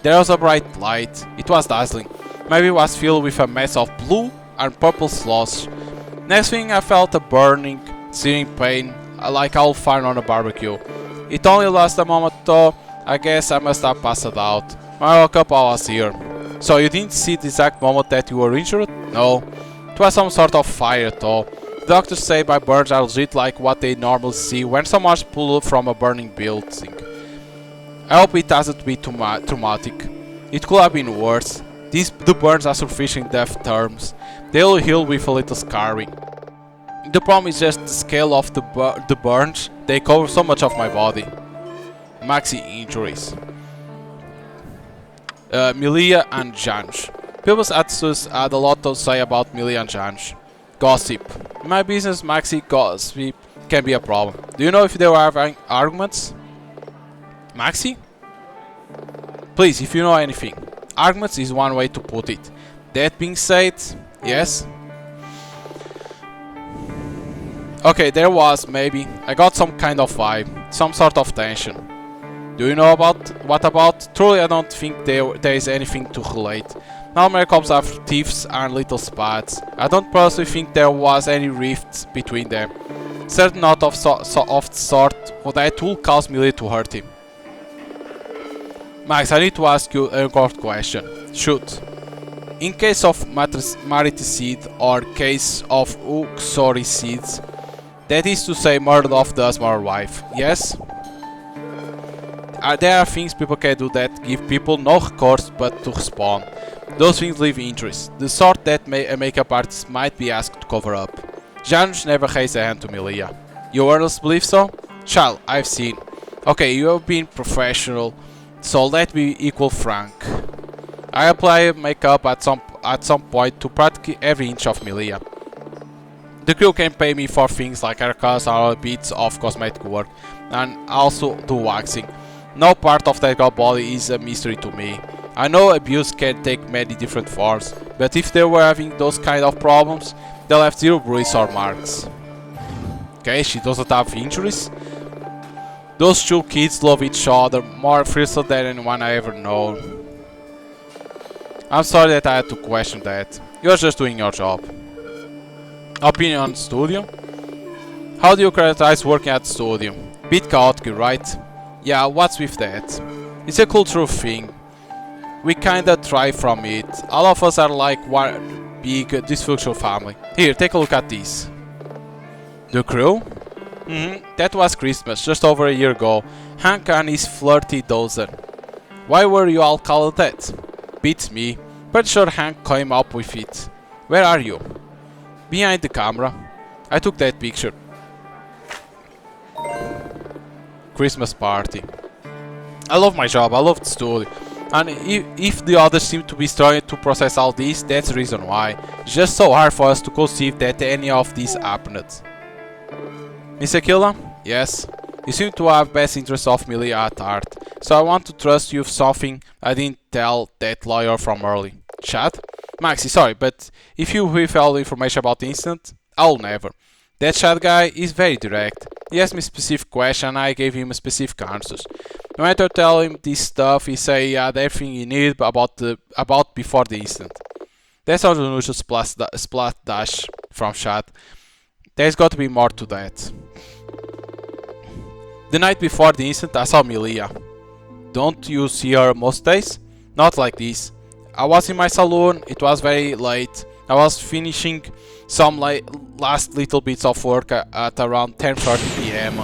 There was a bright light. It was dazzling. Maybe it was filled with a mess of blue and purple slush. Next thing I felt a burning, searing pain, like I'll find on a barbecue. It only lasted a moment though. I guess I must have passed out. When I woke up I was here. So you didn't see the exact moment that you were injured? No. It was some sort of fire though. Doctors say my burns are legit like what they normally see when someone's pulled from a burning building. I hope it hasn't been too traumatic. It could have been worse. The burns are sufficient in death terms. They'll heal with a little scarring. The problem is just the scale of the burns. They cover so much of my body. Maxi injuries. Milia and Janj. People's attitudes had a lot to say about Milia and Janj. Gossip. In my business, Maxi, gossip can be a problem. Do you know if they were having arguments? Maxi? Please, if you know anything. Arguments is one way to put it. That being said, yes. Okay, there was, maybe. I got some kind of vibe. Some sort of tension. Do you know about what about? Truly, I don't think there is anything to relate. Normal cops have thieves and little spats. I don't personally think there was any rift between them. Certain not of the sort that will cause Millie to hurt him. Max, I need to ask you a important question. Shoot. In case of matricide or case of uxoricide, that is to say murder of the husband or wife, yes? There are things people can do that give people no recourse but to respond. Those things leave injuries, the sort that a makeup artist might be asked to cover up. Janusz never raised a hand to Milia. You honestly believe so? Child, I've seen. Okay, you have been professional, so let me equal frank. I apply makeup at some point to practically every inch of Milia. The crew can pay me for things like haircuts or bits of cosmetic work, and also do waxing. No part of that girl body is a mystery to me. I know abuse can take many different forms, but if they were having those kind of problems, they'll have zero bruises or marks. Okay, she doesn't have injuries. Those two kids love each other more fiercely than anyone I ever known. I'm sorry that I had to question that. You're just doing your job. Opinion on studio? How do you characterize working at the studio? Bit chaotic, right? Yeah, what's with that? It's a cultural thing. We kinda thrive from it. All of us are like one big dysfunctional family. Here, take a look at this. The crew? That was Christmas, just over a year ago. Hank and his flirty dozen. Why were you all called that? Beats me. Pretty sure Hank came up with it. Where are you? Behind the camera. I took that picture. Christmas party. I love my job, I love the studio. And if the others seem to be struggling to process all this, that's the reason why. It's just so hard for us to conceive that any of this happened. Miss Aquila? Yes. You seem to have best interest of Millie at heart, so I want to trust you with something I didn't tell that lawyer from early. Chad? Maxi, sorry, but if you withheld information about the incident, I'll never. That Chad guy is very direct. He asked me a specific question and I gave him specific answers. When I tell him this stuff, he said he had everything he needed about before the incident. That's not an unusual splat dash from Chad. There's got to be more to that. The night before the incident, I saw Milia. Don't you see her most days? Not like this. I was in my saloon, it was very late. I was finishing some last little bits of work at around 10:30 PM.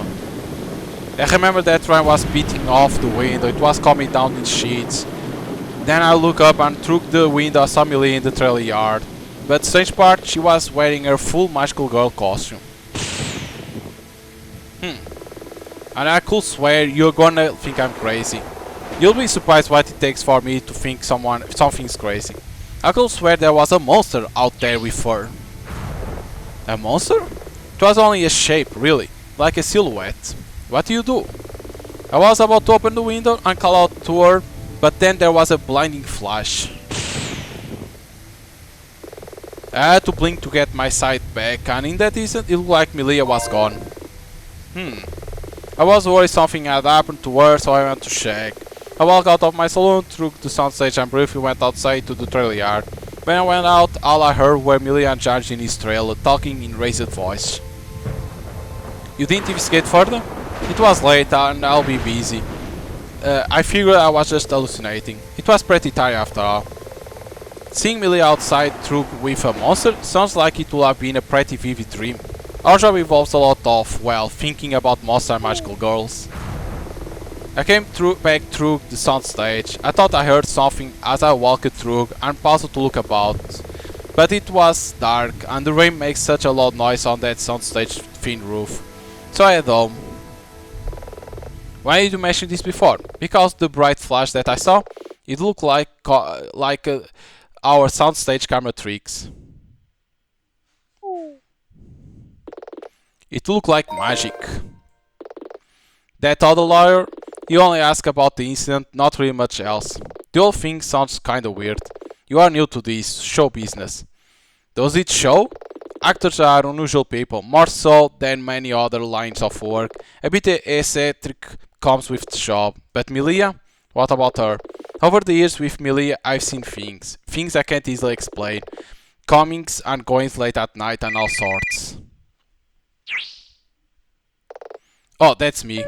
I remember that rain was beating off the window, it was coming down in sheets. Then I looked up and through the window I saw Milia in the trailer yard. But the strange part, she was wearing her full magical girl costume. And I could swear you're gonna think I'm crazy. You'll be surprised what it takes for me to think something's crazy. I could swear there was a monster out there with her. A monster? It was only a shape, really, like a silhouette. What do you do? I was about to open the window and call out to her, but then there was a blinding flash. I had to blink to get my sight back, and in that instant it looked like Milia was gone. I was worried something had happened to her, so I went to check. I walked out of my saloon, through the soundstage and briefly went outside to the trailer yard. When I went out, all I heard were Milia and George in his trailer, talking in raised voice. You didn't investigate further? It was late and I'll be busy. I figured I was just hallucinating. It was pretty tired after all. Seeing Milia outside through with a monster sounds like it would have been a pretty vivid dream. Our job involves a lot of, well, thinking about monster and magical girls. I came back through the soundstage. I thought I heard something as I walked through and paused to look about. But it was dark and the rain makes such a loud noise on that soundstage thin roof. So I head home. Why did you mention this before? Because the bright flash that I saw, it looked like our soundstage camera tricks. It looked like magic. That other lawyer, he only asked about the incident, not really much else. The whole thing sounds kinda weird. You are new to this show business. Does it show? Actors are unusual people, more so than many other lines of work. A bit eccentric comes with the job. But Milia? What about her? Over the years with Milia I've seen things I can't easily explain. Comings and goings late at night and all sorts. Oh, that's me.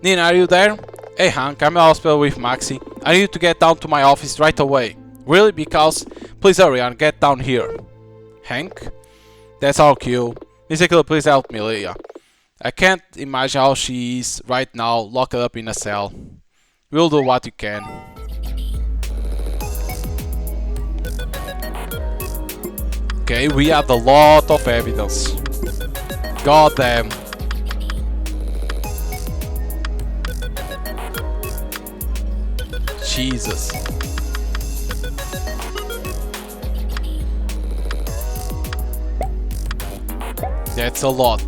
Nina, are you there? Hey Hank, I'm in the hospital with Maxi. I need you to get down to my office right away. Really? Because... Please hurry and get down here. Hank? That's our cue. Miss Aquila, please help Milia. I can't imagine how she is right now, locked up in a cell. We'll do what you can. Okay, we have a lot of evidence. God damn. Jesus. That's a lot.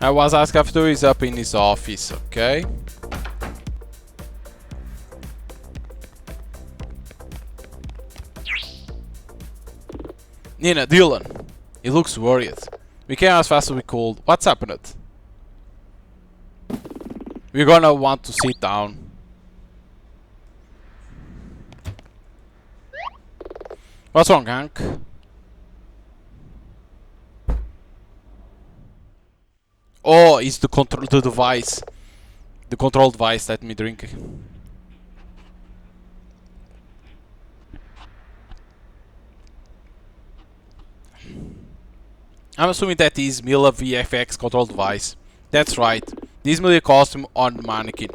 I was asked after he's up in his office, okay? Nina, Dylan. He looks worried. We came as fast as we could. What's happened? We're gonna want to sit down. What's wrong, Hank? Oh, it's the device. The control device. Let me drink. I'm assuming that is Mila VFX control device. That's right. This Mila costume on the mannequin.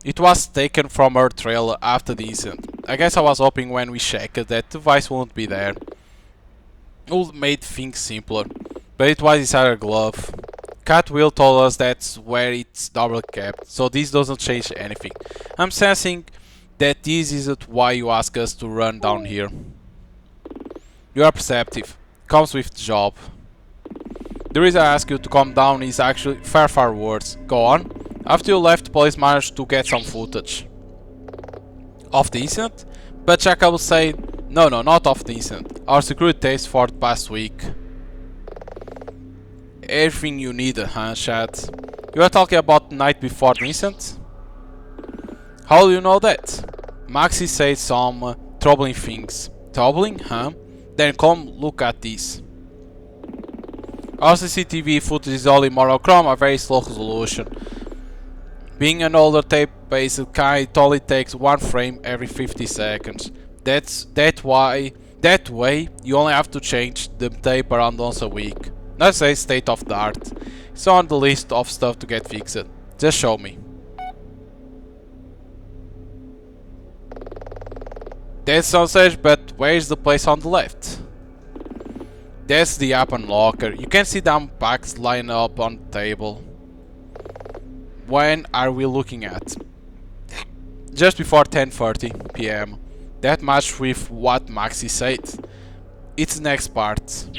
It was taken from her trailer after the incident. I guess I was hoping when we checked that the device wouldn't be there. It would made things simpler. But it was inside her glove. Cat Will told us that's where it's double kept, so this doesn't change anything. I'm sensing that this isn't why you ask us to run down here. You are perceptive. Comes with the job. The reason I ask you to come down is actually far worse. Go on. After you left, police managed to get some footage of the incident, but Jack will say, no, not of the incident. Our security tapes for the past week. Everything you need, huh, Chad? You are talking about the night before the incident? How do you know that? Maxi said some troubling things. Troubling, huh? Then come look at this. Our CCTV footage is all in monochrome, a very slow resolution. Being an older tape-based kind, it only takes one frame every 50 seconds. That way, you only have to change the tape around once a week. Not say state of the art. It's on the list of stuff to get fixed. Just show me. That's sausage, but where's the place on the left? That's the Japan locker. You can see them packs lined up on the table. When are we looking at? Just before 10:30 PM. That matched with what Maxi said. It's the next part.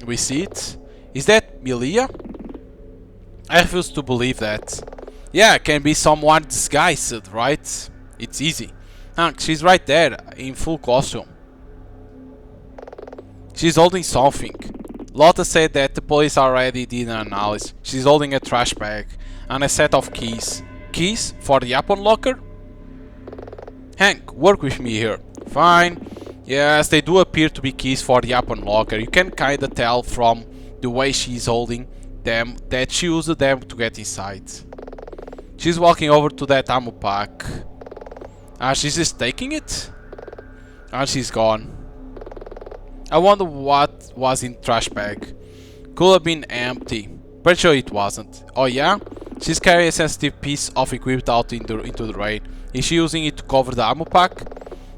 We see it. Is that Milia? I refuse to believe that. Yeah, it can be someone disguised, right? It's easy. She's right there, in full costume. She's holding something. Lotta said that the police already did an analysis. She's holding a trash bag and a set of keys. Keys for the Japan locker? Hank, work with me here. Fine. Yes, they do appear to be keys for the Japan locker. You can kinda tell from the way she's holding them that she used them to get inside. She's walking over to that ammo pack. And she's just taking it? And she's gone. I wonder what was in the trash bag. Could have been empty. Pretty sure it wasn't. Oh yeah? She's carrying a sensitive piece of equipment out into the rain. Is she using it to cover the ammo pack?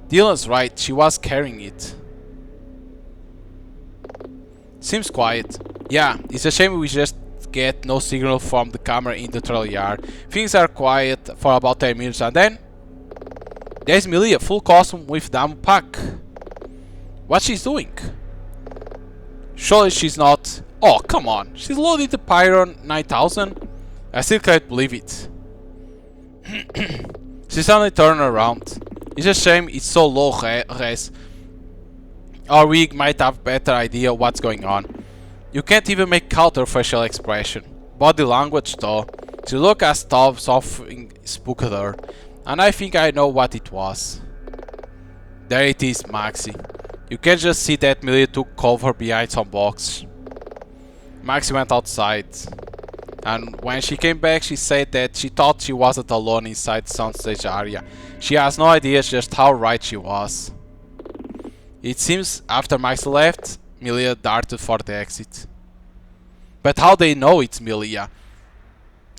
Dylan's right, she was carrying it. Seems quiet. Yeah, it's a shame we just get no signal from the camera in the trailer yard. Things are quiet for about 10 minutes and then... There's Milia, full costume with the ammo pack. What's she doing? Surely she's not... Oh, come on. She's loading the Pyron 9000? I still can't believe it. She suddenly turned around. It's a shame it's so low res. Or we might have better idea what's going on. You can't even make out her facial expression. Body language though. She looked as though something spooked her. And I think I know what it was. There it is, Maxi. You can just see that Millie took cover behind some box. Maxi went outside. And when she came back, she said that she thought she wasn't alone inside the soundstage area. She has no idea just how right she was. It seems after Max left, Milia darted for the exit. But how they know it's Milia?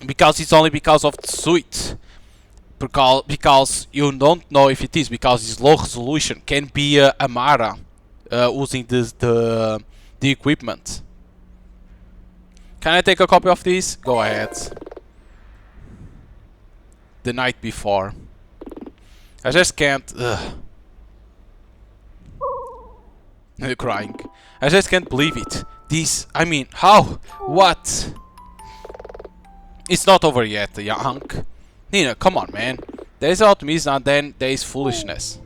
Because it's only because of the suit. Because you don't know if it is, because it's low resolution. Can be Amara using the equipment. Can I take a copy of this? Go ahead. The night before. I just can't... I'm crying. I just can't believe it. This... I mean, how? What? It's not over yet, young. Nina, come on, man. There is optimism and then there is foolishness.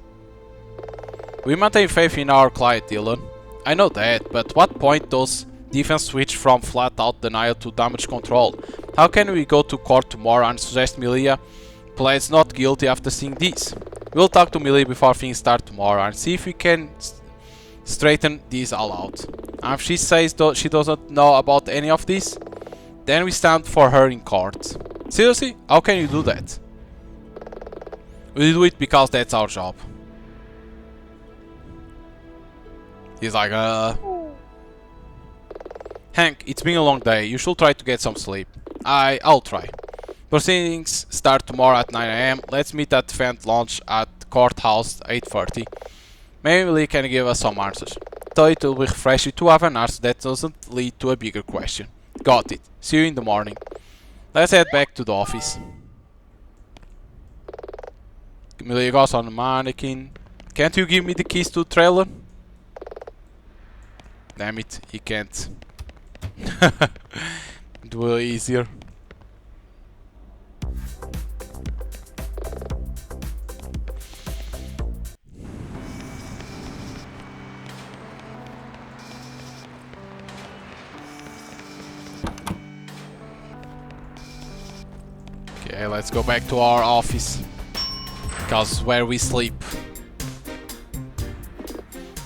We maintain faith in our client, Dylan. I know that, but what point does defense switch from flat-out denial to damage control? How can we go to court tomorrow and suggest Milia pleads not guilty after seeing this? We'll talk to Milia before things start tomorrow and see if we can straighten this all out. And if she says she doesn't know about any of this, then we stand for her in court. Seriously? How can you do that? We do it because that's our job. He's like, Hank, it's been a long day. You should try to get some sleep. I'll try. Proceedings start tomorrow at 9 AM. Let's meet at event launch at courthouse 8:30. Maybe Lee can give us some answers. Though it will be refreshing to have an answer that doesn't lead to a bigger question. Got it. See you in the morning. Let's head back to the office. Millie goes on the mannequin. Can't you give me the keys to the trailer? Damn it, he can't. Do it easier. Okay, let's go back to our office. Because where we sleep.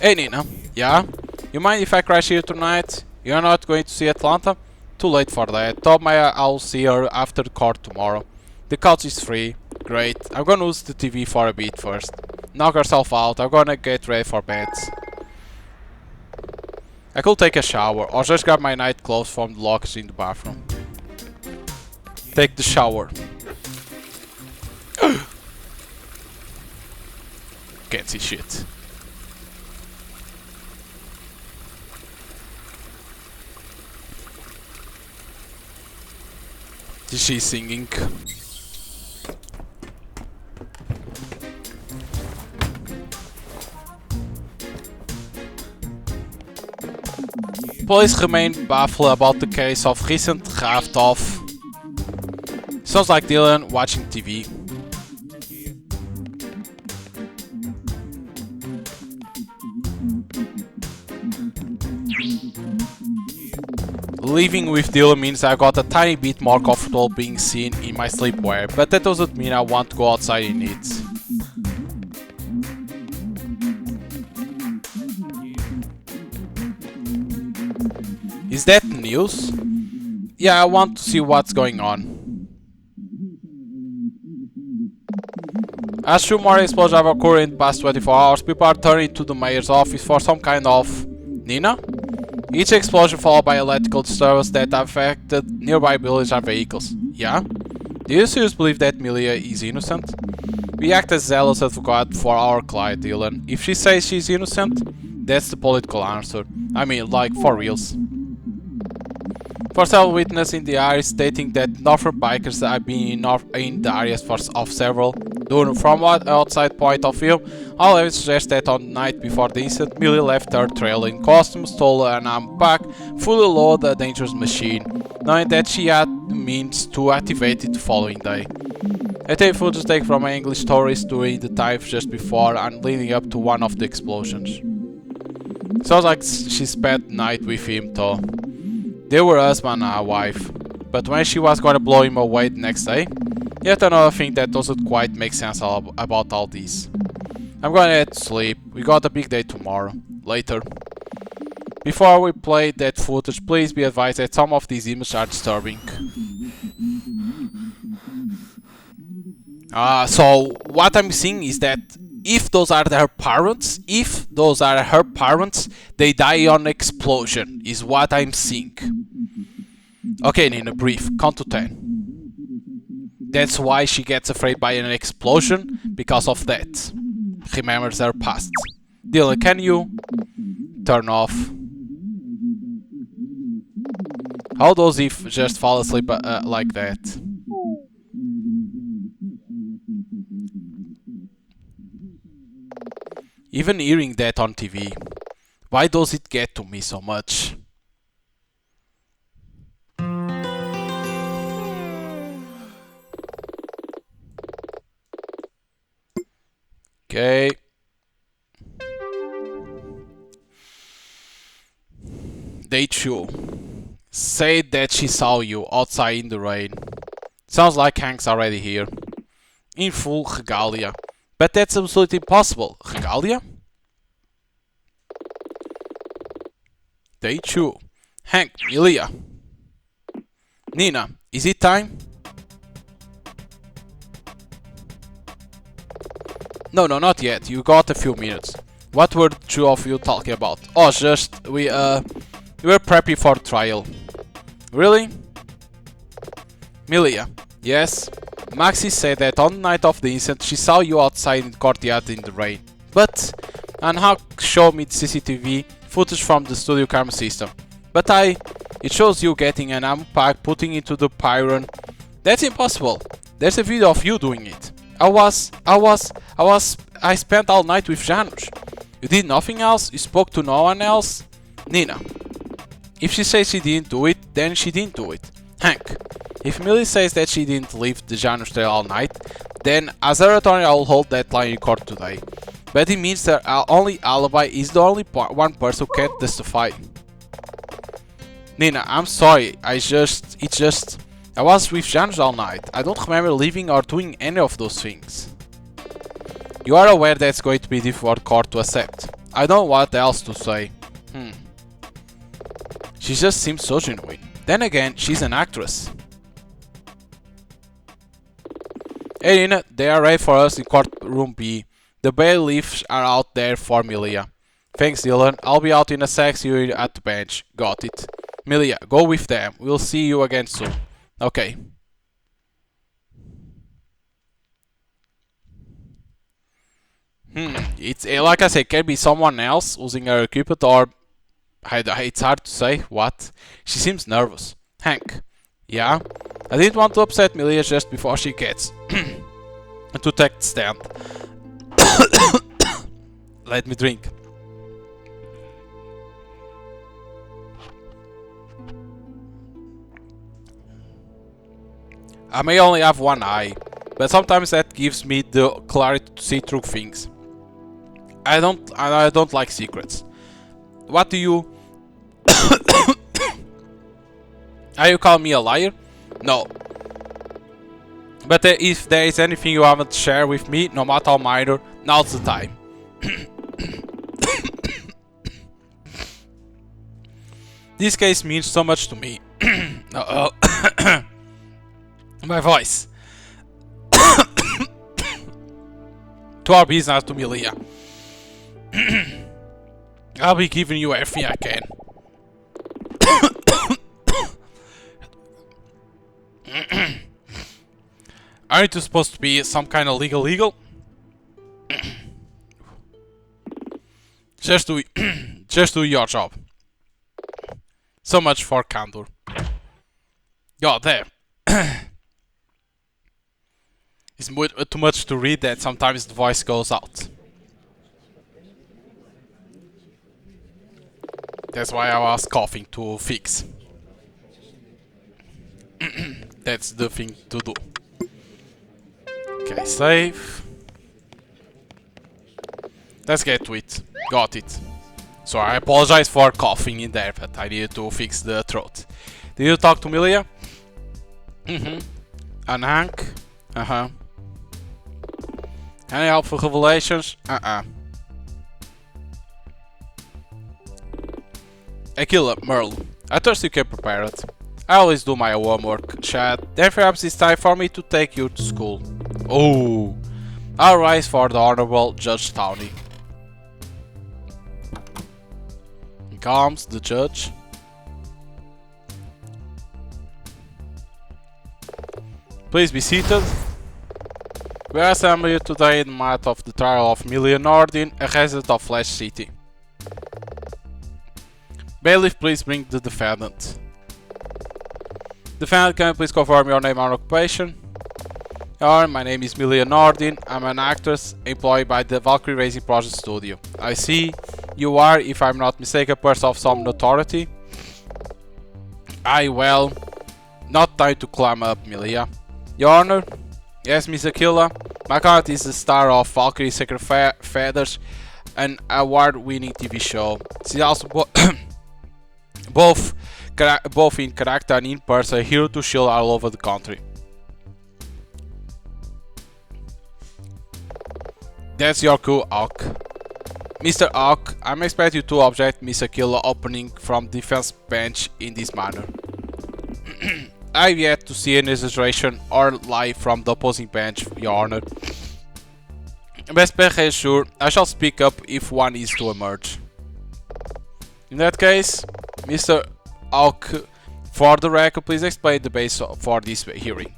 Hey Nina, yeah? You mind if I crash here tonight? You're not going to see Atlanta? Too late for that. Told me I'll see her after the court tomorrow. The couch is free. Great. I'm gonna use the TV for a bit first. Knock herself out. I'm gonna get ready for bed. I could take a shower or just grab my night clothes from the lockers in the bathroom. Take the shower. Can't see shit. She's singing. Police remain baffled about the case of recent theft of. Sounds like Dylan watching TV. Living with Dylan means I got a tiny bit more comfortable being seen in my sleepwear, but that doesn't mean I want to go outside in it. Is that news? Yeah, I want to see what's going on. As 2 more explosions have occurred in the past 24 hours, people are turning to the mayor's office for some kind of... Nina? Each explosion followed by electrical disturbance that affected nearby buildings and vehicles. Yeah? Do you seriously believe that Milia is innocent? We act as zealous advocate for our client, Dylan. If she says she's innocent, that's the political answer. I mean, like, for reals. For several witnesses in the area stating that Northern bikers have been in the areas of several. From an outside point of view, all evidence suggests that on the night before the incident, Millie left her trailer in costume, stole an armed pack, fully loaded a dangerous machine, knowing that she had the means to activate it the following day. A tape footage taken from an English tourist during the time just before and leading up to one of the explosions. Sounds like she spent the night with him though. They were husband and wife, but when she was gonna blow him away the next day, yet another thing that doesn't quite make sense about all this. I'm gonna head to sleep. We got a big day tomorrow. Later. Before we play that footage, please be advised that some of these images are disturbing. So what I'm seeing is that if those are her parents, they die on explosion, is what I'm seeing. Okay, Nina, brief. Count to 10. That's why she gets afraid by an explosion, because of that. Remembers her past. Dylan, can you turn off? How does he just fall asleep like that? Even hearing that on TV, why does it get to me so much? Okay. Day 2. Say that she saw you outside in the rain. Sounds like Hank's already here. In full regalia. But that's absolutely impossible. Regalia? Day 2. Hank, Ilya. Nina, is it time? No, not yet. You got a few minutes. What were the two of you talking about? Oh, just You were prepping for trial. Really? Milia. Yes. Maxi said that on the night of the incident she saw you outside in the courtyard in the rain. But Anhak showed me the CCTV footage from the studio camera system. But it shows you getting an ammo pack, putting it to the pyron. That's impossible. There's a video of you doing it. I spent all night with Janusz. You did nothing else? You spoke to no one else? Nina. If she says she didn't do it, then she didn't do it. Hank. If Millie says that she didn't leave the Janusz trail all night, then as her attorney I will hold that line in court today. But it means that our only alibi is the only one person who can't testify. Nina, I'm sorry, I was with Janusz all night. I don't remember leaving or doing any of those things. You are aware that's going to be difficult for court to accept. I don't know what else to say. She just seems so genuine. Then again, she's an actress. Hey Nina, they are ready for us in courtroom B. The bailiffs are out there for Milia. Thanks Dylan, I'll be out in a sec, see you at the bench. Got it. Milia, go with them. We'll see you again soon. Okay. It's like I said, can be someone else using her equipment or it's hard to say. What? She seems nervous. Hank. Yeah? I didn't want to upset Milia just before she gets to take the stand. Let me drink. I may only have one eye, but sometimes that gives me the clarity to see through things. I don't like secrets. What do you... Are you calling me a liar? No. But if there is anything you haven't shared with me, no matter how minor, now's the time. This case means so much to me. My voice. To our business, to Milia. I'll be giving you everything I can. Aren't you supposed to be some kind of legal? Just do your job. So much for candor. God damn. It's too much to read that sometimes the voice goes out. That's why I was coughing to fix. That's the thing to do. Okay, save. Let's get to it. Got it. So I apologize for coughing in there, but I needed to fix the throat. Did you talk to Milia? And Hank? Any helpful revelations? Aquila, Merle. I trust you can prepare it. I always do my homework, Chad. Then perhaps it's time for me to take you to school. Oh, I'll rise for the Honorable Judge Townie. Here comes the judge. Please be seated. We are assembled here today in the matter of the trial of Milia Nordin, a resident of Flash City. Bailiff, please bring the defendant. Defendant, can you please confirm your name and occupation? My name is Milia Nordin. I'm an actress employed by the Valkyrie Racing Project Studio. I see you are, if I'm not mistaken, a person of some notoriety. Well, not time to climb up, Milia. Your Honor? Yes, Miss Aquila. My client is the star of Valkyrie Sacred Feathers, an award-winning TV show. She's also both in character and in person a hero to shield all over the country. That's your cue, Hawk. Mr. Hawk, I'm expecting you to object Miss Aquila opening from defense bench in this manner. I've yet to see any exaggeration or lie from the opposing bench, Your Honor. Best be assured, I shall speak up if one is to emerge. In that case, Mr. Auk, for the record, please explain the base for this hearing.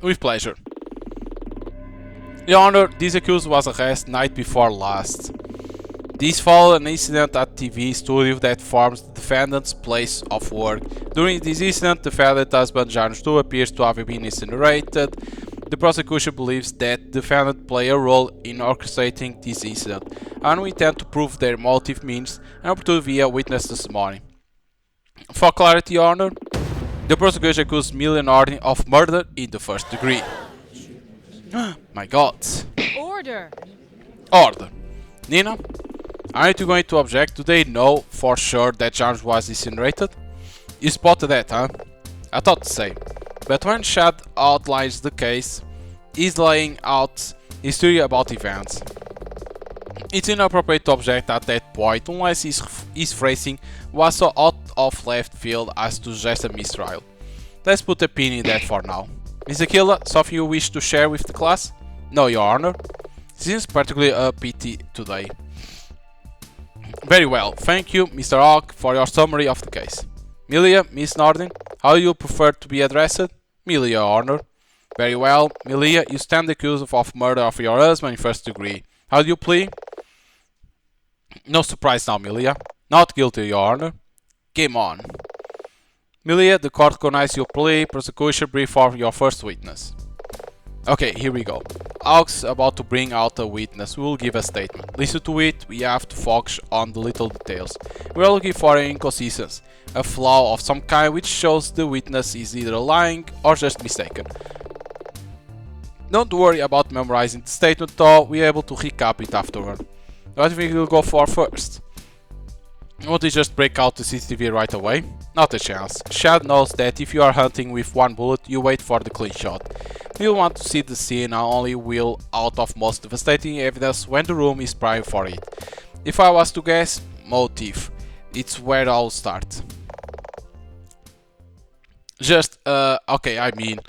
With pleasure. Your Honor, this accused was arrested night before last. This followed an incident at TV studio that forms the defendant's place of work. During this incident, the defendant's husband Janusz 2 appears to have been incinerated. The prosecution believes that the defendant played a role in orchestrating this incident, and we intend to prove their motive means an opportunity via witness testimony. For clarity, Your Honor, the prosecution accused Millie Nordin of murder in the first degree. My God. Order! Order. Nina, aren't you going to object? Do they know for sure that Janusz was incinerated? You spotted that, huh? I thought to say. But when Chad outlines the case, he's laying out his theory about events. It's inappropriate to object at that point unless his phrasing was so out of left field as to suggest a mistrial. Let's put a pin in that for now. Ms. Aquila, something you wish to share with the class? No, Your Honor. Seems particularly a pity today. Very well, thank you, Mr. Hawk, for your summary of the case. Milia, Miss Nordin, how do you prefer to be addressed? Milia, Your Honor. Very well, Milia, you stand accused of murder of your husband in first degree. How do you plead? No surprise now, Milia. Not guilty, Your Honor. Game on. Milia, the court recognizes your plea. Prosecution, brief for your first witness. Okay, here we go. Hawk's about to bring out a witness who will give a statement. Listen to it, we have to focus on the little details. We are looking for an inconsistency, a flaw of some kind which shows the witness is either lying or just mistaken. Don't worry about memorizing the statement though, we are able to recap it afterward. What do you think we'll go for first? Won't you just break out the CCTV right away? Not a chance. Chad knows that if you are hunting with one bullet, you wait for the clean shot. You'll want to see the scene and only wheel out of most devastating evidence when the room is primed for it. If I was to guess, motive. It's where I'll start. Just, okay, I mean,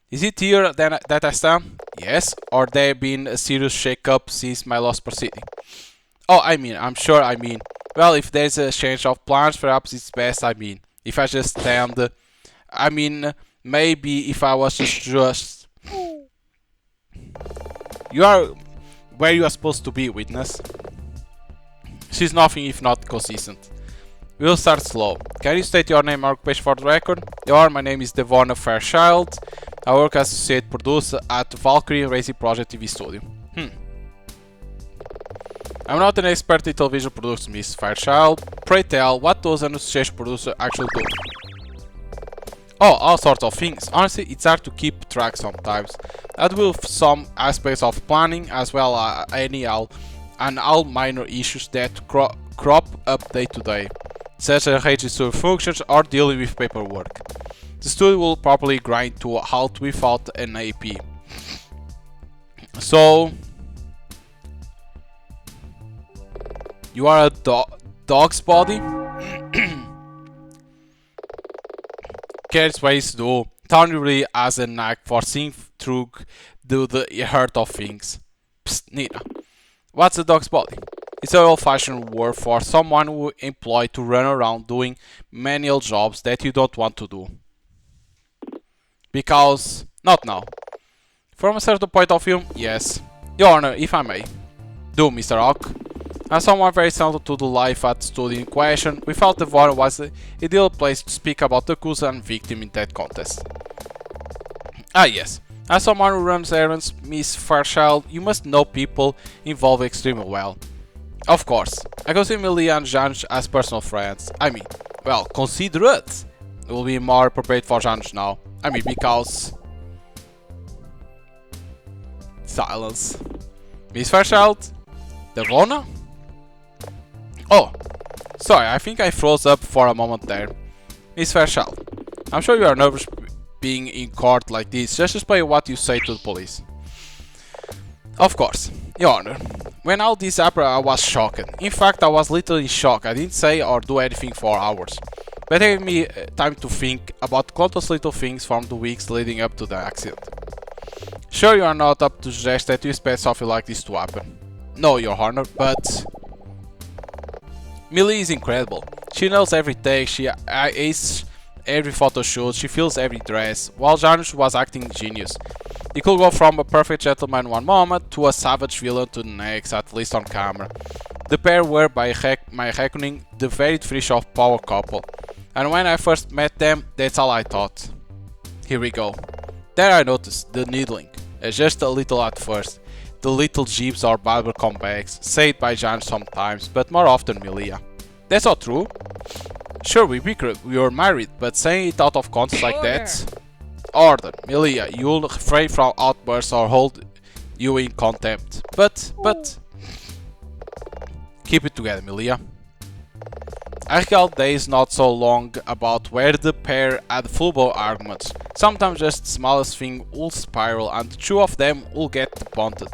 is it here that I stand? Yes, or there been a serious shake-up since my last proceeding? Oh, I'm sure, well, if there's a change of plans, perhaps it's best, if I just stand, maybe if I was just... You are where you are supposed to be, witness. She's nothing if not consistent. We'll start slow. Can you state your name and occupation for the record? My name is Devon Fairchild. I work as associate producer at Valkyrie Racing Project TV studio. I'm not an expert in television production, Miss Fairchild. Pray tell, what does an associate producer actually do? Oh, all sorts of things. Honestly, it's hard to keep track sometimes. I deal with some aspects of planning as well as all minor issues that crop up day to day, such as registering functions or dealing with paperwork. The studio will probably grind to a halt without an AP. So, you are a dog's body? Carries ways to do. Tony really has a knack for seeing through the heart of things. Psst, Nina. What's a dog's body? It's an old-fashioned word for someone who employed to run around doing manual jobs that you don't want to do. Because... not now. From a certain point of view, yes. Your Honor, if I may. Do, Mr. Hawk. As someone very central to the life at the studio in question, we felt the forum was the ideal place to speak about the accused and victim in that contest. Ah yes, as someone who runs errands, Miss Fairchild, you must know people involved extremely well. Of course, I consider Millie and Janusz as personal friends. Well, consider it. It will be more appropriate for Janusz now. Because... silence. Miss Fairchild? Devona? Oh, sorry, I think I froze up for a moment there. Miss Fairchild, I'm sure you are nervous being in court like this, just explain what you say to the police. Of course, Your Honor. When all this happened, I was shocked. In fact, I was literally in shock. I didn't say or do anything for hours. But it gave me time to think about countless little things from the weeks leading up to the accident. Sure, you are not up to suggest that you expect something like this to happen. No, Your Honor, but... Millie is incredible. She knows every take, she aces every photo shoot, she feels every dress, while Janusz was acting genius. He could go from a perfect gentleman one moment to a savage villain to the next, at least on camera. The pair were, by my reckoning, the very threshold power couple. And when I first met them, that's all I thought. Here we go. There I noticed the needling, just a little at first. The little jibs or barber comebacks, said by Jan sometimes, but more often Milia. That's not true. Sure, we were married, but saying it out of context like that... Order, Milia, you'll refrain from outbursts or hold you in contempt. But... Keep it together, Milia. I recall days not so long about where the pair had full-blown arguments. Sometimes just the smallest thing will spiral and the two of them will get punted.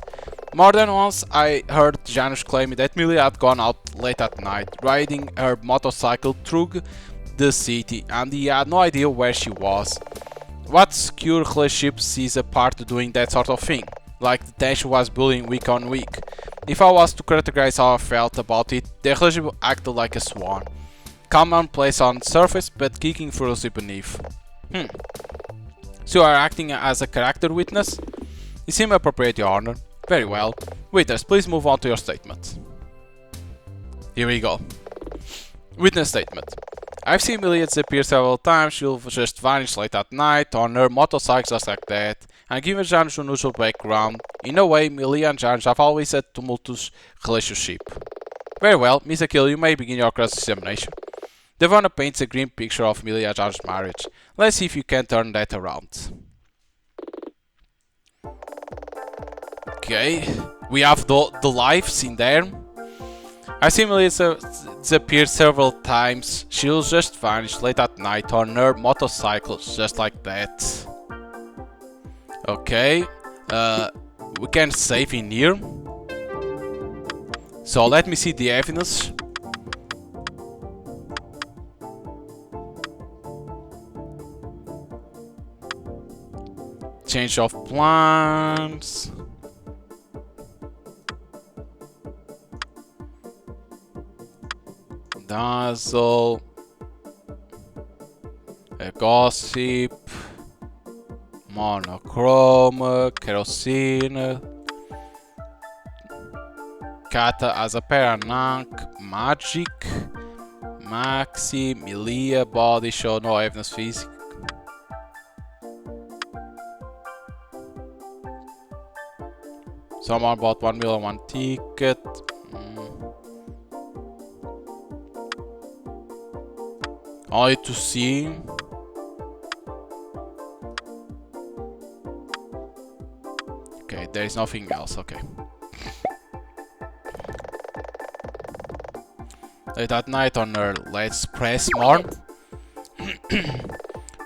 More than once I heard Janusz claiming that Milia had gone out late at night, riding her motorcycle through the city, and he had no idea where she was. What secure relationship sees a part doing that sort of thing? Like the tension was building week on week. If I was to categorize how I felt about it, the relationship acted like a swan. Commonplace on the surface, but kicking furiously beneath. So you are acting as a character witness? You seem appropriate, Your Honor. Very well. Witness, please move on to your statement. Here we go. Witness statement. I've seen Milia disappear several times. She'll just vanish late at night on her motorcycle just like that. And given Jan's unusual background, in a way, Milia and Jan have always had a tumultuous relationship. Very well, Miss Aquila, you may begin your cross-examination. Devona paints a grim picture of Milia and Jan's marriage. Let's see if you can turn that around. Okay, we have the lives in there. I see Milia disappear several times. She'll just vanish late at night on her motorcycle, just like that. Okay, we can save in here. So let me see the evidence. Change of plans. Dazzle. A gossip. Monochrome. Kerosene. Kata as a Paranank. Magic. Maxi. Milia. Body show. No evidence physics. Someone bought 1 million, 1 ticket. Only to see. Okay, there is nothing else. Okay. Late at night on her. Let's press more.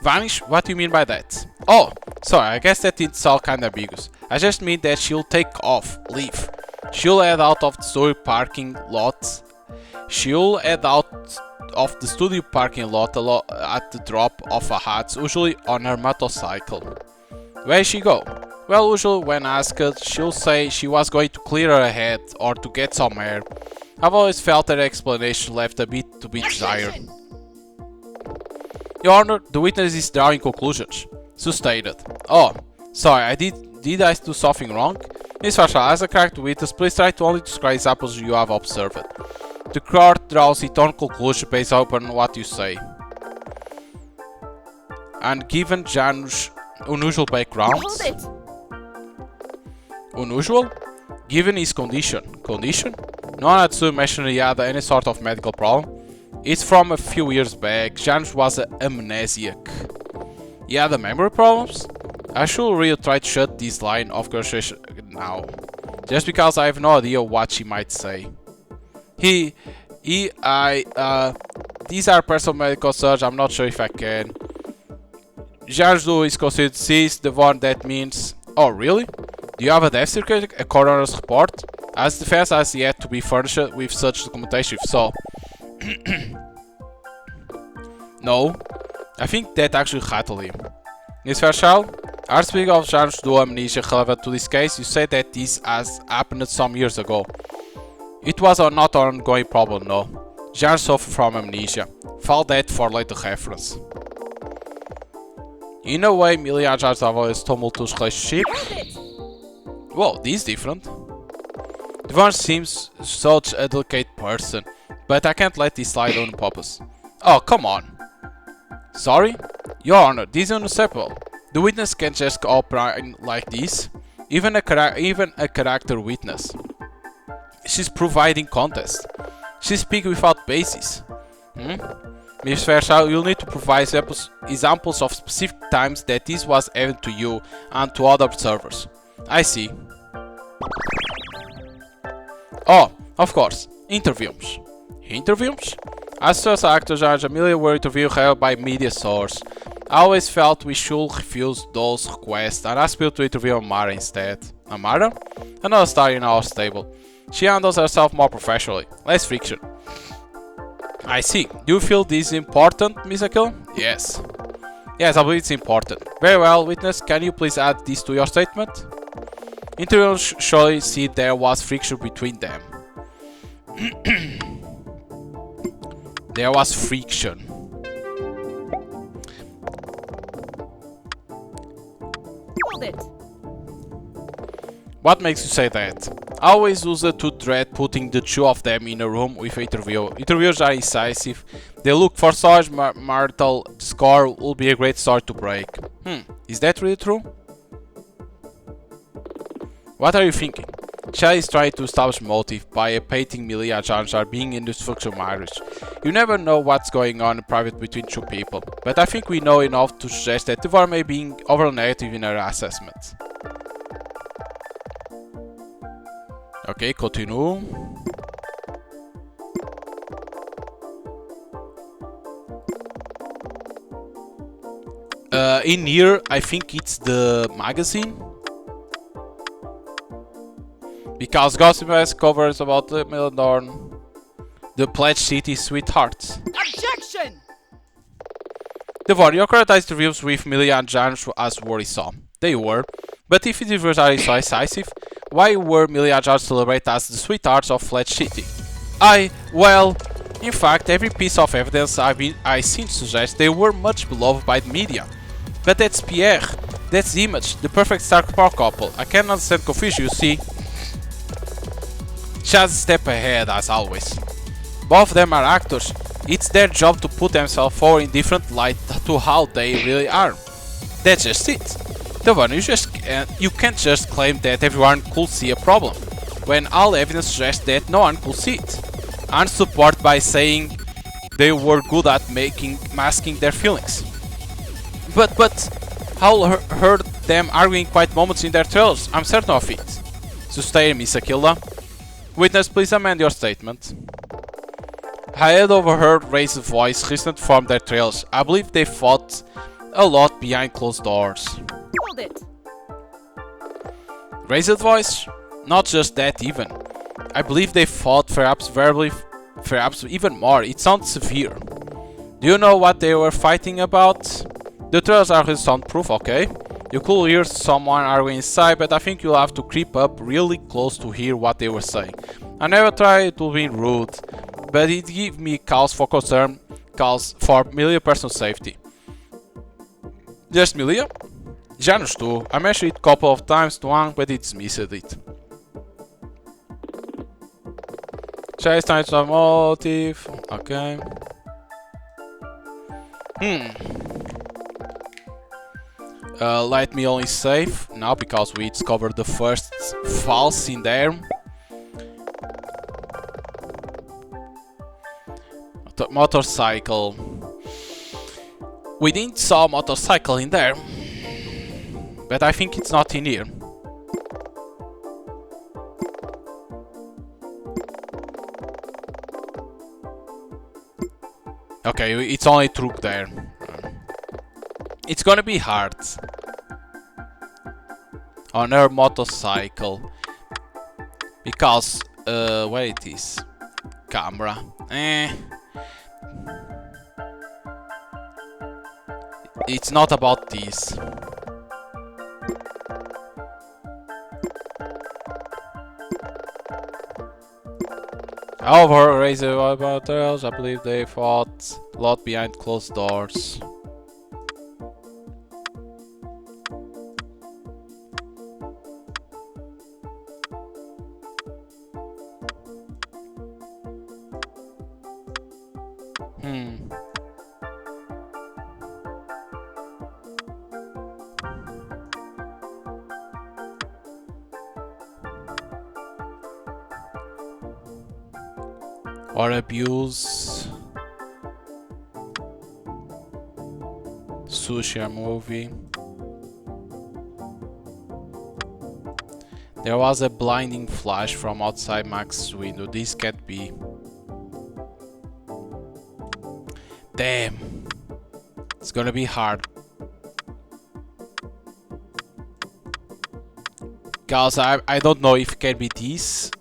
Vanish? What do you mean by that? Oh, sorry, I guess that it's all kind of ambiguous. I just mean that she'll take off, leave. She'll head out of the studio parking lot. She'll head out of the studio parking lot at the drop of a hat, usually on her motorcycle. Where she go? Well, usually when asked, she'll say she was going to clear her head or to get some air. I've always felt her explanation left a bit to be desired. Your Honor, the witness is drawing conclusions. So stated. Oh, sorry, did I do something wrong? Miss Farshall, as a character witness, please try to only describe examples you have observed. The court draws its own conclusion based upon what you say. And given Jan's unusual background... Hold it! Unusual? Given his condition. Condition? No one had mentioned he had any sort of medical problem. It's from a few years back. Jan was an amnesiac. He had memory problems? I should really try to shut this line of conversation now. Just because I have no idea what she might say. These are personal medical search, I'm not sure if I can. Jandu is considered deceased, the one that means... Oh, really? Do you have a death certificate, a coroner's report? As the defense has yet to be furnished with such documentation, if so... No. I think that actually rattled him. Ms. Farshall, are speaking of Jandu amnesia relevant to this case? You said that this has happened some years ago. It was not an ongoing problem, no. Jar suffer from amnesia. File that for later reference. In a way, Millie and Jar's have a tumultuous relationship. Whoa, this is different. The one seems such a delicate person, but I can't let this slide on purpose. Oh, come on. Sorry? Your Honor, this is unacceptable. The witness can't just operate like this. Even a character witness. She's providing context. She speaks without basis. Ms. Fairchild, you'll need to provide examples of specific times that this was evident to you and to other observers. I see. Oh, of course, interviews. Interviews? As such, actors and Amelia were interviewed held by media source. I always felt we should refuse those requests and ask people to interview Amara instead. Amara? Another star in our stable. She handles herself more professionally. Less friction. I see. Do you feel this is important, Miss Aquila? Yes. Yes, I believe it's important. Very well, witness. Can you please add this to your statement? Interviewers surely see there was friction between them. There was friction. Hold it. What makes you say that? I always use it to dread putting the two of them in a room with an interview. Interviewers are incisive. They look for such marital score will be a great story to break. Is that really true? What are you thinking? Shelley is trying to establish motive by painting Millie and Jar being in dysfunctional marriage. You never know what's going on in private between two people, but I think we know enough to suggest that Devar may be overly negative in her assessment. Okay, continue. In here, I think it's the magazine. Because Gossip has covers about the Milledorn, the Pledge City Sweethearts. Objection! Devar, your current interviews with Millie and Jan as worrisome. They were, but if interviews are so decisive, why were Millie and Jan celebrated as the sweethearts of Pledge City? Well, in fact, every piece of evidence I've seen suggests they were much beloved by the media. But that's Pierre, that's Image, the perfect star power couple. I can't understand confusion, you see. Just a step ahead, as always. Both of them are actors. It's their job to put themselves forward in different light to how they really are. That's just it. The one you can't just claim that everyone could see a problem, when all evidence suggests that no one could see it, and support by saying they were good at masking their feelings. But I'll heard them arguing quite moments in their trailers. I'm certain of it. Sustain, Miss Aquila. Witness, please amend your statement. I had overheard raised voice recent from their trails. I believe they fought a lot behind closed doors. Hold it. Raised voice? Not just that even. I believe they fought perhaps verbally, perhaps even more. It sounds severe. Do you know what they were fighting about? The trails are soundproof, okay? You could hear someone arguing inside, but I think you'll have to creep up really close to hear what they were saying. I never tried to be rude, but it gave me cause for concern, cause for Milia personal safety. Just Milia? Janus too. I mentioned it a couple of times to Wang, but he dismissed it. Chase times of motive. Okay. Let me only save now because we discovered the first files in there. Motorcycle. We didn't saw a motorcycle in there, but I think it's not in here. Okay, it's only truck there. It's gonna be hard. On her motorcycle. Because, where it is? Camera. It's not about this. However, raising about tales, I believe they fought a lot behind closed doors. Or abuse. Sushi movie. There was a blinding flash from outside Max's window. This can't be. Damn. It's gonna be hard. Guys, I don't know if it can be these.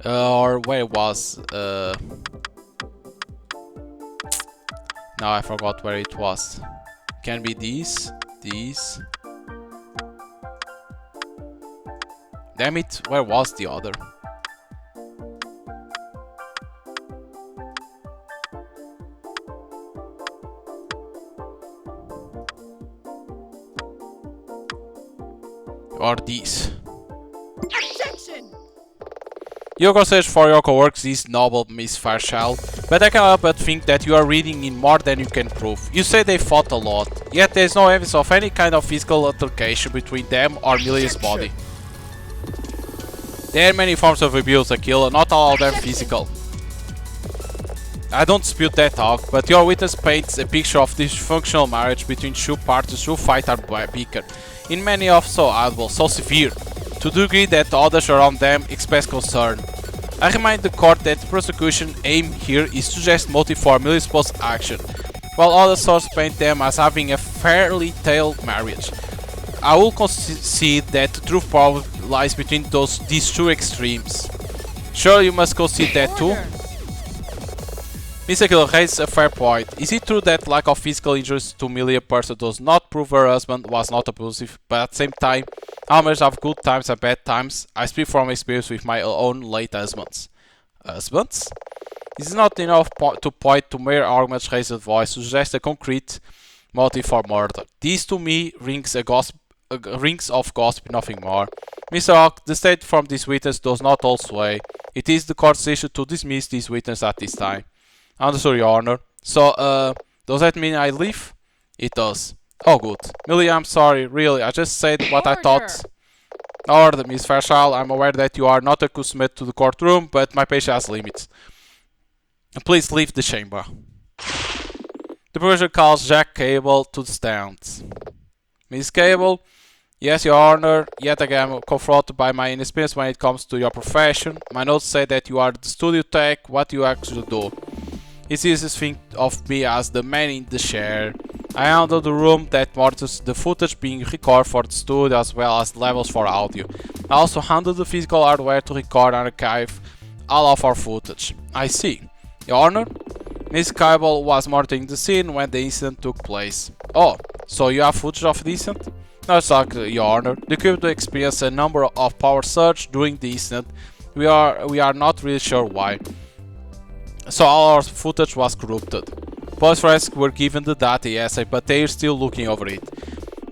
Or where it was. Now I forgot where it was. Can be these. Damn it, where was the other? Or these. Objection! Your consideration for your co-workers is noble, Miss Fairchild, but I cannot but think that you are reading in more than you can prove. You say they fought a lot, yet there is no evidence of any kind of physical altercation between them or Milia's body. There are many forms of abuse, Aquila, not all of them physical. I don't dispute that talk, but your witness paints a picture of dysfunctional marriage between two parties who fight or bicker, in many of so audible, so severe, to the degree that others around them express concern. I remind the court that the prosecution aim here is to suggest motive for Milia's post-action, while other sources paint them as having a fairly tale marriage. I will concede that the truth probably lies between these two extremes. Sure, you must concede that too? Mr. Aquila raises a fair point. Is it true that lack of physical injuries to Milia person does not prove her husband was not abusive, but at the same time, Almers have good times and bad times? I speak from experience with my own late husbands. Husbands? This is not enough to point to mere arguments raised at voice to suggest a concrete motive for murder. This to me rings of gossip, nothing more. Mr. Hawk, the statement from this witness does not hold sway. It is the court's decision to dismiss this witness at this time. Understood, Your Honor. So, does that mean I leave? It does. Oh, good. Millie, I'm sorry, really, I just said what I thought. Order, Miss Fairchild, I'm aware that you are not accustomed to the courtroom, but my patience has limits. Please leave the chamber. The prosecutor calls Jack Cable to the stand. Miss Cable? Yes, Your Honor, yet again I'm confronted by my inexperience when it comes to your profession. My notes say that you are the studio tech. What do you actually do? It's easy to think of me as the man in the chair. I handle the room that monitors the footage being recorded for the studio as well as levels for audio. I also handle the physical hardware to record and archive all of our footage. I see. Your Honor? Miss Cable was monitoring the scene when the incident took place. Oh, so you have footage of the incident? No, exactly, Your Honor. The equipment experienced a number of power surge during the incident. We are not really sure why. So all our footage was corrupted. Police forensics were given the data yesterday, but they are still looking over it.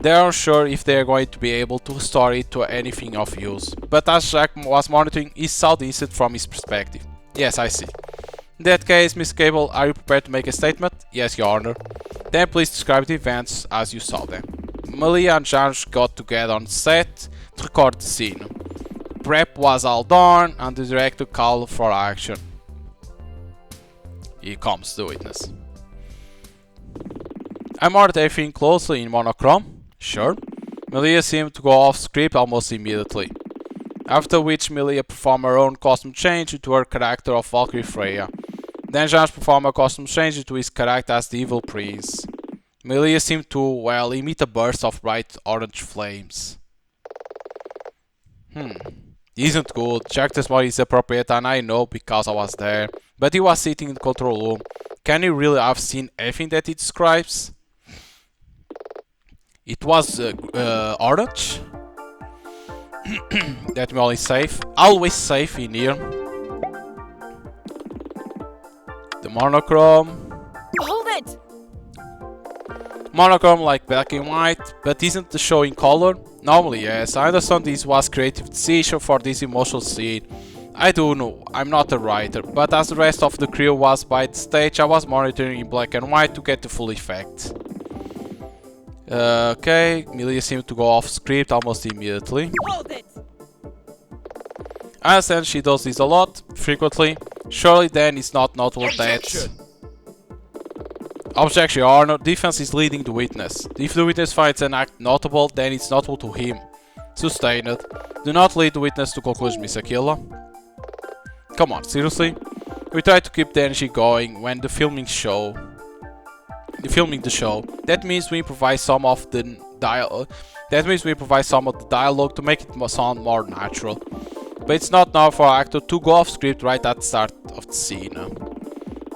They aren't sure if they are going to be able to restore it to anything of use. But as Jack was monitoring, he saw the incident from his perspective. Yes, I see. In that case, Miss Cable, are you prepared to make a statement? Yes, Your Honor. Then please describe the events as you saw them. Malia and Janusz got together on set to record the scene. Prep was all done and the director called for action. Here comes the witness. I marked everything closely in monochrome. Sure. Malia seemed to go off script almost immediately. After which Malia performed her own costume change into her character of Valkyrie Freya. Then Janusz performed a costume change into his character as the evil prince. Malia seemed to, well, emit a burst of bright orange flames. Isn't good. Jack testimony is appropriate and I know because I was there. But he was sitting in the control room. Can you really have seen everything that it describes? It was orange. That me always safe. Always safe in here. monochrome. Hold it! Monochrome like black and white, but isn't the show in color? Normally yes, I understand this was creative decision for this emotional scene. I do know, I'm not a writer, but as the rest of the crew was by the stage, I was monitoring in black and white to get the full effect. Okay, Milia seemed to go off script almost immediately. Hold it! I understand she does this a lot, frequently. Surely then it's not notable that... Objection, Your Honor. Defense is leading the witness. If the witness finds an act notable, then it's notable to him. Sustained. Do not lead the witness to conclusion, Miss Aquila. Come on, seriously? We try to keep the energy going when filming the show. That means we improvise some of the dialogue. To make it sound more natural. But it's not now for an actor to go off script right at the start of the scene.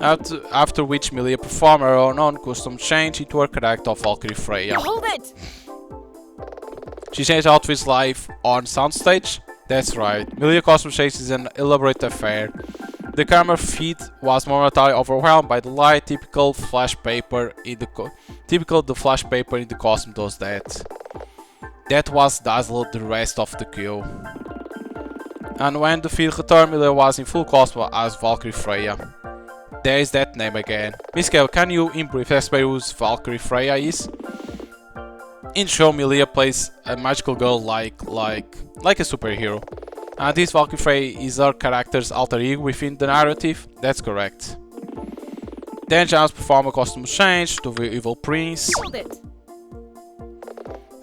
After which Milia performed her own custom change into her character of Valkyrie Freya. Hold it! She changed outfits live on soundstage? That's right. Milia costume change is an elaborate affair. The camera feed was momentarily overwhelmed by the light, typical the flash paper in the costume does that. That was dazzled the rest of the queue. And when the feed returned, Milia was in full costume as Valkyrie Freya. There is that name again. Miss Kell, can you in brief explain who Valkyrie Freya is? In show, Milia plays a magical girl like a superhero. And this Valkyrie Freya is her character's alter ego within the narrative? That's correct. Then Janus performs a costume change to the evil prince. Hold it!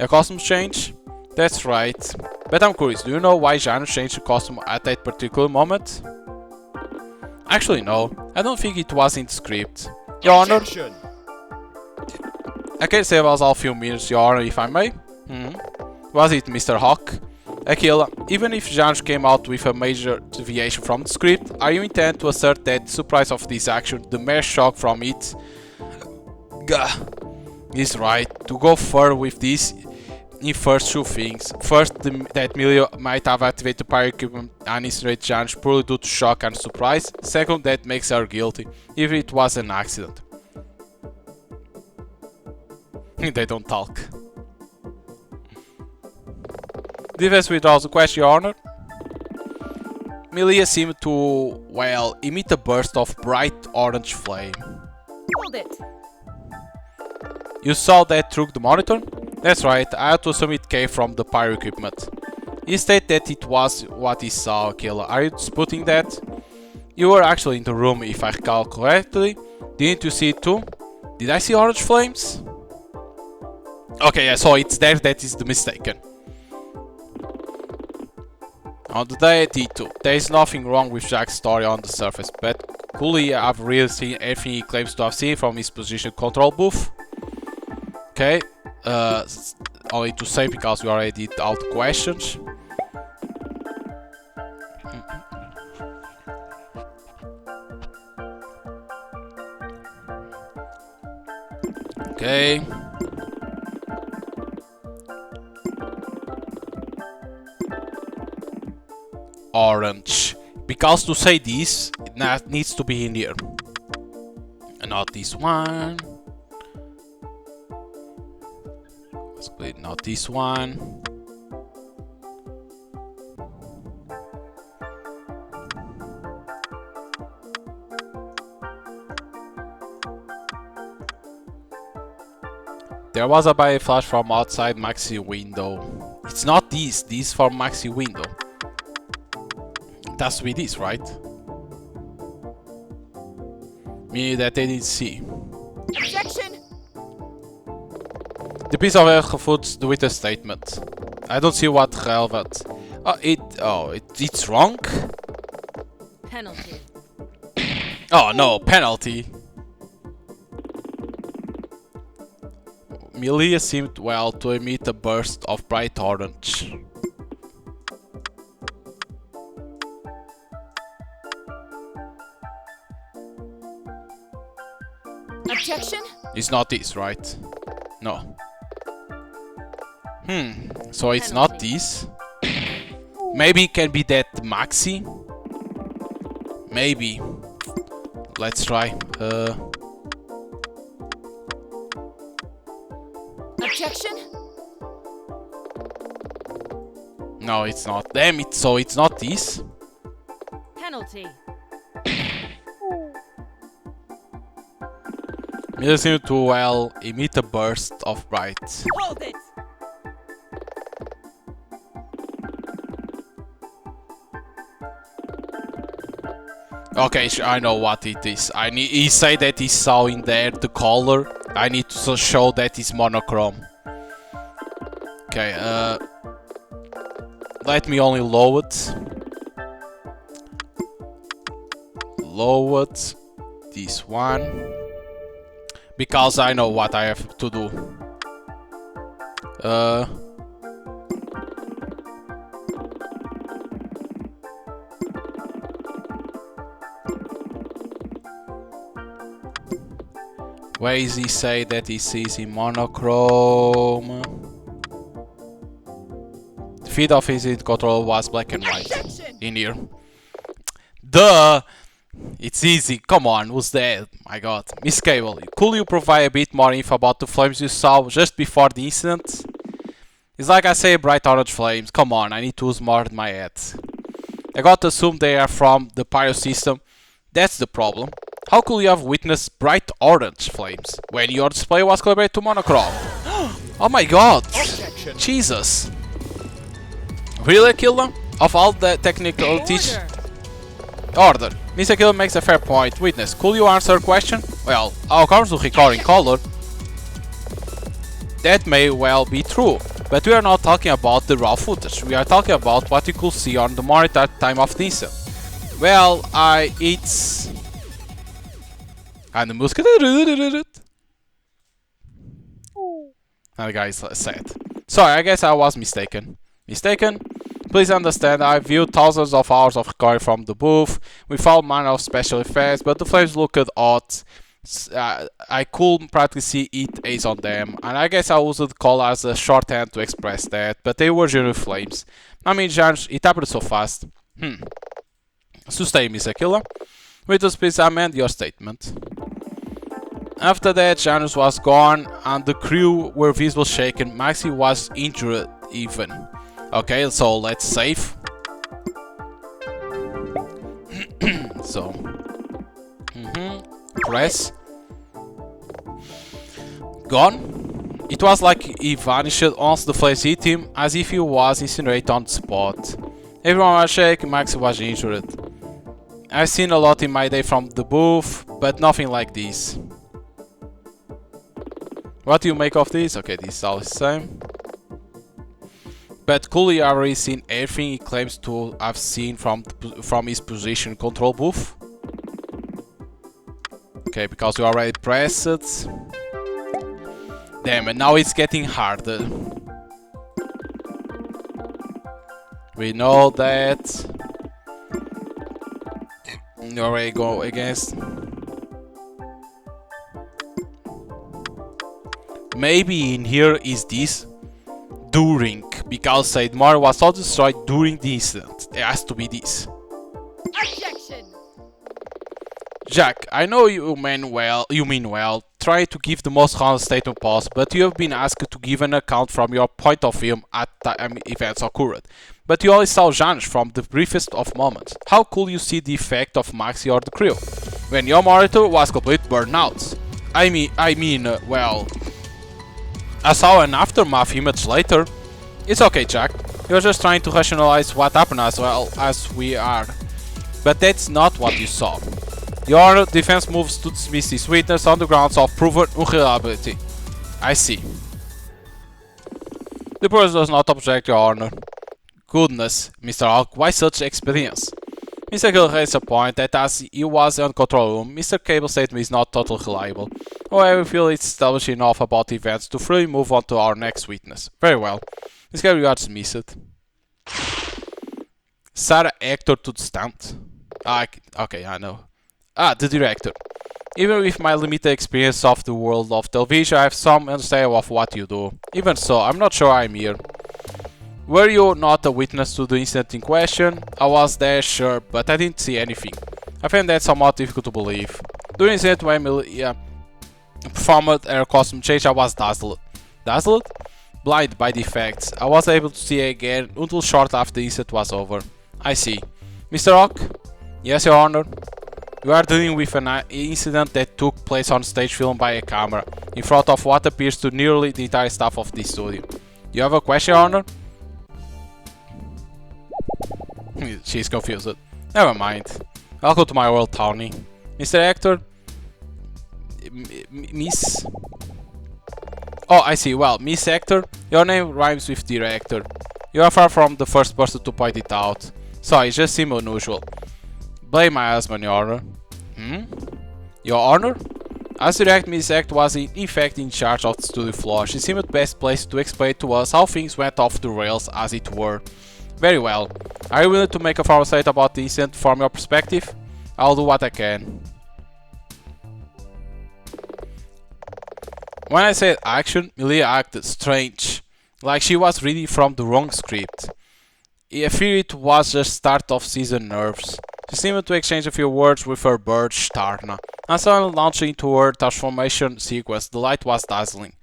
A costume change? That's right. But I'm curious, do you know why Janus changed the costume at that particular moment? Actually no, I don't think it was in the script. Your Honor? I can save us all a few minutes, Your Honor, if I may. Was it Mr. Hawk? Aquila, even if Janus came out with a major deviation from the script, are you intent to assert that the surprise of this action, the mere shock from it, is right? To go further with this, in first two things. First, that Milia might have activated the pyro equipment and incinerated Janus purely due to shock and surprise. Second, that makes her guilty, if it was an accident. They don't talk. Defense withdraws the question, Your Honor. Milia seemed to, well, emit a burst of bright orange flame. Hold it! You saw that through the monitor? That's right, I had to assume it came from the pyro equipment. He stated that it was what he saw, Aquila. Are you disputing that? You were actually in the room, if I recall correctly. Didn't you see it too? Did I see orange flames? Okay, yeah, so it's there that is the mistaken. On the day D2, there is nothing wrong with Jack's story on the surface, but could he have really seen everything he claims to have seen from his position control booth? Okay. Only to say because we already did all the questions. Okay. Orange. Because to say this, it needs to be in here. And not this one. Not this one. There was a bio flash from outside Maxi window. It's not this. This from Maxi window. It has to be this, right? Meaning that they didn't see. Objection! The piece of evidence refutes the witness statement. I don't see what relevant. It's wrong? Penalty. Oh no, penalty. Milia seemed well to emit a burst of bright orange. Objection? It's not this, right? No. So it's not this. Maybe it can be that Maxi. Maybe. let's try. Objection? No, it's not. Damn it, so it's not this? Penalty. Listening to well emit a burst of bright. Hold it! Okay, I know what it is. He said that he saw in there the color. I need to show that it's monochrome. Okay, let me only load it. Load this one. Because I know what I have to do. Where is he say that he sees in monochrome? The feed of his control was black and white. In here. Duh! It's easy, come on, who's that? My god. Miss Cable, could you provide a bit more info about the flames you saw just before the incident? It's like I say, bright orange flames. Come on, I need to use more in my head. I got to assume they are from the pyro system. That's the problem. How could you have witnessed bright orange flames when your display was calibrated to monochrome? Oh my god! Objection. Jesus! Really, Aquila? Of all the technical teach... Order. Miss Aquila makes a fair point. Witness, could you answer a question? Well, how comes to record in color? That may well be true, but we are not talking about the raw footage. We are talking about what you could see on the monitor at the time of the incident. Well, it's... And the music... And the guy is sad. Sorry, I guess I was mistaken. Mistaken? Please understand, I viewed thousands of hours of recording from the booth, without manner of special effects, but the flames looked odd. I could practically see it as on them, and I guess I used color as a shorthand to express that, but they were genuine flames. I mean, Janus, it happened so fast. Sustain, Miss Aquila. Witness, please amend your statement. After that, Janus was gone, and the crew were visibly shaken. Maxi was injured even. Okay, so let's save. So, press. Gone. It was like he vanished once the flames hit him, as if he was incinerated on the spot. Everyone was shaken, Maxi was injured. I've seen a lot in my day from the booth, but nothing like this. What do you make of this? Okay, this is all the same. But Cooley already seen everything he claims to have seen from his position control booth. Okay, because you already pressed it. Damn it, now it's getting harder. We know that. You already go against. Maybe in here is this. During, because Said Mar was all destroyed during the incident. It has to be this. Objection! Jack, I know you mean well, try to give the most honest statement possible, but you have been asked to give an account from your point of view at time events occurred. But you only saw Janus from the briefest of moments. How could you see the effect of Maxi or the crew? When your monitor was complete burnouts. Well... I saw an aftermath image later. It's okay, Jack. You're just trying to rationalize what happened as well as we are. But that's not what you saw. Your defense moves to dismiss this witness on the grounds of proven unreliability. I see. The person does not object, Your Honor. Goodness, Mr. Hawk, why such experience? Mr. Gill raised a point that as he was in control room, Mr. Cable's statement is not totally reliable. However, we feel it's established enough about the events to freely move on to our next witness. Very well. This guy regards miss it. Sarah actor to the stand. Okay, I know. The director. Even with my limited experience of the world of television, I have some understanding of what you do. Even so, I'm not sure I'm here. Were you not a witness to the incident in question? I was there, sure, but I didn't see anything. I find that somewhat difficult to believe. During the incident when Emilia performed her costume change, I was dazzled. Dazzled? Blinded by the effects. I was able to see again until short after the incident was over. I see. Mr. Rock? Yes, Your Honor. You are dealing with an incident that took place on stage filmed by a camera, in front of what appears to nearly the entire staff of this studio. You have a question, Your Honor? She's confused. Never mind. Welcome to my world, Tawny. Mr. Hector? Miss? Oh, I see. Well, Miss Hector, your name rhymes with director. You are far from the first person to point it out. So it just seemed unusual. Blame my husband, Your Honor. Your Honor? As director, Miss Hector was in fact in charge of the studio floor. She seemed best placed to explain to us how things went off the rails, as it were. Very well. Are you willing to make a formal statement about the incident from your perspective? I'll do what I can. When I said action, Emilia acted strange, like she was reading from the wrong script. I fear it was just start of season nerves. She seemed to exchange a few words with her bird Starna, and suddenly launched into her transformation sequence. The light was dazzling.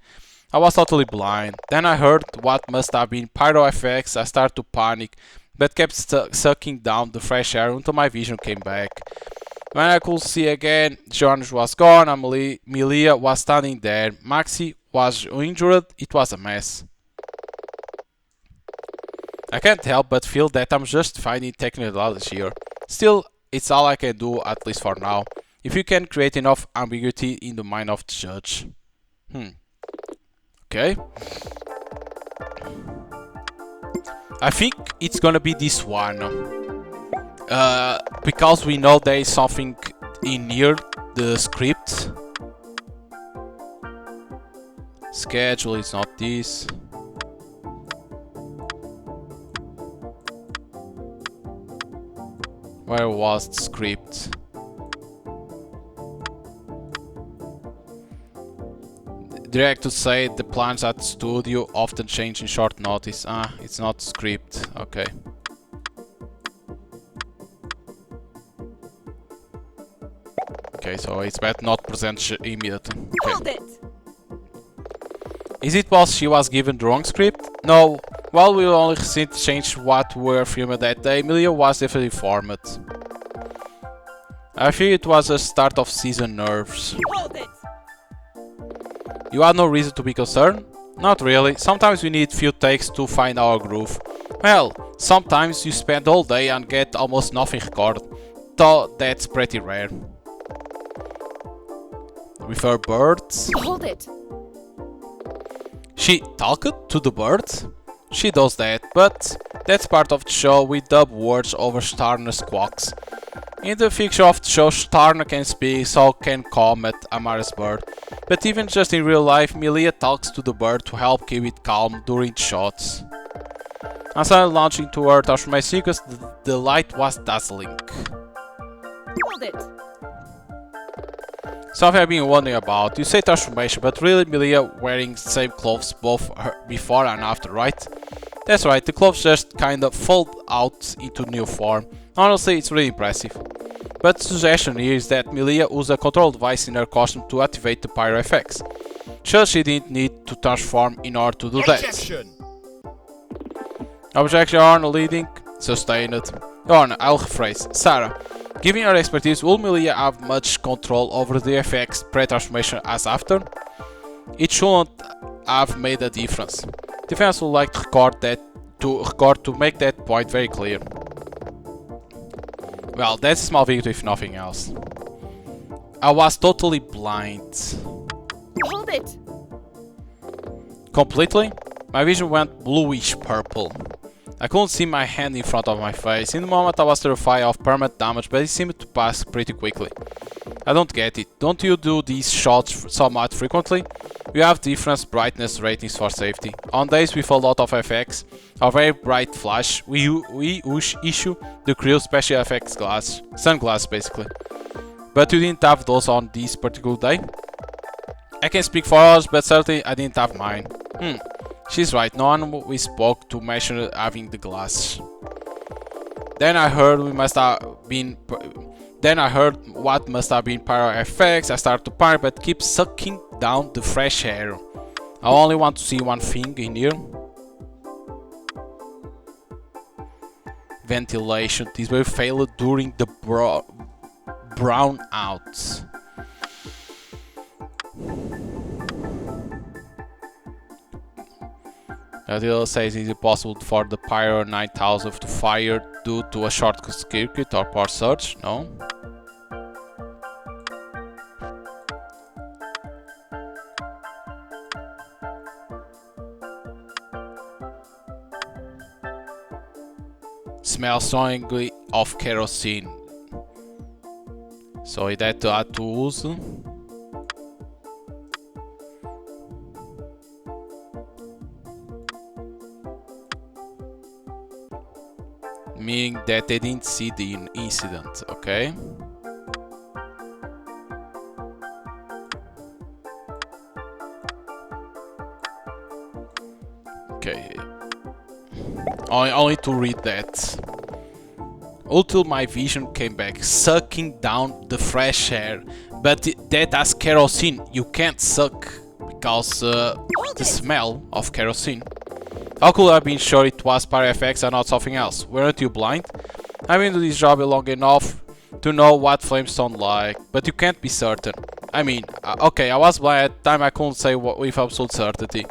I was totally blind. Then I heard what must have been pyro effects. I started to panic, but kept sucking down the fresh air until my vision came back. When I could see again, Jonas was gone and Emilia was standing there. Maxie was injured. It was a mess. I can't help but feel that I'm just finding technicalities here. Still, it's all I can do, at least for now. If you can create enough ambiguity in the mind of the judge. Okay. I think it's gonna be this one. Because we know there is something in here, the script. Schedule is not this. Where was the script? Director said the plans at the studio often change in short notice. It's not script. Okay. Okay, so it's better not present immediately. Okay. Hold it! Is it possible she was given the wrong script? No. While we only recently changed what we were filming that day, Emilia was definitely informed. I feel it was a start of season nerves. Hold it! You had no reason to be concerned? Not really. Sometimes we need few takes to find our groove. Well, sometimes you spend all day and get almost nothing recorded. Though that's pretty rare. With her birds? Hold it! She talked to the birds? She does that, but that's part of the show. We dub words over Starner's quacks. In the fiction of the show, Starner can speak, so can Comet, Amara's bird. But even just in real life, Emilia talks to the bird to help keep it calm during the shots. And suddenly launching to her transformation sequence, the light was dazzling. Hold it! Something I've been wondering about. You say transformation, but really Emilia wearing the same clothes both before and after, right? That's right, the clothes just kinda fold out into new form. Honestly, it's really impressive. But the suggestion here is that Emilia used a control device in her costume to activate the pyro effects. Sure, she didn't need to transform in order to do that. Objection, Your Honor, leading. Sustained. Your Honor, I'll rephrase. Sarah, given your expertise, will Emilia have much control over the effects pre-transformation as after? It shouldn't have made a difference. Defense would like to record to make that point very clear. Well, that's a small victory if nothing else. I was totally blind. Hold it! Completely? My vision went bluish purple. I couldn't see my hand in front of my face. In the moment I was terrified of permanent damage, but it seemed to pass pretty quickly. I don't get it. Don't you do these shots somewhat frequently? We have different brightness ratings for safety. On days with a lot of effects, a very bright flash, we issue the crew special effects sunglasses basically. But you didn't have those on this particular day? I can speak for others, but certainly I didn't have mine. She's right, no one we spoke to mentioned having the glasses. Then I heard we must have been Then I heard what must have been pyro effects. I started to panic, but keep sucking down the fresh air. I only want to see one thing in here. Ventilation. This will fail during the brownouts. Aquila says it is possible for the Pyro 9000 to fire due to a short circuit or power surge. No. Smells strongly of kerosene. So it had to add tools. Meaning that they didn't see the incident, okay? Okay. Only to read that. Until my vision came back, sucking down the fresh air. But that has kerosene. You can't suck because the smell of kerosene. How could I have been sure it was pyro effects and not something else? Weren't you blind? I've been doing this job long enough to know what flames sound like, but you can't be certain. I mean, okay, I was blind at the time, I couldn't say with absolute certainty.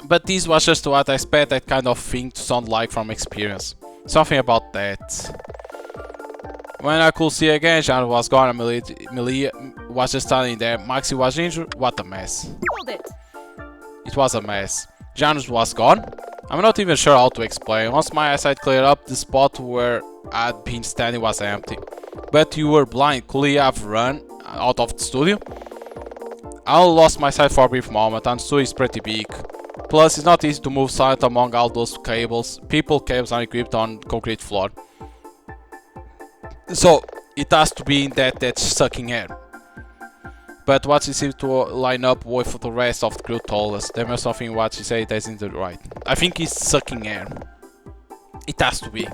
But this was just what I expect that kind of thing to sound like from experience. Something about that. When I could see again, Jan was gone and Melee was just standing there. Maxi was injured. What a mess. Hold it. It was a mess. Janus was gone. I'm not even sure how to explain. Once my eyesight cleared up, the spot where I'd been standing was empty. But you were blind. Could you have run out of the studio? I only lost my sight for a brief moment, and the studio is pretty big. Plus, it's not easy to move silent among all those cables. Cables are equipped on concrete floor. So, it has to be in that's sucking air. But what she seems to line up with the rest of the crew told us. There was something what she said that isn't right. I think he's sucking air. It has to be.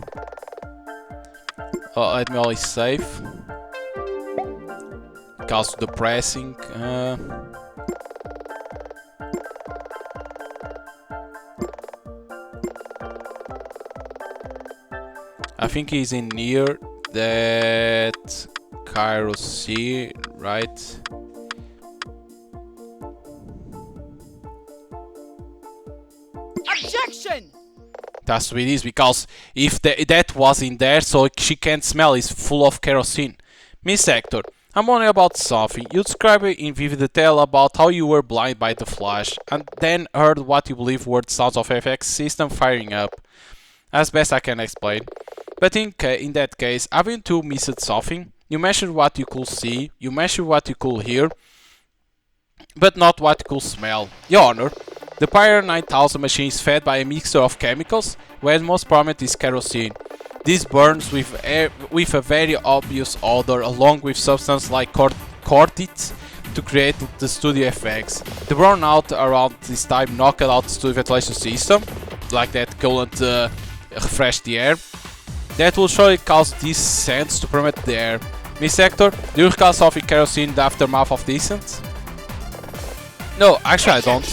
Let me always save. Because depressing. I think he's in near that Cairo C, right? Objection! It has to be this, because if that was in there, so she can't smell, it's full of kerosene. Miss Hector, I'm wondering about something. You described in vivid detail about how you were blinded by the flash, and then heard what you believe were the sounds of FX system firing up. As best I can explain. But in that case, haven't you missed something? You mentioned what you could see, you mentioned what you could hear, but not what you could smell. Your Honor, the Pyro 9000 machine is fed by a mixture of chemicals, where the most prominent is kerosene. This burns with a very obvious odor, along with substances like cortites to create the studio effects. The burnout around this time knocked out the studio ventilation system, like that coolant refresh the air. That will surely cause these scents to permeate the air. Miss Hector, do you recall something kerosene in the aftermath of the incident? No, actually I don't.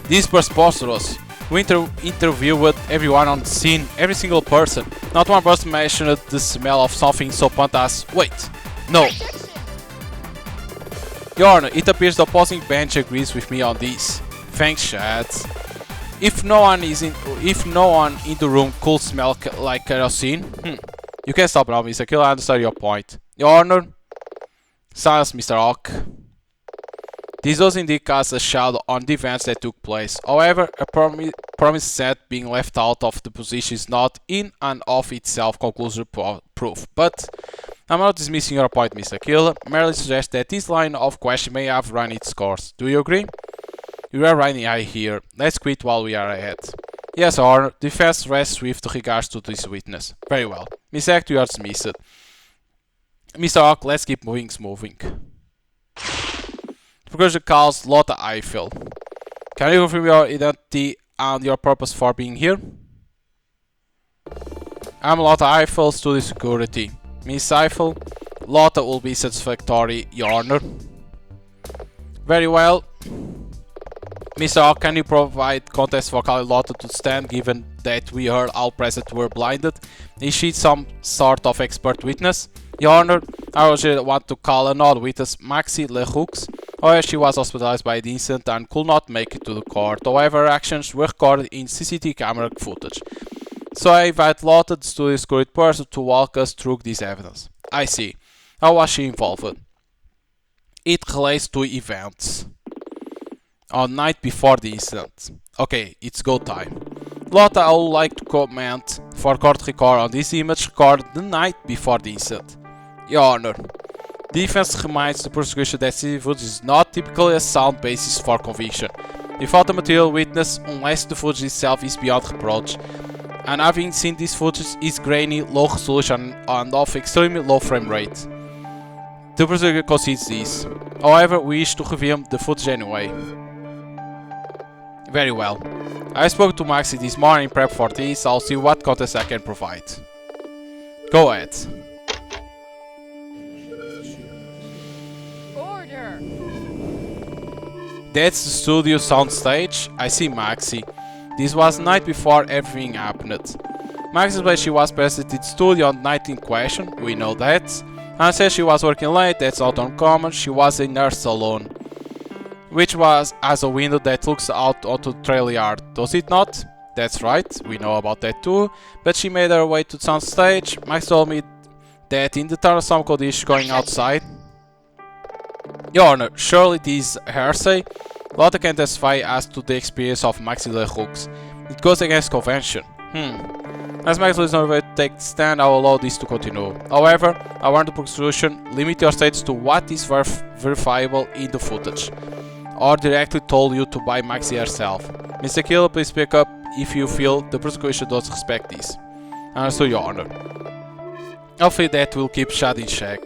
This is preposterous. We interviewed everyone on the scene, every single person. Not one person mentioned the smell of something so pungent as... Wait, no. Your Honor, it appears the opposing bench agrees with me on this. Thanks, Chad. If no one in the room could smell like kerosene, you can stop now, Mr. Aquila. I understand your point. Your Honor, silence, Mr. Hawk. This does indicate as a shadow on the events that took place. However, a promised set being left out of the position is not in and of itself conclusive proof. But I'm not dismissing your point, Mr. Aquila. Merely suggest that this line of question may have run its course. Do you agree? You are running high here. Let's quit while we are ahead. Yes, Your Honor. Defense rests with regards to this witness. Very well. Miss Hector, you are dismissed. Mr. Hawk, let's keep moving. The progression calls Lotta Eiffel. Can you confirm your identity and your purpose for being here? I'm Lotta Eiffel, Studio Security. Miss Eiffel, Lotta will be satisfactory, Your Honor. Very well. Mr. Hawk, can you provide context for calling Lotta to stand, given that we heard all present were blinded? Is she some sort of expert witness? Your Honor, I also want to call another witness, Maxi Leroux. However, she was hospitalized by the incident and could not make it to the court. However, her actions were recorded in CCTV camera footage. So I invite Lotta, the studio security person, to walk us through this evidence. I see. How was she involved? It relates to events on night before the incident. Okay, it's go time. Lotta, I would like to comment for court record on this image recorded the night before the incident. Your Honor, defense reminds the prosecution that CCTV footage is not typically a sound basis for conviction. Without a material witness, unless the footage itself is beyond reproach. And having seen this footage is grainy, low resolution and of extremely low frame rate. The prosecutor concedes this. However, we wish to review the footage anyway. Very well. I spoke to Maxi this morning prep for this, I'll see what context I can provide. Go ahead. Order. That's the studio soundstage. I see Maxi. This was the night before everything happened. Maxi said she was present in the studio on the night in question, we know that. And said she was working late, that's not uncommon, she was in her salon. Which has a window that looks out onto the trailer yard, does it not? That's right, we know about that too. But she made her way to the soundstage. Max told me that in the tunnel some conditions going outside. Your Honor, surely this hearsay? Lotta can testify as to the experience of Maxi Leroux. It goes against convention. As Maxi is not ready to take the stand, I will allow this to continue. However, I want the prosecution limit your statements to what is verifiable in the footage, or directly told you to by Maxi herself. Mr. Aquila, please speak up if you feel the prosecution does respect this. Understood, Your Honor. Hopefully that will keep Shad in check.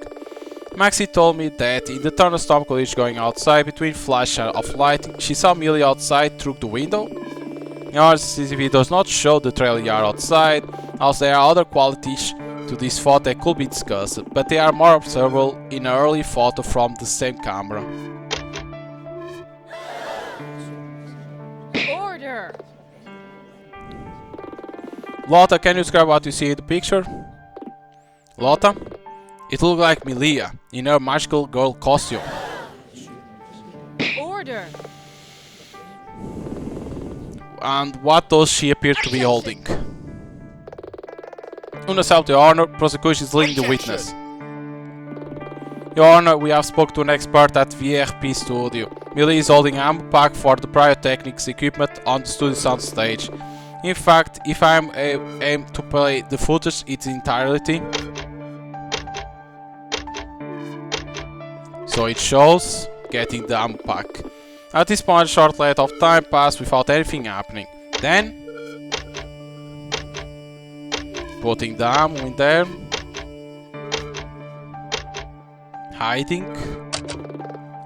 Maxi told me that in the thunderstorm collision going outside between flash of lighting, she saw Millie outside through the window. Your CCTV does not show the trailer yard outside, also there are other qualities to this photo that could be discussed, but they are more observable in an early photo from the same camera. Order. Lotta, can you describe what you see in the picture? Lotta? It looked like Milia in her magical girl costume. Order. And what does she appear to be holding? Unaccept, Your Honor, prosecution is leading the witness. Your Honor, we have spoken to an expert at VRP Studio. Millie is holding an ammo pack for the pyrotechnics equipment on the studio soundstage. In fact, if I am aim to play the footage its entirety, so it shows getting the ammo pack. At this point, a short length of time passed without anything happening. Then, putting the ammo in there, hiding,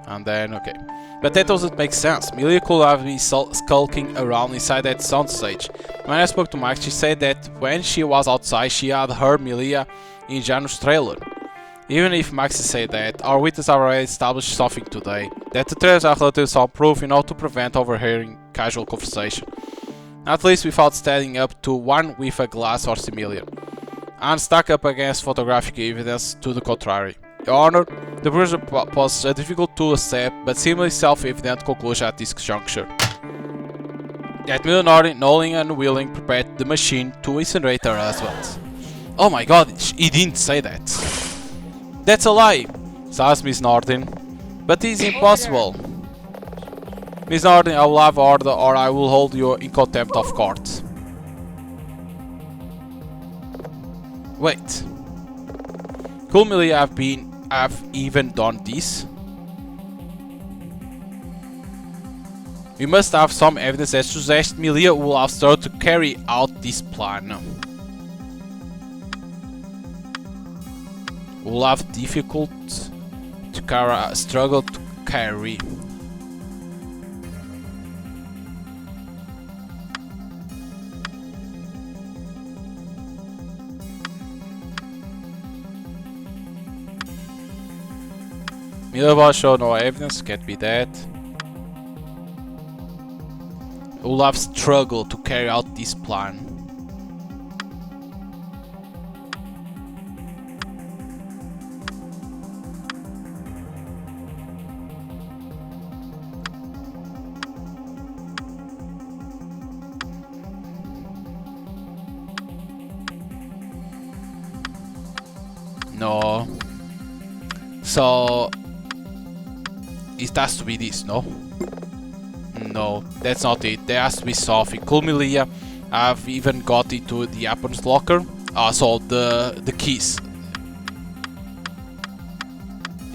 and then okay. But that doesn't make sense. Milia could have been skulking around inside that soundstage. When I spoke to Max, she said that when she was outside, she had heard Milia in Janus' trailer. Even if Maxi said that, our witnesses have already established something today, that the trailers are relatively soundproof enough to prevent overhearing casual conversation. At least without standing up to one with a glass or similar, and stack up against photographic evidence to the contrary. Your Honor, the prosecution poses a difficult to accept but seemingly self-evident conclusion at this juncture. That Millie, knowing and willing, prepared the machine to incinerate her husband. Oh my god, he didn't say that. That's a lie, says Miss Nordin. But it is impossible. Miss Nordin, I will have order or I will hold you in contempt of court. Wait. Could Millie have even done this? We must have some evidence that suggests Milia will have started to carry out this plan. Will have difficult to struggle to carry. Miller was shown no evidence, can't be that. Olaf struggled to carry out this plan. No. So it has to be this, no? No, that's not it. There has to be something. Cool, Milia. I've even got into the weapons locker. So the keys.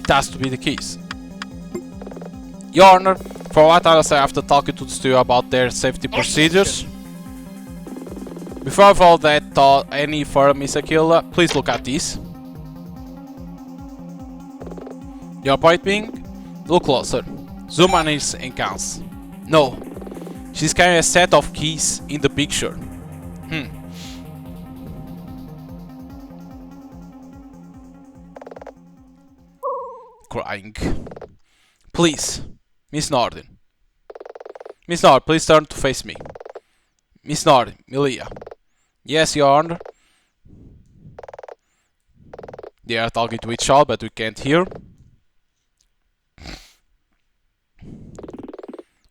It has to be the keys. Your Honor, for what I say after talking to the studio about their safety procedures. Before I follow that thought any further, Miss Aquila, please look at this. Your point being, look closer. Zoom on his encounters. No, she's carrying a set of keys in the picture. Crying. Please, Miss Norden. Miss Norden, please turn to face me. Miss Norden, Milia. Yes, Your Honor. They are talking to each other, but we can't hear.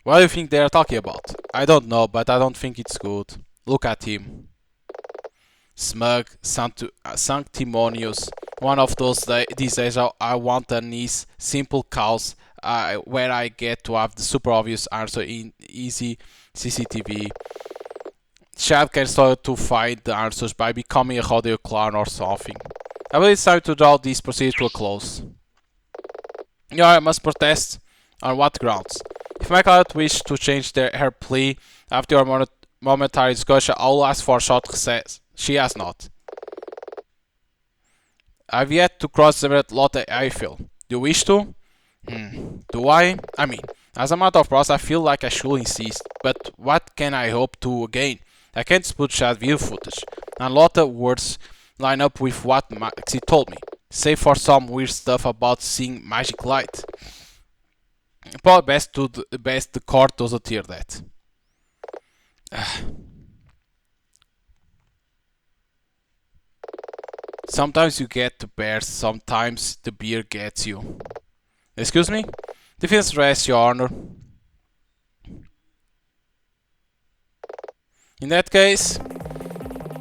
What do you think they are talking about? I don't know, but I don't think it's good. Look at him. Smug, sanctimonious. One of these days I want a nice, simple cause where I get to have the super obvious answer in easy CCTV. Chad can start to find the answers by becoming a audio clown or something. I believe it's time to draw this procedure to a close. I must protest. On what grounds? If my client wishes to change her plea after your momentary discussion, I will ask for a short recess. She has not. I've yet to cross-examine Lotte Eiffel. Do you wish to? Do I? I mean, as a matter of process, I feel like I should insist. But what can I hope to gain? I can't put chat video footage. And Lotte words line up with what Maxi told me. Save for some weird stuff about seeing magic light. Probably best the court doesn't hear that. Sometimes you get the bear, sometimes the beer gets you. Excuse me? Defense rest, Your Honor. In that case,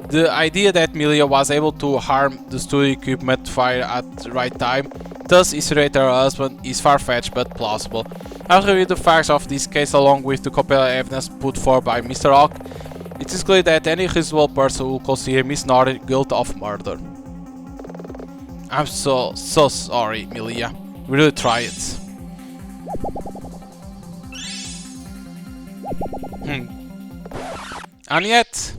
the idea that Milia was able to harm the studio equipment fire at the right time, thus isolate her husband, is far-fetched but plausible. After reviewing the facts of this case along with the compelling evidence put forward by Mr. Hawk, it is clear that any reasonable person will consider Miss Norton guilty of murder. I'm so sorry, Milia. We really tried it. And yet,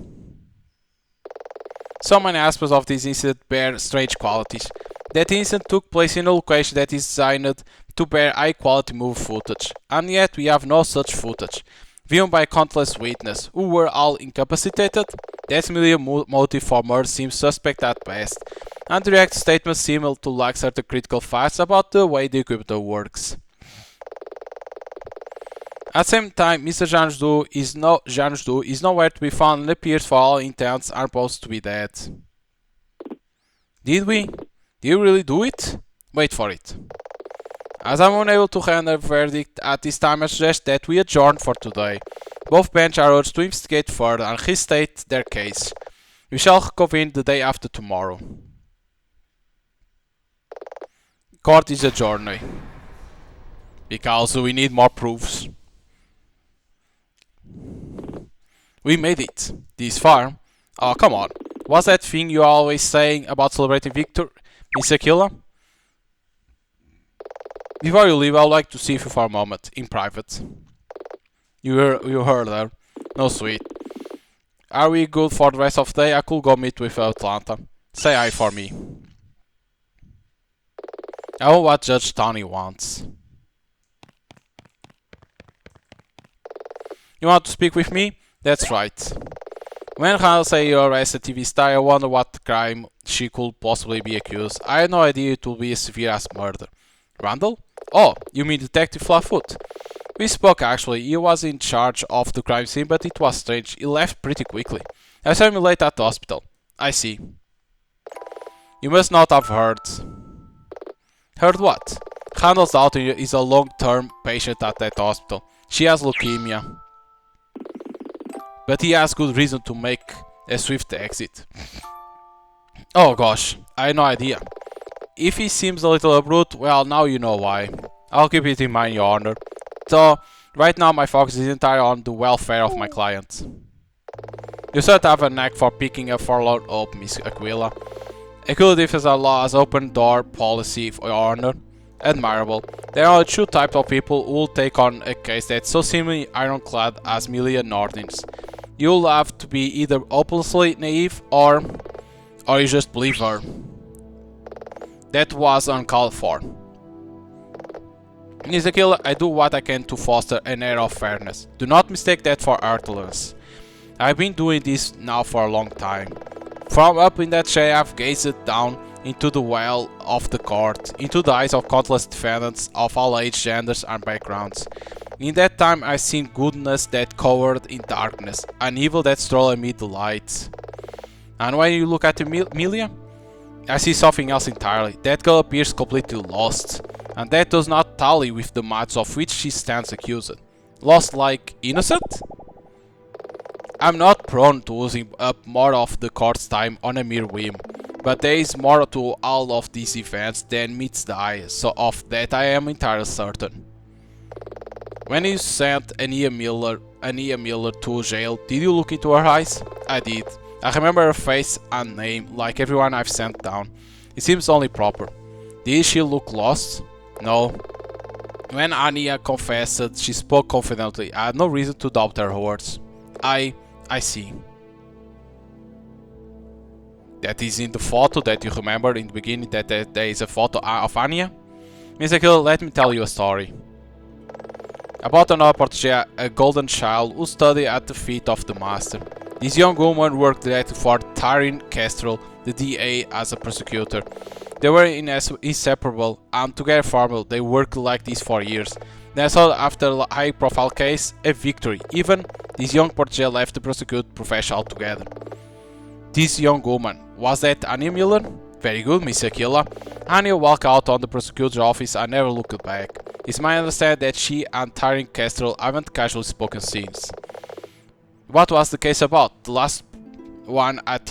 so many aspects of this incident bear strange qualities. That incident took place in a location that is designed to bear high quality movie footage, and yet we have no such footage. Viewed by countless witnesses, who were all incapacitated, that Milia's motive for murder seems suspect at best, and direct statements seem to lack certain critical facts about the way the equipment works. At the same time, Mr. Janus Du is nowhere to be found and appears for all intents are supposed to be dead. Did we? Did you really do it? Wait for it. As I'm unable to render a verdict at this time, I suggest that we adjourn for today. Both benches are urged to investigate further and restate their case. We shall reconvene the day after tomorrow. Court is adjourned. Because we need more proofs. We made it. This far. Oh, come on. What's that thing you're always saying about celebrating victory, Miss Aquila? Before you leave, I'd like to see you for a moment, in private. You heard her. No sweet. Are we good for the rest of the day? I could go meet with Atlanta. Say hi for me. I know what Judge Tony wants. You want to speak with me? That's right. When Hannah say you arrested TV star, I wonder what crime she could possibly be accused. I had no idea it would be as severe as murder. Randall? Oh, you mean Detective Flatfoot? We spoke actually. He was in charge of the crime scene, but it was strange. He left pretty quickly. I saw him late at the hospital. I see. You must not have heard. Heard what? Randall's daughter is a long-term patient at that hospital. She has leukemia. But he has good reason to make a swift exit. Oh gosh, I had no idea. If he seems a little abrupt, well, now you know why. I'll keep it in mind, Your Honor. So, right now my focus is entirely on the welfare of my clients. You certainly have a knack for picking a forlorn hope, Miss Aquila. Aquila defense law has open door policy, for Your Honor. Admirable. There are two types of people who will take on a case that's so seemingly ironclad as Melia Norton's. You'll have to be either hopelessly naive or you just believe her. That was uncalled for. Miss Aquila, I do what I can to foster an air of fairness. Do not mistake that for arrogance. I've been doing this now for a long time. From up in that chair I've gazed down into the well of the court, into the eyes of countless defendants of all ages, genders and backgrounds. In that time I've seen goodness that cowered in darkness, and evil that strolled amid the light. And when you look at Amelia, I see something else entirely. That girl appears completely lost, and that does not tally with the matters of which she stands accused. Lost like innocent? I'm not prone to using up more of the court's time on a mere whim, but there is more to all of these events than meets the eye, so of that I am entirely certain. When you sent Ania Miller to jail, did you look into her eyes? I did. I remember her face and name, like everyone I've sent down. It seems only proper. Did she look lost? No. When Ania confessed, she spoke confidently. I had no reason to doubt her words. I see. That is in the photo that you remember in the beginning, that there is a photo of Ania? Miss Aquila, let me tell you a story. About another protégé, a golden child who studied at the feet of the master. This young woman worked directly for Tyrone Kestrel, the DA, as a prosecutor. They were inseparable, and together formal, they worked like this for years. Then saw after a high-profile case, a victory. Even this young protégé left the prosecute profession altogether. This young woman, was that Anya Miller? Very good, Miss Aquila. Anya walked out on the prosecutor's office and never looked back. It's my understanding that she and Tyrone Kestrel haven't casually spoken since. What was the case about? The last one at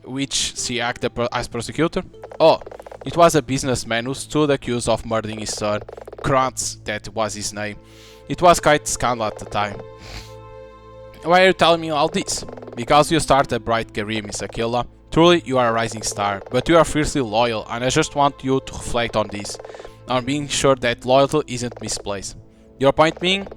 which she acted as prosecutor? Oh, it was a businessman who stood accused of murdering his son. Krantz, that was his name. It was quite scandal at the time. Why are you telling me all this? Because you started a bright career, Miss Aquila. Truly, you are a rising star, but you are fiercely loyal, and I just want you to reflect on this, on being sure that loyalty isn't misplaced. Your point being,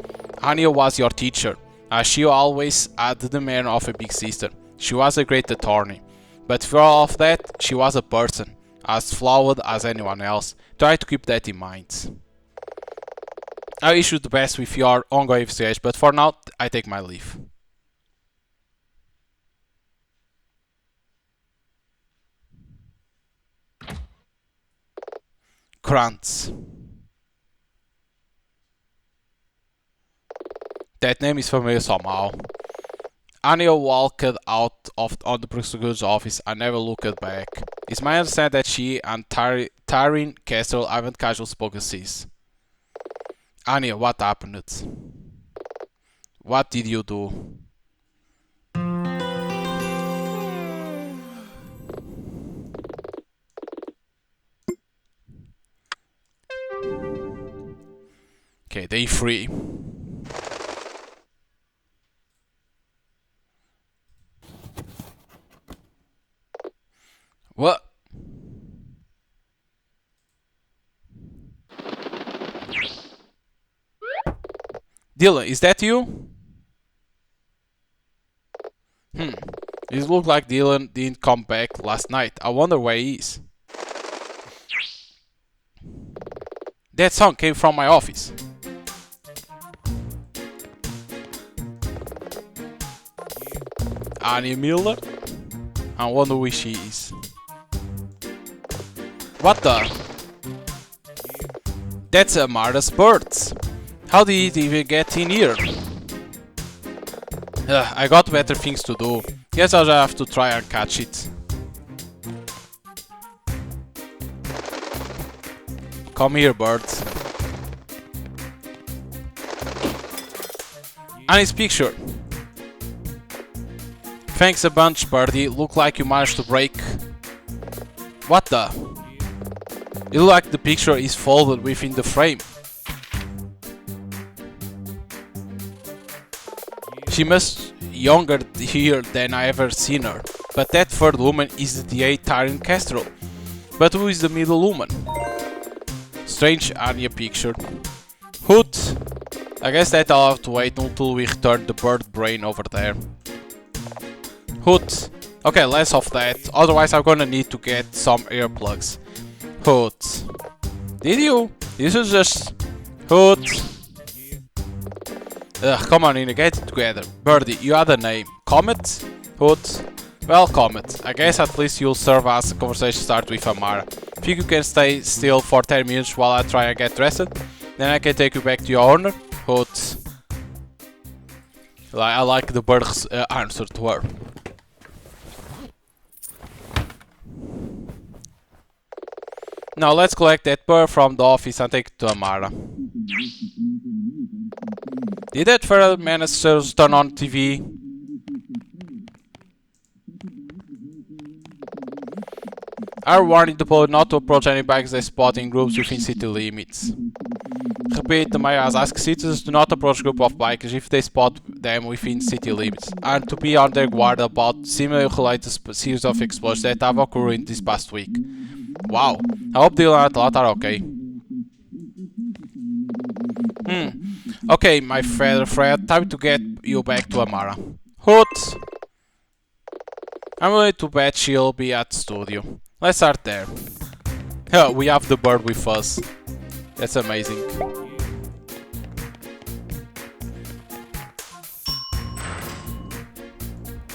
Anya was your teacher, as she always had the manner of a big sister. She was a great attorney, but for all of that, she was a person, as flawed as anyone else. Try to keep that in mind. I wish you the best with your ongoing investigation, but for now, I take my leave. Krantz. That name is familiar somehow. Anya walked out on the prosecutor's office and never looked back. It's my understanding that she and Tyrone Kestrel haven't casually spoken since. Anya, what happened? What did you do? Okay, day 3. What? Dylan, is that you? It looked like Dylan didn't come back last night. I wonder where he is. That sound came from my office. Anya Miller? I wonder where she is. What the? That's Amara's birds. How did it even get in here? I got better things to do. Guess I'll have to try and catch it. Come here, birds. And his picture. Thanks a bunch, birdie. Look like you managed to break. What the? It looks like the picture is folded within the frame. She must younger here than I ever seen her. But that third woman is the 8th Tyrion Kestrel. But who is the middle woman? Strange Anya picture. Hoot! I guess that I'll have to wait until we return the bird brain over there. Hoot! Okay, less of that, otherwise I'm gonna need to get some earplugs. Hoot! Did you? This is just... Hoot! Ugh, come on Nina, get it together. Birdie, you had a name. Comet? Hoot? Well, Comet, I guess at least you'll serve as the conversation start with Amara. Think you can stay still for 10 minutes while I try and get dressed? Then I can take you back to your owner? Hoot. I like the bird's answer to her. Now let's collect that bird from the office and take it to Amara. Did that feral managers turn on TV? I warned the public not to approach any bikes they spot in groups within city limits. Repeat, the mayor has asked citizens to not approach group of bikers if they spot them within city limits, and to be on their guard about similar related series of explosions that have occurred this past week. Wow, I hope Dylan and Atlanta are okay. Okay, my feather Fred, time to get you back to Amara. Hoot! I'm willing to bet she'll be at the studio. Let's start there. We have the bird with us. That's amazing.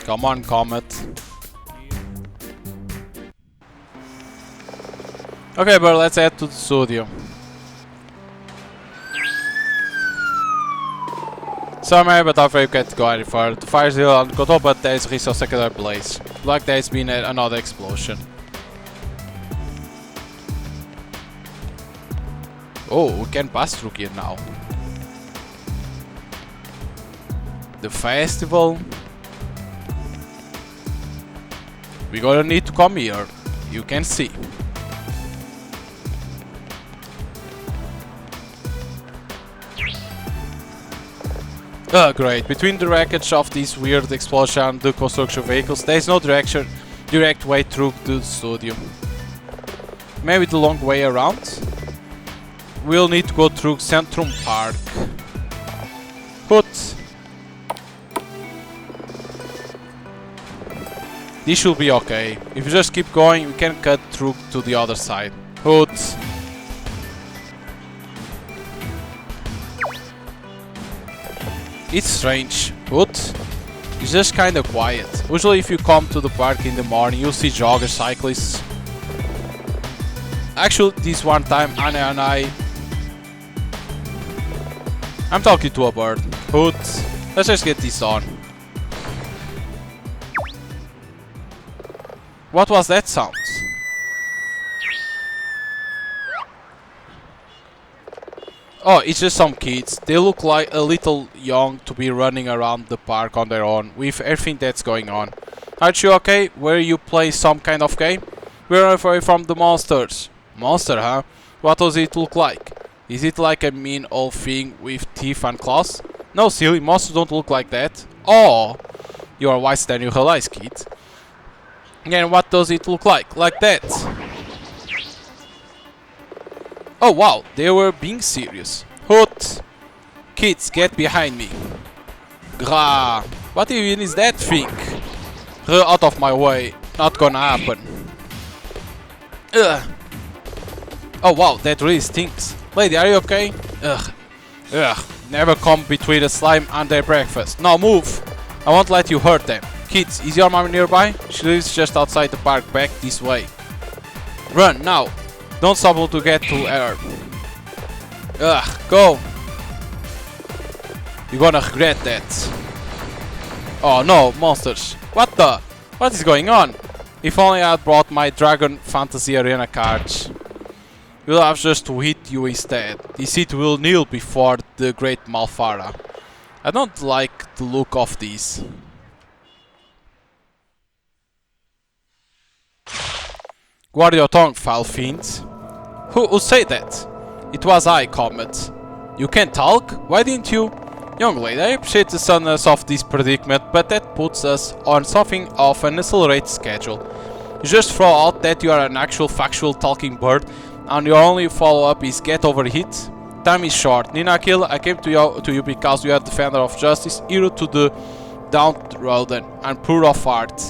Come on, Comet. Okay, but let's head to the studio. Sorry, but I'm afraid you can't go any further. The fire is still under control, but there is a risk of secondary blaze. Like there's been another explosion. Oh, we can pass through here now. The festival. We're gonna need to come here. You can see. Oh, great. Between the wreckage of these weird explosion and the construction vehicles, there is no direct way through to the studio. Maybe the long way around? We'll need to go through Centrum Park. Hoot! This should be okay. If we just keep going, we can cut through to the other side. Hoot! It's strange. Hoot! It's just kinda quiet. Usually if you come to the park in the morning, you'll see joggers, cyclists. Actually, this one time, Anna and I'm talking to a bird. Hoot! Let's just get this on. What was that sound? Oh, it's just some kids. They look like a little young to be running around the park on their own with everything that's going on. Aren't you okay? Where you play some kind of game? We're away from the monsters. Monster, huh? What does it look like? Is it like a mean old thing with teeth and claws? No, silly, monsters don't look like that. Oh, you are wiser than you realize, kid. And what does it look like? Like that. Oh wow, they were being serious. Hoot! Kids, get behind me. Grah! What even is that thing? Out of my way. Not gonna happen. Ugh. Oh wow, that really stinks. Lady, are you okay? Ugh. Ugh. Never come between the slime and their breakfast. Now move! I won't let you hurt them. Kids, is your mom nearby? She lives just outside the park, back this way. Run, now! Don't stop to get to her. Ugh, go! You're gonna regret that. Oh no, monsters. What the? What is going on? If only I had brought my Dragon Fantasy Arena cards. We'll have just to hit you instead. This hit will kneel before the great Malfara. I don't like the look of these. Guard your tongue, foul fiends. Who said that? It was I, Comet. You can't talk? Why didn't you? Young lady, I appreciate the suddenness of this predicament, but that puts us on something of an accelerated schedule. You just throw out that you are an actual factual talking bird, and your only follow-up is get over hit? Time is short. Nina Aquila, I came to you because you are defender of justice, hero to the downtrodden, and poor of heart.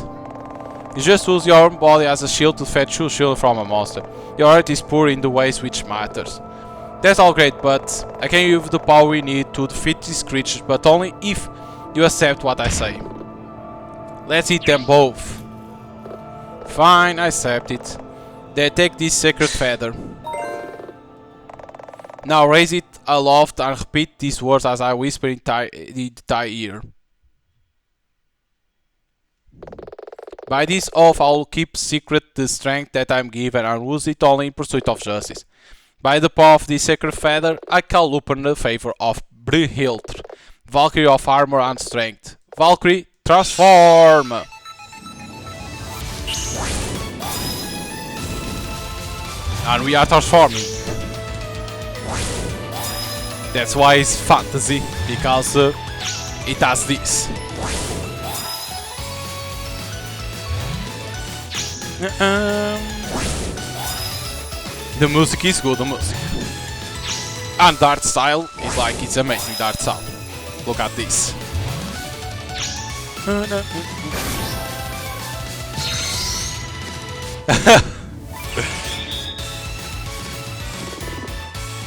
You just use your own body as a shield to fetch true shield from a monster. Your heart is poor in the ways which matters. That's all great, but I can give you the power we need to defeat these creatures, but only if you accept what I say. Let's eat them both. Fine, I accept it. They take this sacred feather. Now raise it aloft and repeat these words as I whisper in thy ear. By this oath I will keep secret the strength that I am given and use it only in pursuit of justice. By the power of this sacred feather, I call upon the favor of Brynhildr, Valkyrie of armor and strength. Valkyrie, transform! And we are transforming. That's why it's fantasy, because it has this. The music is good, the music. And art style is like, it's amazing art style. Look at this.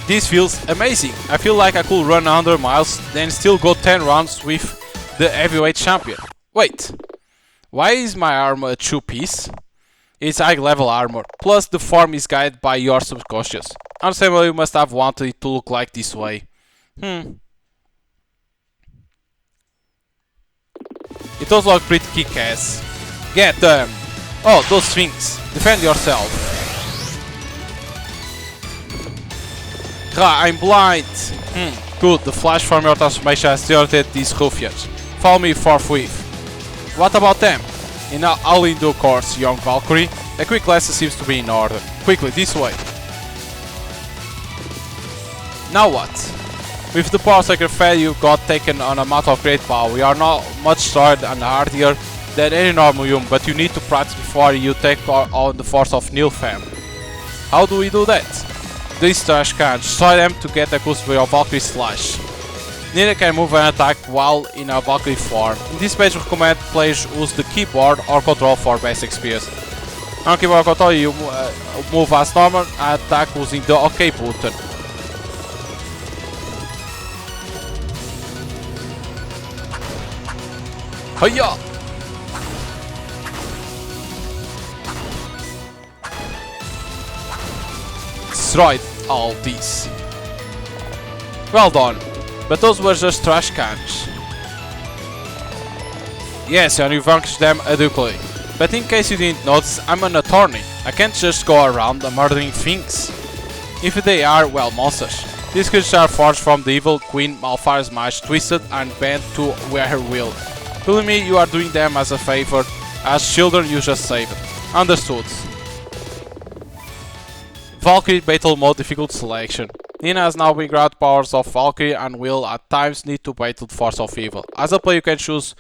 This feels amazing. I feel like I could run 100 miles, then still go 10 rounds with the heavyweight champion. Wait, why is my armor a 2-piece? It's high level armor, plus the form is guided by your subconscious. Understandably, you must have wanted it to look like this way. It does look pretty kick-ass. Get them! Oh, those things. Defend yourself. I'm blind! Good, the flash from your transformation has deserted these ruffians. Follow me forthwith. What about them? I'll in due course, young Valkyrie. A quick lesson seems to be in order. Quickly, this way. Now what? With the power sacred feather you got taken on a matter of great power, you are not much stronger and hardier than any normal human, but you need to practice before you take on the force of Nilfheim. How do we do that? These trash cans, destroy them to get a close view of Valkyrie's slash. Neither can move and attack while in a Valkyrie form. In this page we recommend players use the keyboard or control for best experience. On keyboard control you move as normal and attack using the OK button. Hiya! Destroyed all these. Well done. But those were just trash cans. Yes, and you vanquished them adequately. But in case you didn't notice, I'm an attorney. I can't just go around murdering things. If they are, well, monsters. These creatures are forged from the evil Queen Malfara's mind, twisted and bent to her will. Believe me, you are doing them as a favor. As children, you just saved. Understood. Valkyrie Battle Mode difficult selection. Nina has now been granted powers of Valkyrie and will at times need to battle the force of evil. As a player you can choose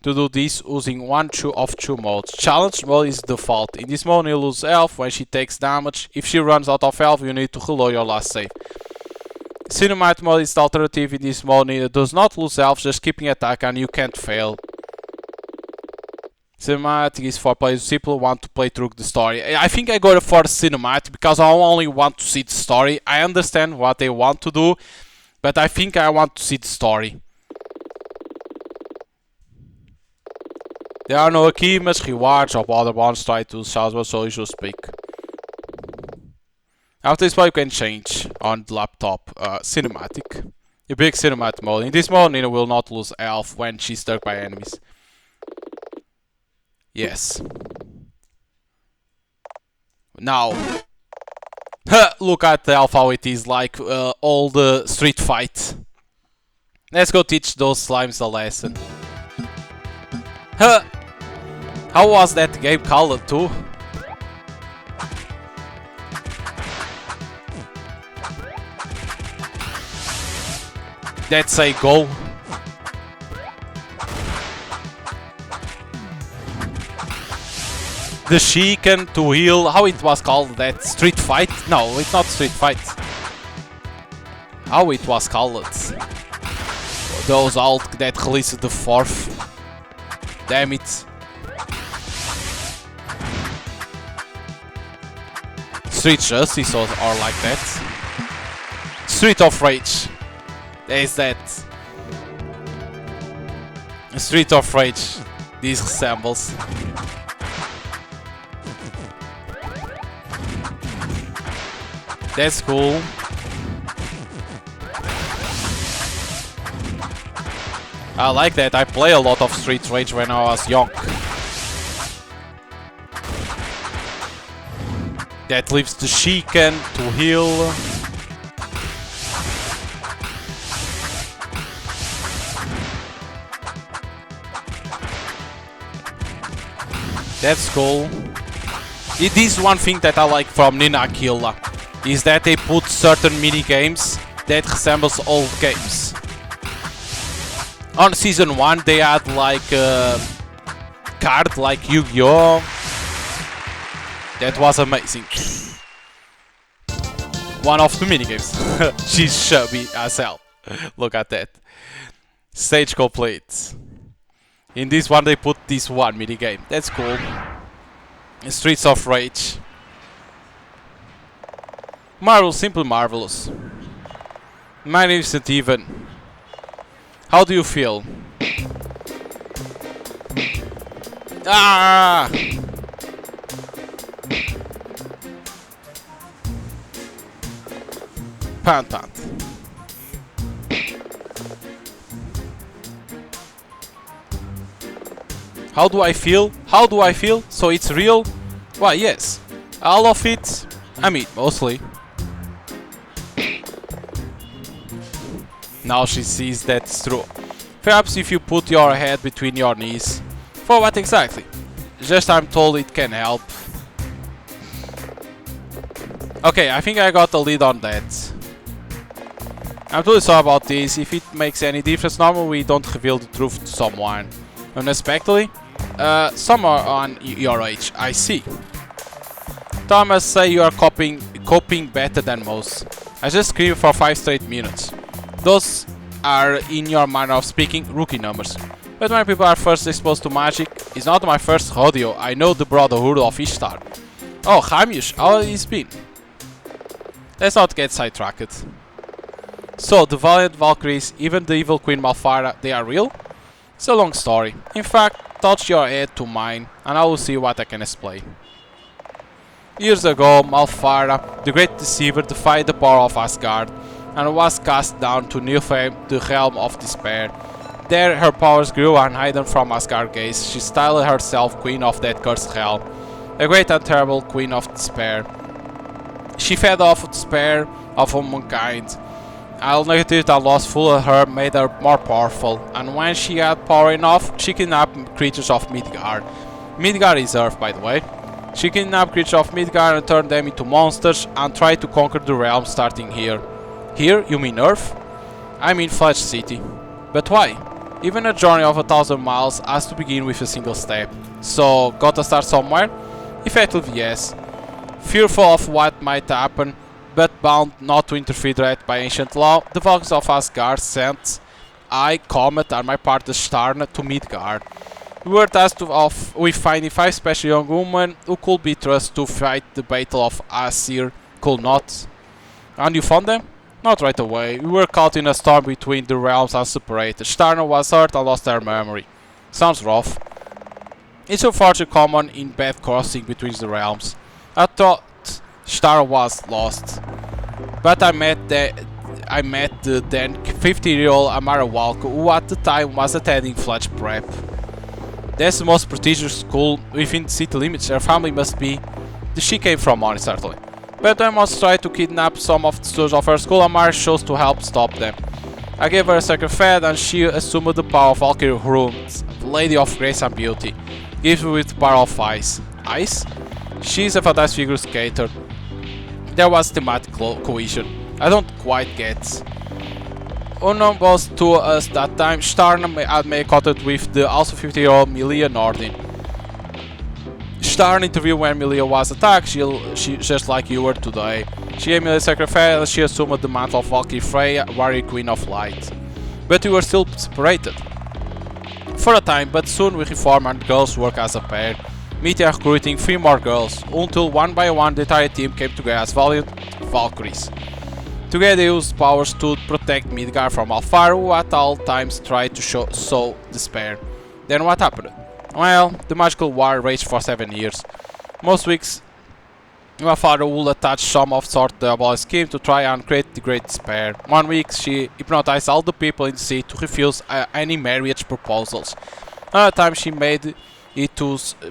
to do this using one of two modes. Challenge mode is default. In this mode you lose health when she takes damage. If she runs out of health you need to reload your last save. Cinematic mode is the alternative. In this mode Nina does not lose health, just keeping attack and you can't fail. Cinematic is for players who simply want to play through the story. I think I go for cinematic because I only want to see the story. I understand what they want to do, but I think I want to see the story. There are no achievements, rewards or other bonus try to salvage, so you should speak. After this part you can change on the laptop cinematic. A big cinematic mode. In this mode Nina will not lose health when she's struck by enemies. Yes. Now, look at the health how it is like all the street fight. Let's go teach those slimes a lesson. How was that game colored too? That's a goal. The Shiken to heal, how it was called, that street fight? No, it's not street fight. How it was called? Those alt that released the fourth. Damn it. Street Justice or like that. Street of Rage. There's that. Street of Rage. These resembles. That's cool. I like that. I play a lot of Street Rage when I was young. That leaves the Shiken to heal. That's cool. It is one thing that I like from Nina Aquila, is that they put certain mini games that resembles old games. On season 1 they had like a card like Yu-Gi-Oh! That was amazing. One of the minigames. She's chubby as hell. Look at that. Stage complete. In this one they put this one minigame. That's cool. Streets of Rage. Marvel, simply marvelous. My name is Steven. How do you feel? Ah! Pant. How do I feel? How do I feel? So it's real? Why, yes. All of it, I mean, mostly. Now she sees that's true. Perhaps if you put your head between your knees. For what exactly? Just I'm told it can help. Okay, I think I got the lead on that. I'm totally sorry about this. If it makes any difference, normally we don't reveal the truth to someone. Unexpectedly? Somewhere on your age, I see. Thomas say you are coping better than most. I just screamed for 5 straight minutes. Those are, in your manner of speaking, rookie numbers. But when people are first exposed to magic, it's not my first rodeo. I know the Brotherhood of Ishtar. Oh, Hamish, how has it been? Let's not get sidetracked. So, the valiant Valkyries, even the evil Queen Malfara, they are real? It's a long story. In fact, touch your head to mine, and I will see what I can explain. Years ago, Malfara, the great deceiver, defied the power of Asgard, and was cast down to Niflheim, the realm of despair. There, her powers grew and hidden from Asgard's gaze. She styled herself Queen of that cursed realm, a great and terrible Queen of despair. She fed off despair of mankind. All negativity and loss full of her made her more powerful, and when she had power enough, she kidnapped creatures of Midgard. Midgard is Earth, by the way. She kidnapped creatures of Midgard and turned them into monsters and tried to conquer the realm starting here. Here? You mean Earth? I mean Fledged City. But why? Even a journey of 1,000 miles has to begin with a single step. So, gotta start somewhere? Effectively, yes. Fearful of what might happen, but bound not to interfere by ancient law, the Valkyries of Asgard sent I, Comet, and my partner Starna to Midgard. We were tasked with finding 5 special young women who could be trusted to fight the Battle of Aesir, could not. And you found them? Not right away. We were caught in a storm between the realms and separated. Starna was hurt and lost her memory. Sounds rough. It's unfortunately common in bad crossing between the realms. I thought Star was lost. But I met the then 50-year-old Amara Walker, who at the time was attending Fletch Prep. That's the most prestigious school within the city limits. Her family must be. She came from money, certainly. But when Moss tried to kidnap some of the students of her school, Amara chose to help stop them. I gave her a sacred fed and she assumed the power of Valkyrie Runes, the Lady of Grace and Beauty, gifted with the power of ice. Ice? She's a fantastic figure skater. There was thematic cohesion. I don't quite get. Unbeknownst to us that time, Starna had made contact with the also 50-year-old Milia Nordin. Starna interviewed when Milia was attacked, she just like you were today. She gave Milia sacrifice and she assumed the mantle of Valkyrie Freya, warrior queen of light. But we were still separated. For a time, but soon we reformed and girls work as a pair. Meeting and recruiting 3 more girls, until one by one the entire team came together as valiant Valkyries. Together they used powers to protect Midgard from Alfar, who at all times tried to sow despair. Then what happened? Well, the magical war raged for 7 years. Most weeks my father would attach some of sort the diabolic scheme to try and create the great despair. One week she hypnotized all the people in the city to refuse any marriage proposals. Another time she made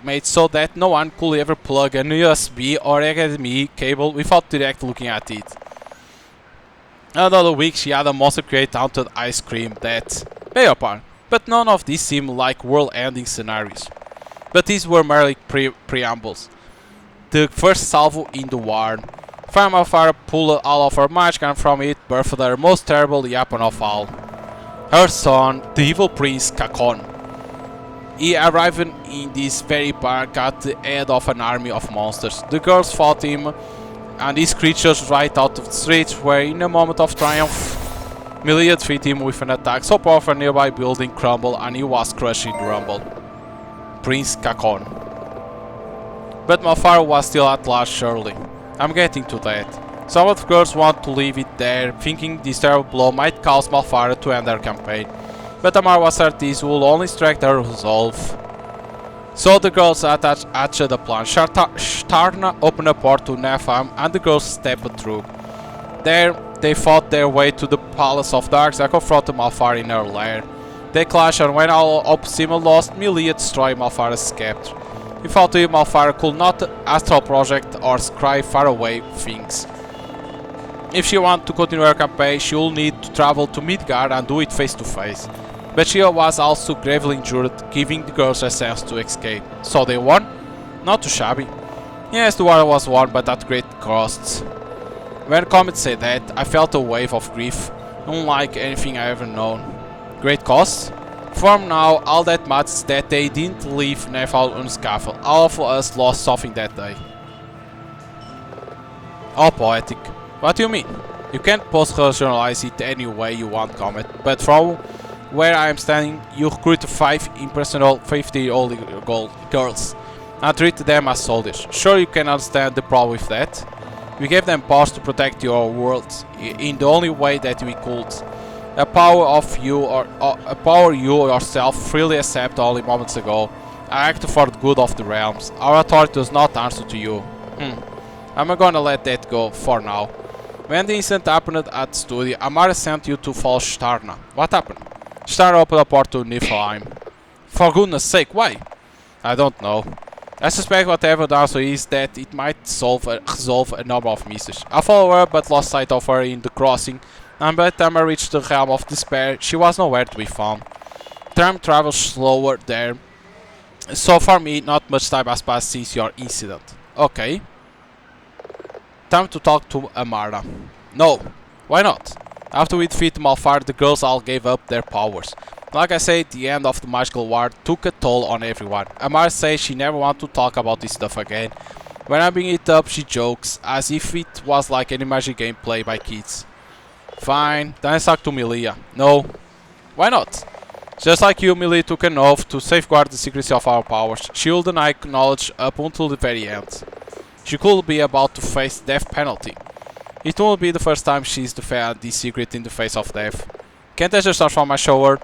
made so that no one could ever plug a USB or HDMI cable without directly looking at it. Another week she had a monster create haunted ice cream that, beg your pardon, but none of these seemed like world-ending scenarios. But these were merely preambles. The first salvo in the war. Farmafara pulled all of her magic and from it birthed her most terrible weapon of all. Her son, the evil prince Kakon. He arrived in this very park at the head of an army of monsters. The girls fought him and these creatures right out of the streets where in a moment of triumph Milia defeated him with an attack so powerful a nearby building crumbled and he was crushed in the rumble. Prince Kakon. But Malfara was still at large surely. I'm getting to that. Some of the girls want to leave it there, thinking this terrible blow might cause Malfara to end her campaign. But Amar was certain this will only strike their resolve. So the girls hatched the plan. Starna opened a port to Nefam and the girls stepped through. There they fought their way to the Palace of Darks and confronted Malfara in her lair. They clashed and when all Opsima lost, Milia destroyed Malfara's scepter. He thought Malfara could not astral project or scry faraway things. If she wanted to continue her campaign, she would need to travel to Midgard and do it face to face. But she was also gravely injured, giving the girls a chance to escape. So they won? Not too shabby. Yes, the war was won, but at great costs. When Comet said that, I felt a wave of grief, unlike anything I ever known. Great costs? From now, all that matters is that they didn't leave Nefal unscathed. All of us lost something that day. All poetic. What do you mean? You can't post-rationalize it any way you want, Comet, but from where I am standing, you recruit 5 impersonal 50-year-old girls and treat them as soldiers. Sure, you can understand the problem with that. We gave them powers to protect your world in the only way that we could. A power you yourself freely accepted only moments ago. I acted for the good of the realms. Our authority does not answer to you. I'm gonna let that go for now. When the incident happened at the studio, Amara sent you to follow Starna. What happened? Starna opened a port to Niflheim. For goodness sake, why? I don't know. I suspect whatever the answer is that it might resolve a number of mysteries. I followed her but lost sight of her in the crossing, and by the time I reached the realm of despair, she was nowhere to be found. Time travels slower there, so for me not much time has passed since your incident. Okay. Time to talk to Amara. No, why not? After we defeated Malfar, the girls all gave up their powers. Like I said, the end of the magical war took a toll on everyone. Amara says she never wants to talk about this stuff again. When I bring it up, she jokes, as if it was like any magic game played by kids. Fine, then I talk to Milia. No, why not? Just like you, Milia took an oath to safeguard the secrecy of our powers. She will deny knowledge up until the very end. She could be about to face death penalty. It won't be the first time she's defended this secret in the face of death. Can't I just transform my shower?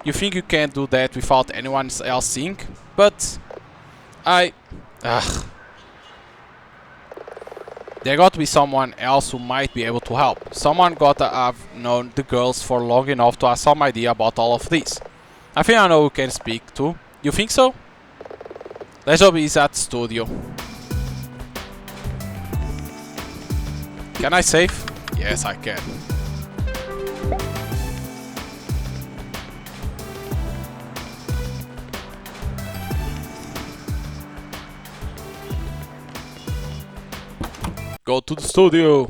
You think you can do that without anyone else seeing? But... There got to be someone else who might be able to help. Someone gotta have known the girls for long enough to have some idea about all of this. I think I know who can speak to. You think so? Let's hope he's at the studio. Can I save? Yes, I can. Go to the studio.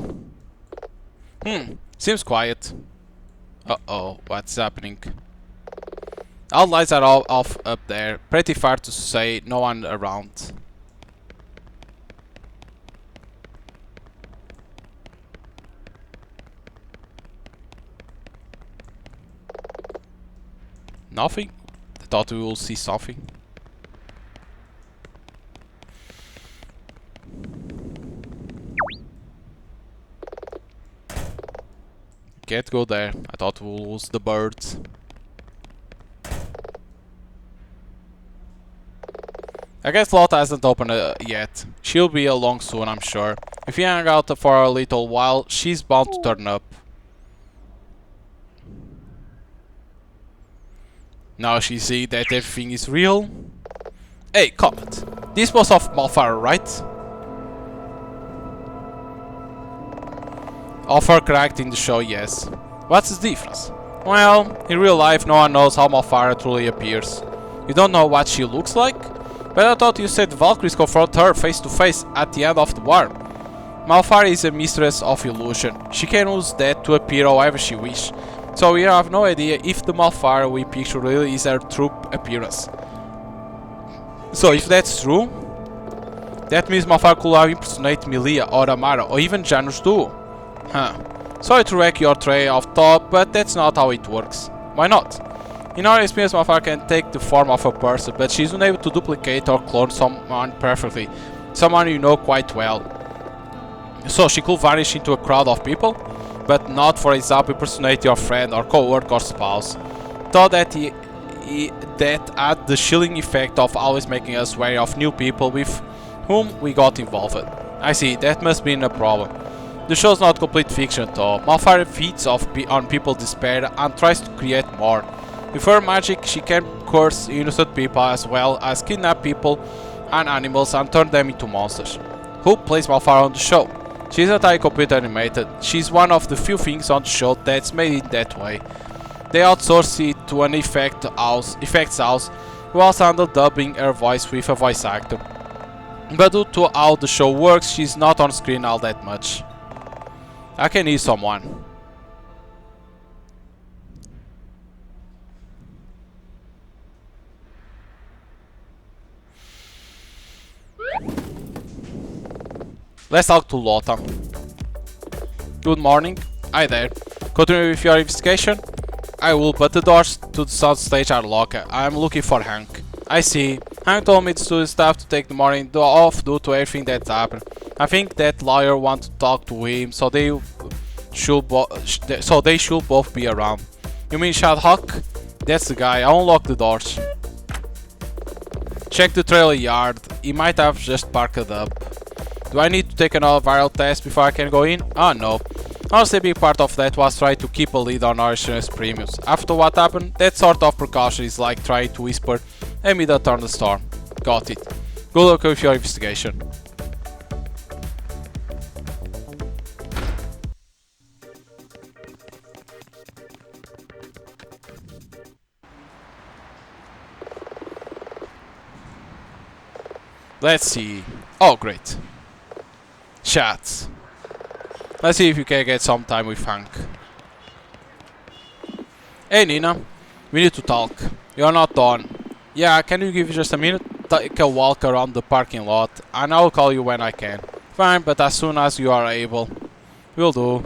Seems quiet. Uh-oh, what's happening? All lights are all off up there. Pretty far to say, no one around. Nothing? I thought we will see something. Can't go there. I thought we'll lose the birds. I guess Lotta hasn't opened yet. She'll be along soon, I'm sure. If we hang out for a little while, she's bound to turn up. Now she see that everything is real. Hey, comment. This was of Malfire, right? Of her correct in the show, yes. What's the difference? Well, in real life no one knows how Malfire truly appears. You don't know what she looks like? But I thought you said Valkyries confront her face to face at the end of the war. Malfire is a mistress of illusion. She can use that to appear however she wishes. So we have no idea if the Malfire we picture really is her true appearance. So if that's true, that means Malfire could have impersonate Milia or Amara or even Janus too. Huh. Sorry to wreck your tray of thought, but that's not how it works. Why not? In our experience, Malfire can take the form of a person, but she's unable to duplicate or clone someone perfectly. Someone you know quite well. So she could vanish into a crowd of people, but not, for example, impersonate your friend or co-worker or spouse. Thought that that had the chilling effect of always making us wary of new people with whom we got involved. I see, that must be a problem. The show's not complete fiction though. Malfire feeds on people's despair and tries to create more. With her magic, she can curse innocent people as well as kidnap people and animals and turn them into monsters. Who plays Malfire on the show? She's entirely computer animated. She's one of the few things on the show that's made it that way. They outsource it to an effects house who also handle dubbing her voice with a voice actor. But due to how the show works, she's not on screen all that much. I can hear someone. Let's talk to Lotta. Good morning. Hi there. Continue with your investigation? I will, but the doors to the south stage are locked. I am looking for Hank. I see. Hank told me to staff to take the morning off due to everything that's happened. I think that lawyer wants to talk to him, so they should both be around. You mean Shad Hawk? That's the guy. I unlock the doors. Check the trailer yard. He might have just parked up. Do I need to take another viral test before I can go in? Oh no. Honestly, a big part of that was trying to keep a lead on our insurance premiums. After what happened, that sort of precaution is like trying to whisper amid the thunderstorm. Got it. Good luck with your investigation. Let's see. Oh, great. Chats. Let's see if you can get some time with Hank. Hey Nina, we need to talk. You're not done. Yeah, can you give just a minute? Take a walk around the parking lot and I'll call you when I can. Fine, but as soon as you are able. Will do.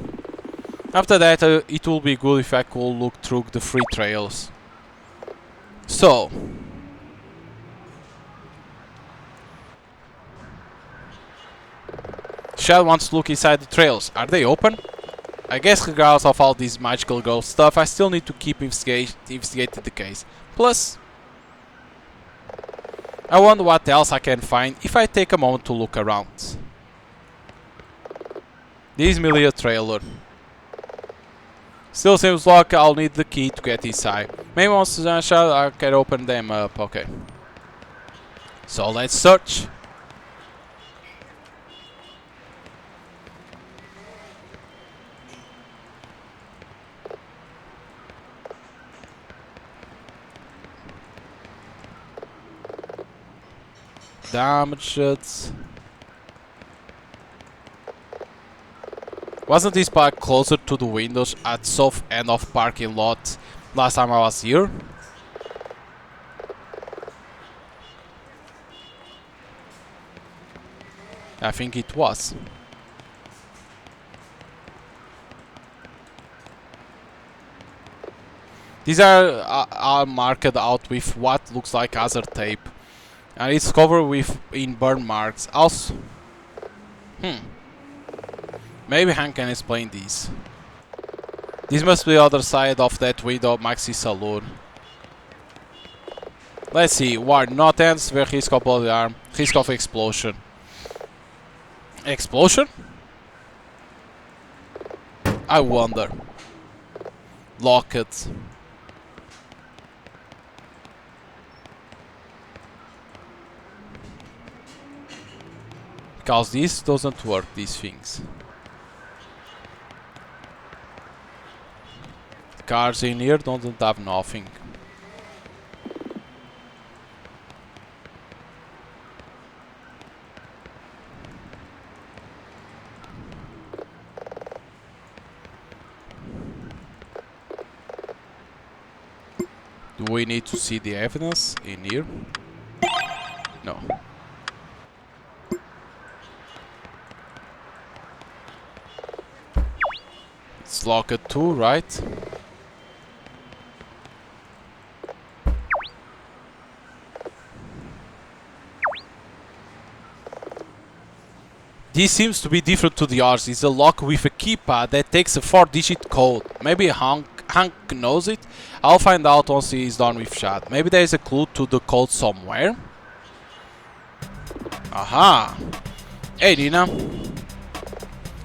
After that, it will be good if I could look through the free trails. So. Shad wants to look inside the trails. Are they open? I guess regardless of all this magical girl stuff, I still need to keep investigating the case. Plus, I wonder what else I can find if I take a moment to look around. This Milia trailer. Still seems like I'll need the key to get inside. Maybe once I can open them up. Okay. So let's search. Damaged. Wasn't this park closer to the windows at south end of parking lot last time I was here? I think it was. These are marked out with what looks like other tape. And it's covered with in burn marks. Also, maybe Hank can explain these. This must be the other side of that window, Maxi Saloon. Let's see. Ward not ends where risk of bloody arm, risk of explosion. Explosion? I wonder. Lock it. Because this doesn't work, these things. The cars in here don't have nothing. Do we need to see the evidence in here? No. It's locked too, right? This seems to be different to the others. It's a lock with a keypad that takes a 4-digit code. Maybe Hank knows it. I'll find out once he is done with chat. Maybe there is a clue to the code somewhere. Aha! Hey Dina.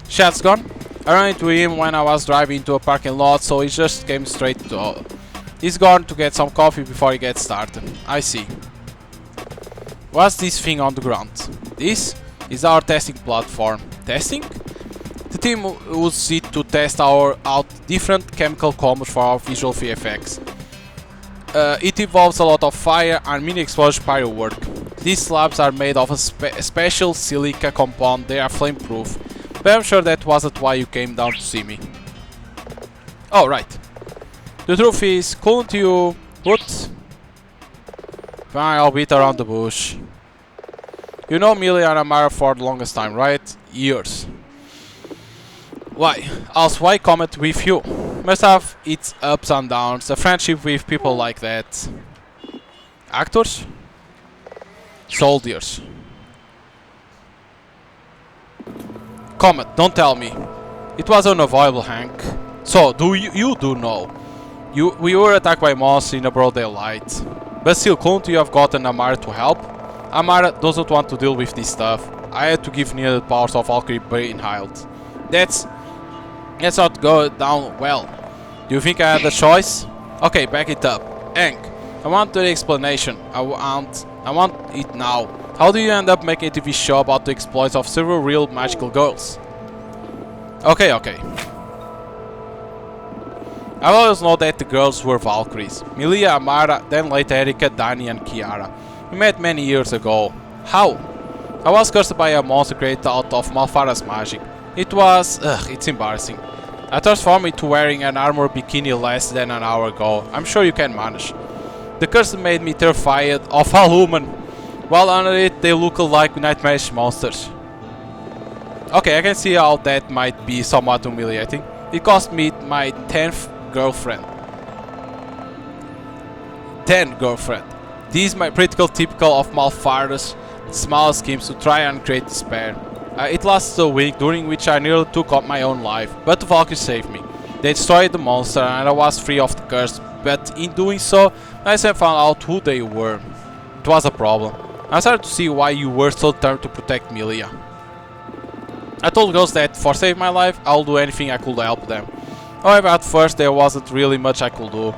Chat's gone. I ran into him when I was driving to a parking lot, so he just came straight to... He's gone to get some coffee before he gets started. I see. What's this thing on the ground? This is our testing platform. Testing? The team will sit to test out different chemical combos for our visual VFX. It involves a lot of fire and mini explosion pyro work. These slabs are made of a special silica compound. They are flame proof. But I'm sure that wasn't why you came down to see me. Oh, right. The truth is, couldn't you... What? Fine, I'll beat around the bush. You know Millie and Amara for the longest time, right? Years. Why? Also, why comment with you? Must have its ups and downs. A friendship with people like that. Actors? Soldiers. Comment, don't tell me. It was unavoidable, Hank. So, you do know. We were attacked by monsters in a broad daylight. But still, couldn't you have gotten Amara to help? Amara doesn't want to deal with this stuff. I had to give needed powers of Valkyrie brain health. That's not go down well. Do you think I had a choice? Okay, back it up. Hank, I want the explanation. I want it now. How do you end up making a TV show about the exploits of several real magical girls? Okay. I've always known that the girls were Valkyries. Milia, Amara, then later Erika, Dani and Kiara. We met many years ago. How? I was cursed by a monster created out of Malfara's magic. It was... it's embarrassing. I transformed into wearing an armor bikini less than an hour ago. I'm sure you can manage. The curse made me terrified of all women. While under it they look like nightmarish monsters. Okay, I can see how that might be somewhat humiliating. It cost me my 10th girlfriend. 10 girlfriend. This is my practical typical of Malfara's small schemes to try and create despair. It lasted a week, during which I nearly took up my own life, but the Valkyries saved me. They destroyed the monster and I was free of the curse, but in doing so, I soon found out who they were. It was a problem. I started to see why you were so determined to protect Milia. I told girls that for saving my life, I'll do anything I could to help them. However, at first there wasn't really much I could do.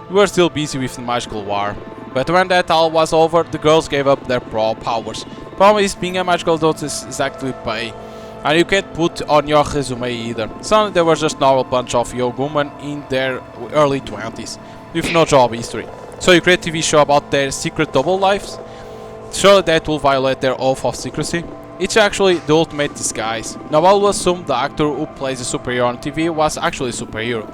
We were still busy with the magical war. But when that all was over, the girls gave up their powers. Problem is, being a magical don't exactly pay. And you can't put on your resume either. Suddenly they were just normal bunch of young women in their early 20s, with no job history. So you create a TV show about their secret double lives? Surely that will violate their oath of secrecy? It's actually the ultimate disguise. Now I will assume the actor who plays a superhero on TV was actually a superhero.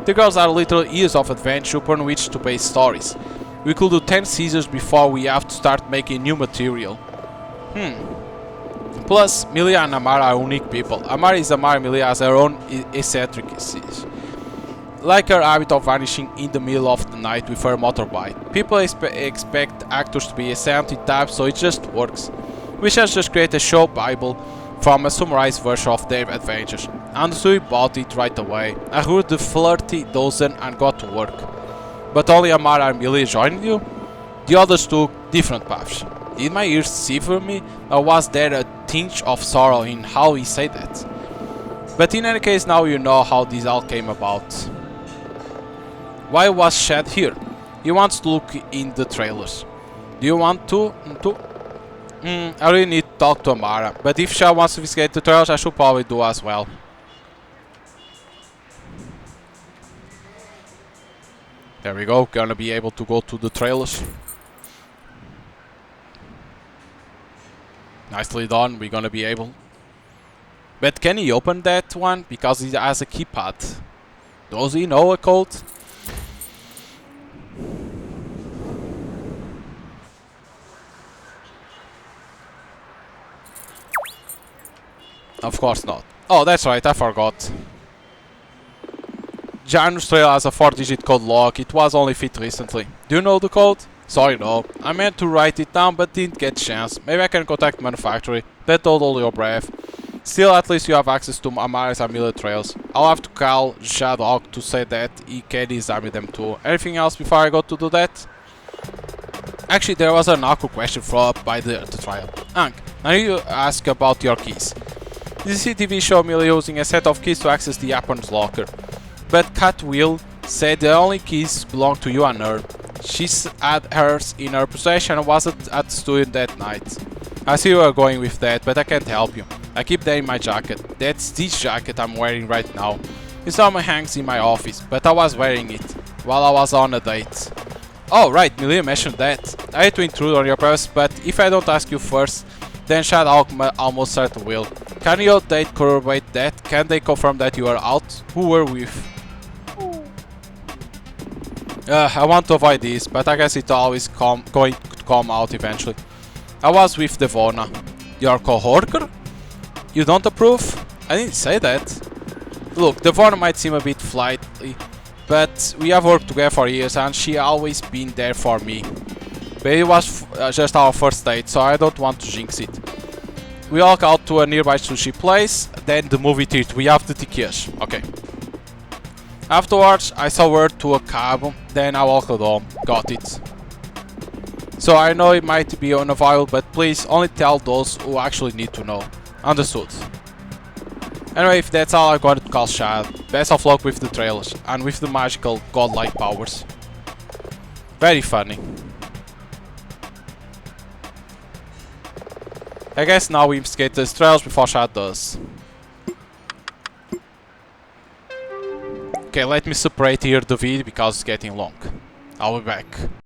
The girls are literally years of adventure upon which to base stories. We could do 10 seasons before we have to start making new material. Plus, Milia and Amara are unique people. Amara is Amara, Milia has her own eccentricities. Like her habit of vanishing in the middle of the night with her motorbike. People expect actors to be eccentric types, so it just works. We shall just create a show bible from a summarized version of their adventures. And so we bought it right away. I heard the flirty dozen and got to work. But only Amara and Milia joined you? The others took different paths. Did my ears deceive me, or was there a tinge of sorrow in how he said that? But in any case, now you know how this all came about. Why was Shad here? He wants to look in the trailers. Do you want to? I really need to talk to Amara, but if Shad wants to investigate the trailers, I should probably do as well. There we go, gonna be able to go to the trailers. Nicely done, we're gonna be able. But can he open that one? Because he has a keypad. Does he know a code? Of course not. Oh, that's right, I forgot. Janus Trail has a 4-digit code lock. It was only fit recently. Do you know the code? Sorry, no. I meant to write it down but didn't get chance. Maybe I can contact manufacturer. That told all your breath. Still, at least you have access to Amara's Amulet trails. I'll have to call Shadowhawk to say that he can examine them too. Anything else before I go to do that? Actually, there was an awkward question thrown up by the trial. Hank, now you ask about your keys. The CCTV showed me using a set of keys to access the Apron's locker. But Cat Will said the only keys belong to you and her. She had hers in her possession and wasn't at the studio that night. I see you are going with that, but I can't help you. I keep that in my jacket. That's this jacket I'm wearing right now. It normally hangs in my office, but I was wearing it while I was on a date. Oh right, Milia mentioned that. I hate to intrude on your privacy, but if I don't ask you first, then Shadowhawk almost certainly will. Can your date corroborate that? Can they confirm that you are out? Who were with? I want to avoid this, but I guess it's always going to come out eventually. I was with Devona. Your coworker? You don't approve? I didn't say that. Look, Devona might seem a bit flighty, but we have worked together for years and she always been there for me. But it was just our first date, so I don't want to jinx it. We walk out to a nearby sushi place, then the movie theater. We have the tickets. Okay. Afterwards, I saw her to a cab, then I walked home. Got it. So I know it might be unavoidable, but please only tell those who actually need to know. Understood. Anyway, if that's all, I'm going to call Shad. Best of luck with the trailers, and with the magical godlike powers. Very funny. I guess now we investigate the trailers before Shad does. Okay, let me separate here the video because it's getting long. I'll be back.